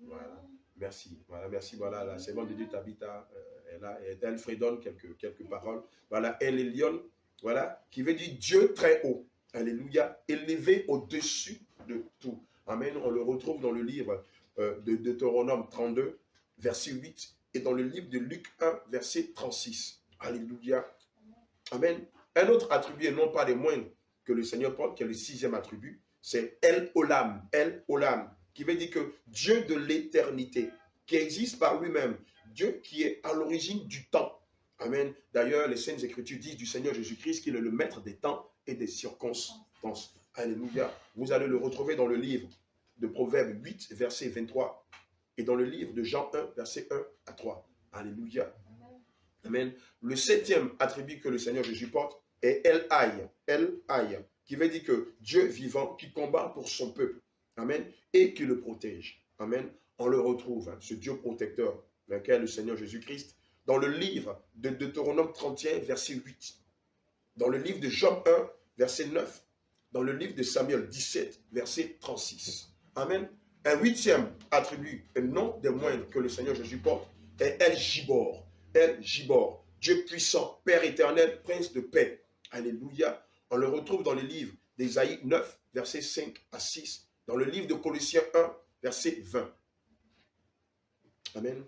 S2: Voilà. Merci. Voilà, merci. Voilà, la servante de Dieu Tabitha est là. Et elle fredonne quelques paroles. Voilà, El Elyon. Voilà, qui veut dire Dieu très haut. Alléluia. Élevé au-dessus de tout. Amen. On le retrouve dans le livre de Deutéronome 32, verset 8. Et dans le livre de Luc 1, verset 36. Alléluia. Amen. Un autre attribut, et non pas des moindres, que le Seigneur porte, qui est le sixième attribut, c'est El Olam. El Olam, qui veut dire que Dieu de l'éternité, qui existe par lui-même, Dieu qui est à l'origine du temps. Amen. D'ailleurs, les Saintes Écritures disent du Seigneur Jésus-Christ qu'il est le maître des temps et des circonstances. Alléluia. Vous allez le retrouver dans le livre de Proverbes 8, verset 23, et dans le livre de Jean 1, verset 1 à 3. Alléluia. Amen. Le septième attribut que le Seigneur Jésus porte est El Hay. El Hay, qui veut dire que Dieu vivant, qui combat pour son peuple. Amen. Et qui le protège. Amen. On le retrouve, ce Dieu protecteur, lequel le Seigneur Jésus-Christ, dans le livre de Deutéronome 31, verset 8. Dans le livre de Job 1, verset 9. Dans le livre de Samuel 17, verset 36. Amen. Un huitième attribut, et non des moindres que le Seigneur Jésus porte, est El Gibor. El Gibor, Dieu puissant, Père éternel, Prince de paix. Alléluia. On le retrouve dans le livre d'Ésaïe 9, versets 5 à 6. Dans le livre de Colossiens 1, verset 20. Amen.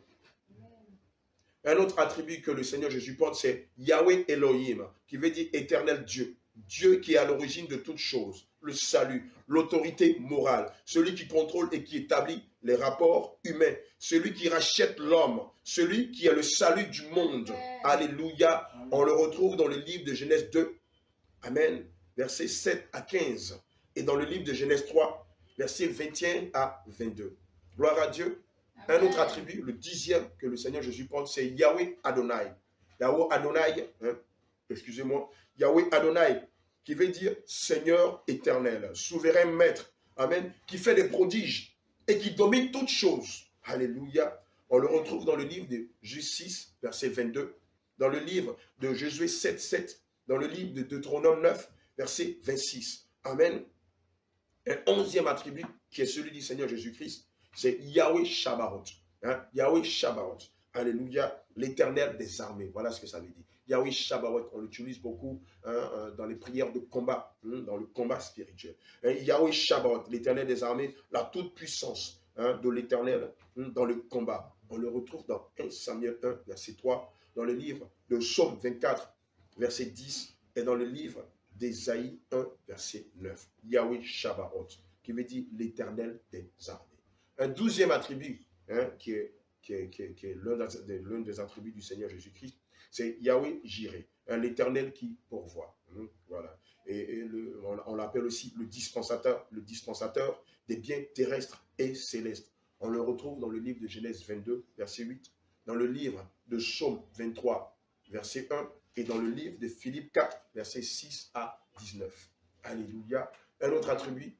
S2: Un autre attribut que le Seigneur Jésus porte, c'est Yahweh Elohim, qui veut dire éternel Dieu. Dieu qui est à l'origine de toutes choses, le salut, l'autorité morale, celui qui contrôle et qui établit les rapports humains, celui qui rachète l'homme, celui qui est le salut du monde. Alléluia. On le retrouve dans le livre de Genèse 2, Amen, versets 7 à 15, et dans le livre de Genèse 3, versets 21 à 22. Gloire à Dieu. Un autre attribut, le dixième que le Seigneur Jésus porte, c'est Yahweh Adonai. Yahweh Adonai, excusez-moi, Yahweh Adonai, qui veut dire Seigneur éternel, souverain maître, amen, qui fait des prodiges et qui domine toutes choses. Alléluia. On le retrouve dans le livre de Justice, verset 22, dans le livre de Josué 7, 7, dans le livre de Deutéronome 9, verset 26. Amen. Un onzième attribut qui est celui du Seigneur Jésus-Christ, c'est Yahweh Shabbaoth. Hein? Yahweh Shabbaoth. Alléluia. L'éternel des armées. Voilà ce que ça veut dire. Yahweh Shabbaoth, on l'utilise beaucoup dans les prières de combat, dans le combat spirituel. Yahweh Shabbaoth, l'éternel des armées, la toute-puissance de l'éternel dans le combat. On le retrouve dans 1 Samuel 1, verset 3, dans le livre de Psaume 24, verset 10, et dans le livre d'Ésaïe 1, verset 9. Yahweh Shabbaoth, qui veut dire l'éternel des armées. Un douzième attribut, qui est l'un des attributs du Seigneur Jésus-Christ, c'est Yahweh Jireh, l'éternel qui pourvoit. Voilà. Et on l'appelle aussi le dispensateur des biens terrestres et célestes. On le retrouve dans le livre de Genèse 22, verset 8, dans le livre de Psaume 23, verset 1, et dans le livre de Philippe 4, verset 6 à 19. Alléluia. Un autre attribut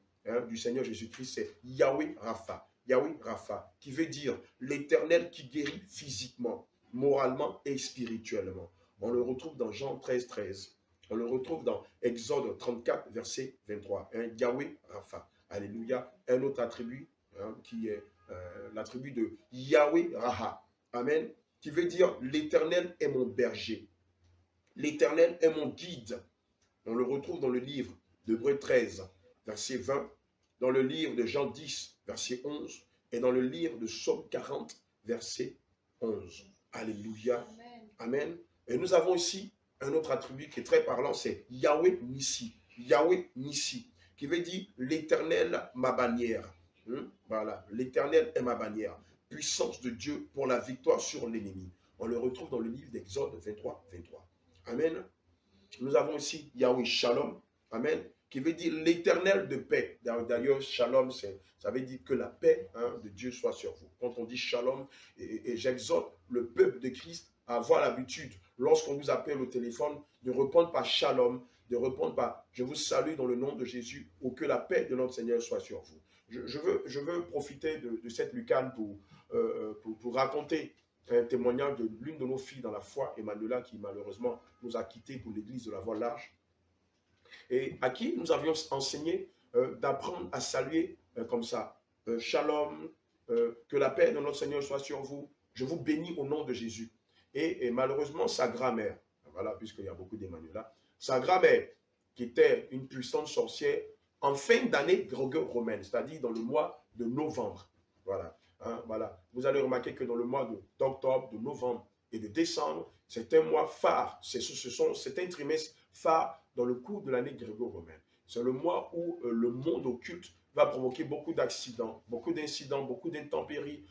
S2: du Seigneur Jésus-Christ, c'est Yahweh Rapha. Yahweh Rapha, qui veut dire l'éternel qui guérit physiquement, moralement et spirituellement. On le retrouve dans Jean 13, 13. On le retrouve dans Exode 34, verset 23. Yahweh Rapha. Alléluia. Un autre attribut qui est l'attribut de Yahweh Raha. Amen. Qui veut dire l'éternel est mon berger. L'éternel est mon guide. On le retrouve dans le livre d'Hébreux 13, verset 20. Dans le livre de Jean 10, verset 11. Et dans le livre de Psaume 40, verset 11. Alléluia. Amen. Et nous avons ici un autre attribut qui est très parlant, c'est Yahweh Nissi. Yahweh Nissi, qui veut dire l'éternel ma bannière. Voilà, l'éternel est ma bannière. puissance de Dieu pour la victoire sur l'ennemi. On le retrouve dans le livre d'Exode 23, 23. Amen. Nous avons aussi Yahweh Shalom. Amen. Qui veut dire l'éternel de paix. D'ailleurs, Shalom, ça veut dire que la paix de Dieu soit sur vous. Quand on dit Shalom, et j'exhorte le peuple de Christ à avoir l'habitude, lorsqu'on vous appelle au téléphone, de répondre par Shalom, de répondre par je vous salue dans le nom de Jésus, ou que la paix de notre Seigneur soit sur vous. Je veux profiter de cette lucane pour raconter un témoignage de l'une de nos filles dans la foi, Emmanuela, qui malheureusement nous a quittés pour l'église de la Voie Large, et à qui nous avions enseigné d'apprendre à saluer comme ça. Shalom, que la paix de notre Seigneur soit sur vous. Je vous bénis au nom de Jésus. Et malheureusement, sa grand-mère, voilà, puisqu'il y a beaucoup d'Emmanuela, sa grand-mère, qui était une puissante sorcière, en fin d'année grégo-romaine, c'est-à-dire dans le mois de novembre. Voilà, voilà. Vous allez remarquer que dans le mois d'octobre, de novembre et de décembre, c'est un mois phare. C'est un trimestre phare dans le cours de l'année grégo-romaine. C'est le mois où le monde occulte va provoquer beaucoup d'accidents, beaucoup d'incidents, beaucoup d'intempéries,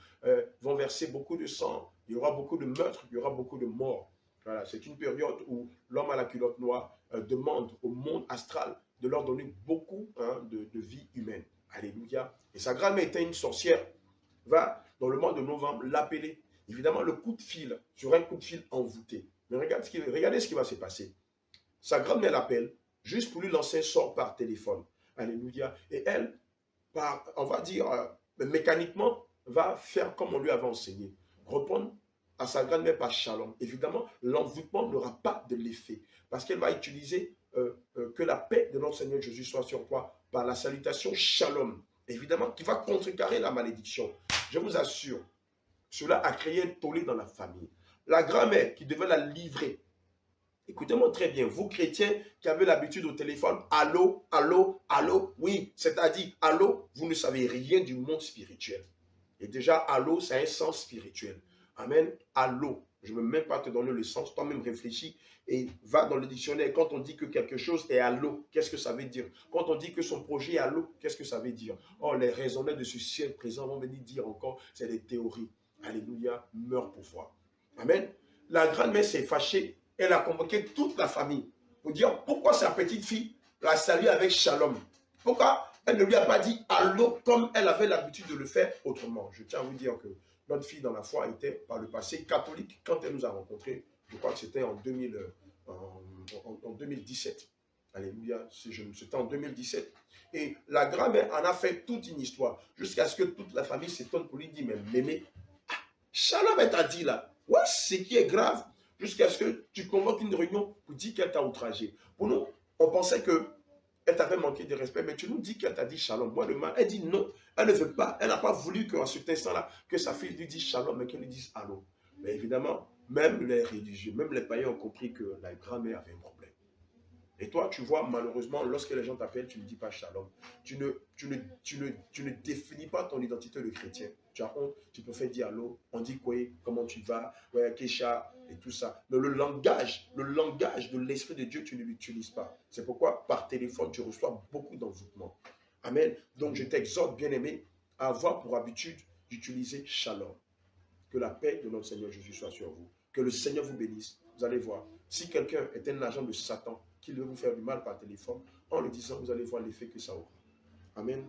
S2: vont verser beaucoup de sang, il y aura beaucoup de meurtres, il y aura beaucoup de morts. Voilà, c'est une période où l'homme à la culotte noire demande au monde astral de leur donner beaucoup de vie humaine. Alléluia. Et sa grand-mère était une sorcière, va dans le mois de novembre l'appeler. Évidemment, le coup de fil, sur un coup de fil envoûté. Mais regardez ce qui va se passer. Sa grand-mère l'appelle, juste pour lui lancer un sort par téléphone. Alléluia. Et elle, on va dire, mécaniquement, va faire comme on lui avait enseigné. Répondre à sa grand-mère par shalom. Évidemment, l'envoûtement n'aura pas de l'effet. Parce qu'elle va utiliser que la paix de notre Seigneur Jésus soit sur toi par la salutation shalom. Évidemment, qui va contrecarrer la malédiction. Je vous assure, cela a créé un tollé dans la famille. La grand-mère qui devait la livrer. Écoutez-moi très bien, vous chrétiens qui avez l'habitude au téléphone, allô, allô, allô, oui, c'est-à-dire, allô, vous ne savez rien du monde spirituel. Et déjà, allô, ça a un sens spirituel. Amen, allô, je ne veux même pas te donner le sens, toi-même réfléchis et va dans le dictionnaire. Quand on dit que quelque chose est allô, qu'est-ce que ça veut dire? Quand on dit que son projet est allô, qu'est-ce que ça veut dire? Oh, les raisonneurs de ce ciel présent vont venir dire encore, c'est des théories. Alléluia, meurt pour voir. Amen. La grand-mère s'est fâchée. Elle a convoqué toute la famille pour dire pourquoi sa petite fille la salue avec shalom. Pourquoi elle ne lui a pas dit allô comme elle avait l'habitude de le faire autrement. Je tiens à vous dire que notre fille dans la foi était par le passé catholique quand elle nous a rencontrés. Je crois que c'était en 2017. Alléluia, c'était en 2017. Et la grand-mère en a fait toute une histoire jusqu'à ce que toute la famille s'étonne pour lui dire mais mémé, shalom elle t'a dit là. Ouais, ce qui est grave. Jusqu'à ce que tu convoques une réunion pour dire qu'elle t'a outragé. Pour nous, on pensait qu'elle t'avait manqué de respect, mais tu nous dis qu'elle t'a dit shalom. Moi, le mal, elle dit non, elle ne veut pas, elle n'a pas voulu qu'à cet instant-là, que sa fille lui dise shalom, mais qu'elle lui dise allô. Mais évidemment, même les religieux, même les païens ont compris que la grand-mère avait un problème. Et toi, tu vois, malheureusement, lorsque les gens t'appellent, tu ne dis pas shalom. Tu ne définis pas ton identité de chrétien. Tu as honte, tu peux faire dire allô, on dit quoi, comment tu vas, ouais, Kesha, et tout ça. Mais le langage de l'Esprit de Dieu, tu ne l'utilises pas. C'est pourquoi, par téléphone, tu reçois beaucoup d'envoûtement. Amen. Donc, je t'exhorte, bien-aimé, à avoir pour habitude d'utiliser shalom. Que la paix de notre Seigneur Jésus soit sur vous. Que le Seigneur vous bénisse. Vous allez voir, si quelqu'un est un agent de Satan, qui veut vous faire du mal par téléphone, en le disant, vous allez voir l'effet que ça aura. Amen.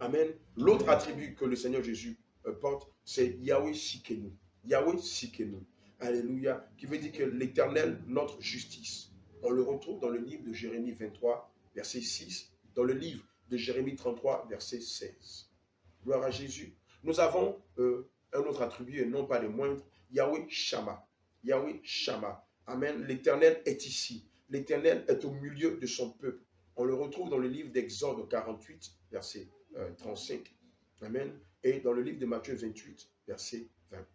S2: Amen. L'autre attribut que le Seigneur Jésus porte, c'est Yahweh Sikenu. Yahweh Sikenu. Alléluia. Qui veut dire que l'Éternel, notre justice. On le retrouve dans le livre de Jérémie 23, verset 6, dans le livre de Jérémie 33, verset 16. Gloire à Jésus. Nous avons un autre attribut, et non pas le moindre, Yahweh Shama. Yahweh Shama. Amen. L'Éternel est ici. L'Éternel est au milieu de son peuple. On le retrouve dans le livre d'Exode 48, verset 35. Amen. Et dans le livre de Matthieu 28, verset 20.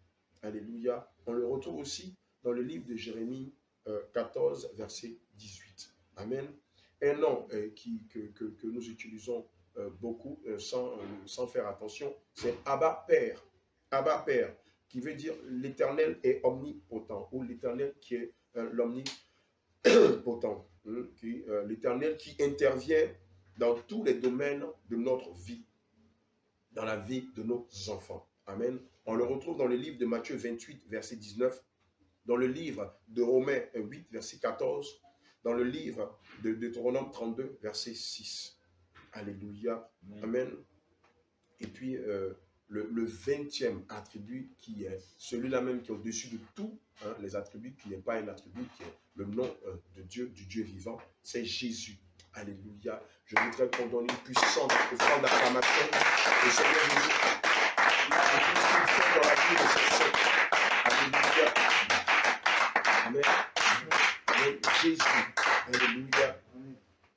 S2: Alléluia. On le retrouve aussi dans le livre de Jérémie 14, verset 18. Amen. Un nom que nous utilisons beaucoup sans faire attention, c'est Abba Père. Abba Père, qui veut dire l'Éternel est omnipotent, ou l'Éternel qui est l'omnipotent, l'Éternel qui intervient dans tous les domaines de notre vie. dans la vie de nos enfants. Amen. On le retrouve dans le livre de Matthieu 28, verset 19, dans le livre de Romains 8, verset 14, dans le livre de Deutéronome 32, verset 6. Alléluia. Amen. Et puis, le 20e attribut qui est celui-là même qui est au-dessus de tous les attributs, qui n'est pas un attribut, qui est le nom de Dieu, du Dieu vivant, c'est Jésus. Alléluia. Je voudrais qu'on donne une puissante offrande d'acclamation au Seigneur Jésus. Et tout ce qu'il fait dans la vie de ses saints. Alléluia. Amen. Amen. Jésus. Alléluia.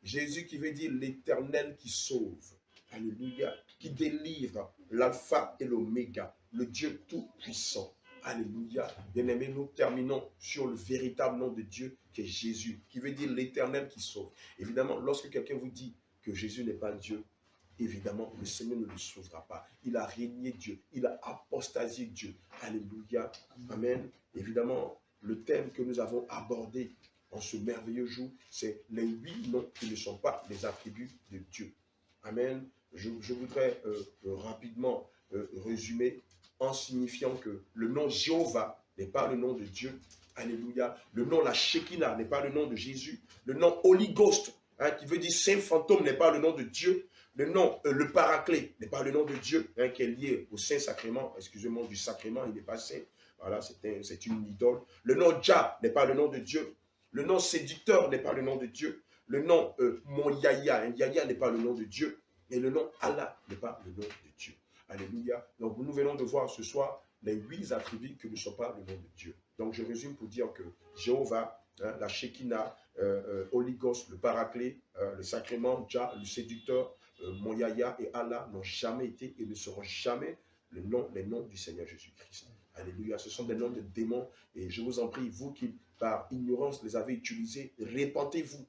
S2: Jésus qui veut dire l'Éternel qui sauve. Alléluia. Qui délivre, l'alpha et l'oméga, le Dieu tout-puissant. Alléluia. Bien-aimés, nous terminons sur le véritable nom de Dieu qui est Jésus, qui veut dire l'Éternel qui sauve. Évidemment, lorsque quelqu'un vous dit que Jésus n'est pas Dieu, évidemment, le Seigneur ne le sauvera pas. Il a régné Dieu, il a apostasié Dieu. Alléluia. Amen. Évidemment, le thème que nous avons abordé en ce merveilleux jour, c'est les 8 noms qui ne sont pas les attributs de Dieu. Amen. Je voudrais rapidement résumer en signifiant que le nom Jéhovah n'est pas le nom de Dieu. Alléluia. Le nom la Shekinah n'est pas le nom de Jésus. Le nom Holy Ghost, qui veut dire Saint Fantôme, n'est pas le nom de Dieu. Le nom le Paraclet n'est pas le nom de Dieu, qui est lié au Saint-Sacrement. Excusez-moi, du sacrement, il n'est pas saint. Voilà, c'est une idole. Le nom Jah n'est pas le nom de Dieu. Le nom séducteur n'est pas le nom de Dieu. Le nom mon Yaya, Yaya n'est pas le nom de Dieu. Et le nom Allah n'est pas le nom de Dieu. Alléluia. Donc nous venons de voir ce soir les 8 attributs qui ne sont pas le nom de Dieu. Donc je résume pour dire que Jéhovah, la Shekinah, Holy Ghost, le Paraclet, le sacrement, Jah, le séducteur, mon Yaya et Allah n'ont jamais été et ne seront jamais les noms du Seigneur Jésus-Christ. Alléluia. Ce sont des noms de démons et je vous en prie, vous qui par ignorance les avez utilisés, répentez-vous.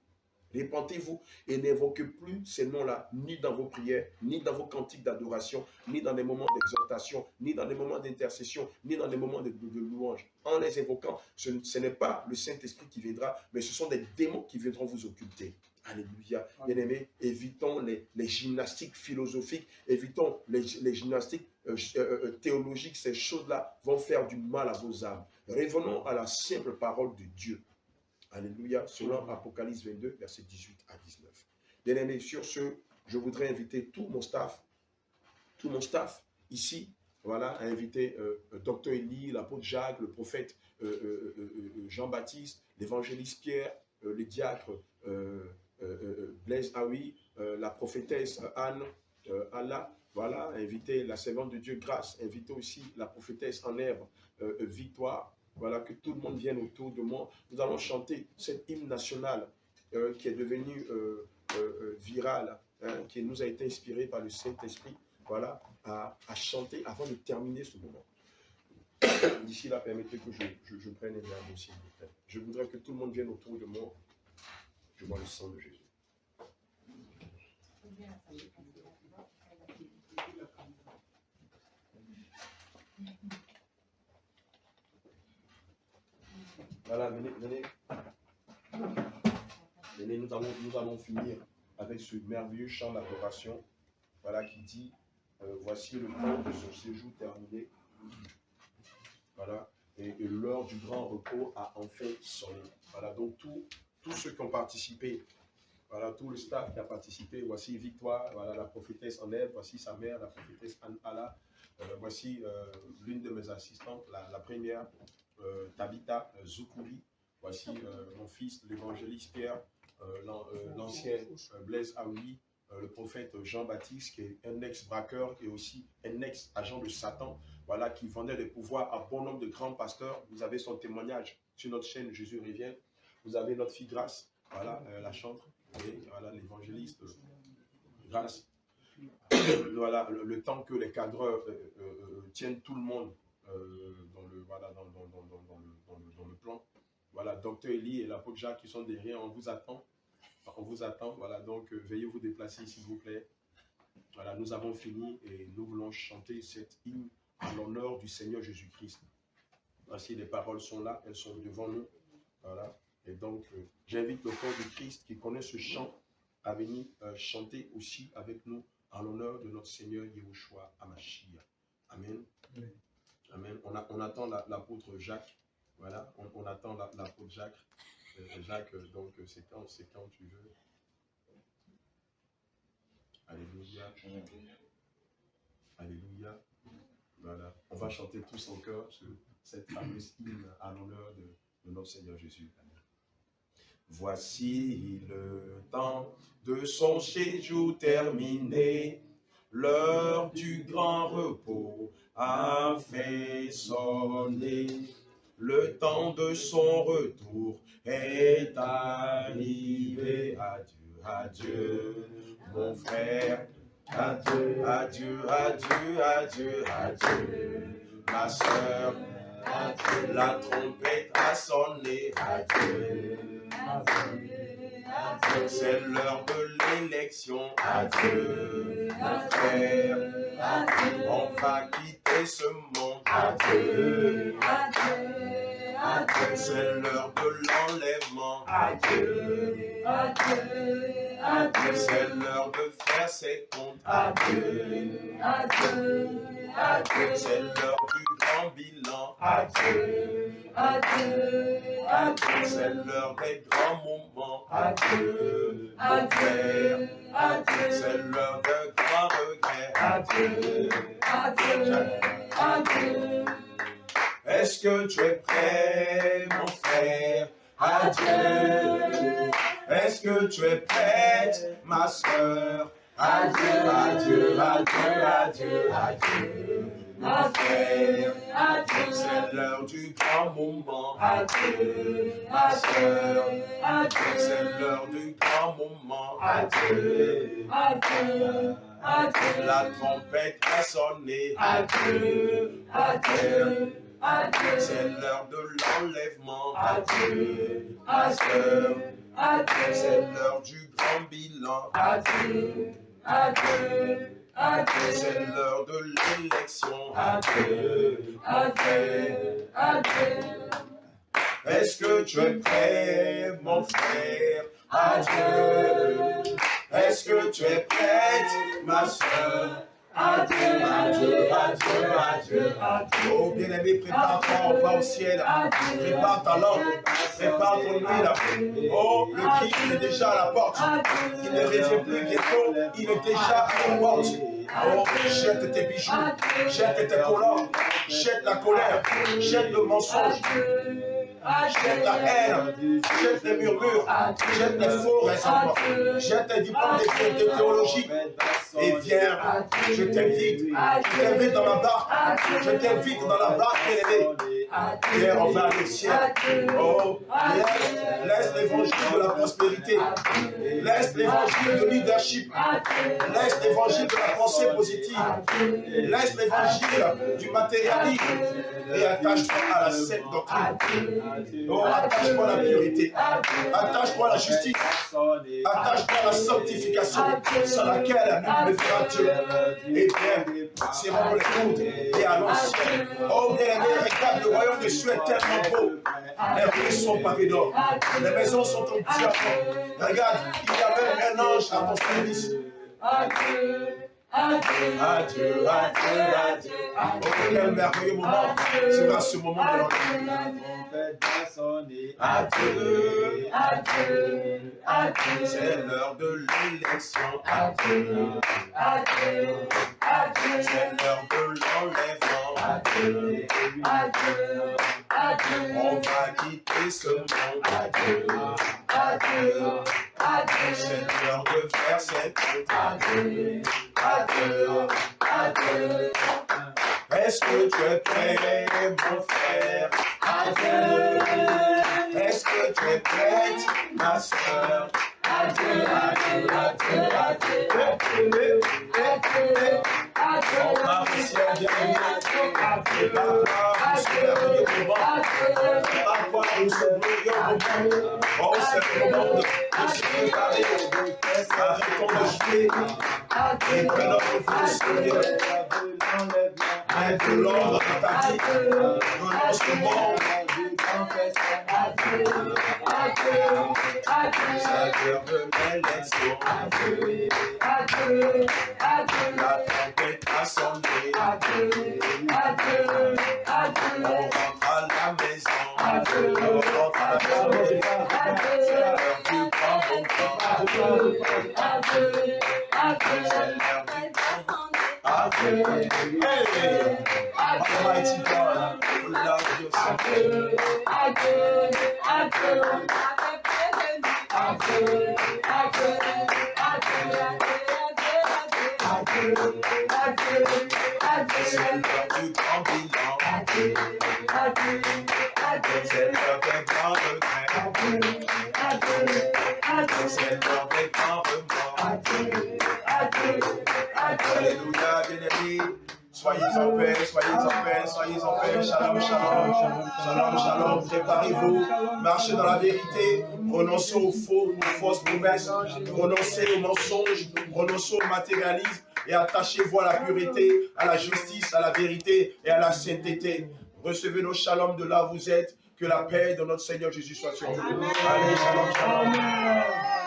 S2: Répentez-vous et n'évoquez plus ces noms-là, ni dans vos prières, ni dans vos cantiques d'adoration, ni dans des moments d'exhortation, ni dans des moments d'intercession, ni dans des moments de louange. En les évoquant, ce n'est pas le Saint-Esprit qui viendra, mais ce sont des démons qui viendront vous occulter. Alléluia. Bien-aimés, évitons les gymnastiques philosophiques, évitons les gymnastiques théologiques. Ces choses-là vont faire du mal à vos âmes. Revenons à la simple parole de Dieu. Alléluia, selon Apocalypse 22, versets 18 à 19. Bien-aimés, sur ce, je voudrais inviter tout mon staff ici, voilà, à inviter Dr Élie, l'apôtre Jacques, le prophète Jean-Baptiste, l'évangéliste Pierre, le diacre Blaise Aoui, la prophétesse Anne, Allah, voilà, inviter la servante de Dieu Grâce, inviter aussi la prophétesse en herbe Victoire. Voilà, que tout le monde vienne autour de moi. Nous allons chanter cet hymne national qui est devenu viral, qui nous a été inspiré par le Saint-Esprit, voilà, à chanter avant de terminer ce moment. D'ici là, permettez que je prenne un verre aussi. Je voudrais que tout le monde vienne autour de moi. Je vois le sang de Jésus. Voilà, venez. Venez, nous allons finir avec ce merveilleux chant d'adoration, voilà, qui dit, voici le temps de son séjour terminé, voilà, et l'heure du grand repos a enfin sonné. Voilà, donc tous ceux qui ont participé, voilà, tout le staff qui a participé, voici Victoire, voilà, la prophétesse en herbe, voici sa mère, la prophétesse Anne-Allah, voici l'une de mes assistantes, la première, Tabitha Zoukouri, voici mon fils, l'évangéliste Pierre, l'ancien Blaise Aoui, le prophète Jean-Baptiste, qui est un ex-braqueur et aussi un ex-agent de Satan, voilà, qui vendait des pouvoirs à bon nombre de grands pasteurs. Vous avez son témoignage sur notre chaîne Jésus revient. Vous avez notre fille Grâce, voilà, la chantre, et voilà, l'évangéliste Grâce. Voilà, le temps que les cadreurs tiennent tout le monde dans le plan. Voilà, Dr Élie et l'apôtre Jacques qui sont derrière, on vous attend, voilà, donc veuillez vous déplacer s'il vous plaît. Voilà, nous avons fini et nous voulons chanter cette hymne à l'honneur du Seigneur Jésus-Christ. Voici, les paroles sont là, elles sont devant nous, voilà, et donc j'invite le corps du Christ qui connaît ce chant à venir chanter aussi avec nous en l'honneur de notre Seigneur Yahushua Hamashiach. Amen. Amen. On attend l'apôtre Jacques. Voilà, on attend l'apôtre Jacques. Jacques, donc c'est quand tu veux. Alléluia. Alléluia. Voilà. On va chanter tous en chœur cette fameuse hymne à l'honneur de notre Seigneur Jésus. Amen. Voici le temps de son séjour terminé, l'heure du grand repos a fait sonner. Le temps de son retour est arrivé. Adieu, adieu, mon frère. Adieu, adieu, adieu, adieu, adieu, ma soeur. Adieu, la trompette a sonné. Adieu, adieu, adieu. C'est l'heure de l'élection. Adieu, mon frère. Adieu, on va quitter ce monde. Adieu, adieu, adieu. C'est l'heure de l'enlèvement. Adieu, adieu, adieu. C'est l'heure de faire ses comptes. Adieu, adieu, adieu. C'est l'heure du grand bilan. Adieu, adieu, adieu. C'est l'heure des grands moments. Adieu, adieu, adieu. C'est l'heure de grands regrets. Adieu, adieu, adieu. Est-ce que tu es prêt, mon frère? Adieu. Est-ce que tu es prête, ma soeur? Adieu, adieu, adieu, adieu, adieu. Ma frère, adieu. C'est l'heure du grand moment. Adieu, ma soeur. Adieu. C'est l'heure du grand moment. Adieu, adieu, adieu. La trompette a sonné. Adieu, adieu, adieu. C'est l'heure de l'enlèvement. Adieu, ma soeur. Adieu. C'est l'heure du grand bilan. Adieu, adieu, adieu. C'est l'heure de l'élection. Adieu, adieu, adieu. Est-ce que tu es prêt, mon frère? Adieu. Est-ce que tu es prête, ma soeur? Adieu, adieu, adieu, adieu, adieu. Oh bien-aimé, prépare-toi, on va au ciel. Prépare ta langue, prépare ton huile. Oh, le Christ il est déjà à la porte. Il ne revient plus bientôt, il est déjà à la porte. Oh, jette tes bijoux, jette tes colères, jette la colère, jette le mensonge. Jette la haine, jette les murmures, jette les faux raisonnements, jette les diplômes de théologie et viens, je t'invite dans la barque, je t'invite dans la barque bien-aimée. Viens, on va aller au ciel. Oh, laisse l'évangile de la prospérité, laisse l'évangile de leadership, laisse l'évangile de la pensée positive, laisse l'évangile du matérialisme et attache-toi à la sainte doctrine. Oh, attache-toi à la purité, attache-toi à la justice, attache-toi à la sanctification, sans laquelle nous verra Dieu. Et bien, serrons les coudes et allons au ciel. Oh, bien-aimé, regarde, le royaume de Dieu est tellement beau. Les rues sont pavées d'or, les maisons sont en diamant. Regarde, il y a même un ange à ton service. Adieu. Adieu, adieu, adieu, adieu. Oh, quel merveilleux moment sera ce moment de l'enlèvement. Adieu, adieu, adieu. C'est l'heure de l'élection. Adieu, adieu, adieu. C'est l'heure de l'enlèvement. Adieu, adieu, adieu. On va quitter ce monde. Adieu, adieu, adieu. C'est l'heure de faire cette route. Adieu. Adieu, adieu. Est-ce que tu es prêt, mon frère? Adieu. Est-ce que tu es prête, ma soeur? Adieu, adieu, adieu, adieu, adieu, adieu, adieu. On va au ciel bien-aimé. Prépare-toi pour ce merveilleux moment. Prépare-toi pour ce glorieux moment. Oh, c'est le moment de se préparer. Arrêtons de jouer. Et prenons le Seigneur. Mets de l'ordre dans ta vie. Renonce le monde. Seigneur de l'élection, la tempête a sonné, on rentre à la maison, on rentre à la maison, c'est l'heure du grand bon temps, c'est l'heure du grand Almighty God, we love you so c'est l'heure du grand bilan, c'est l'heure des grands regrets, c'est l'heure des grands remords. Alléluia, bien-aimés. Soyez en paix, soyez en paix, soyez en paix. Shalom, shalom, shalom, shalom. Préparez-vous, marchez dans la vérité, renoncez aux faux, aux fausses promesses, renoncez aux mensonges, renoncez au matérialisme et attachez-vous à la pureté, à la justice, à la vérité et à la sainteté. Recevez nos shalom de là où vous êtes. Que la paix de notre Seigneur Jésus soit sur vous. Allez, shalom, shalom.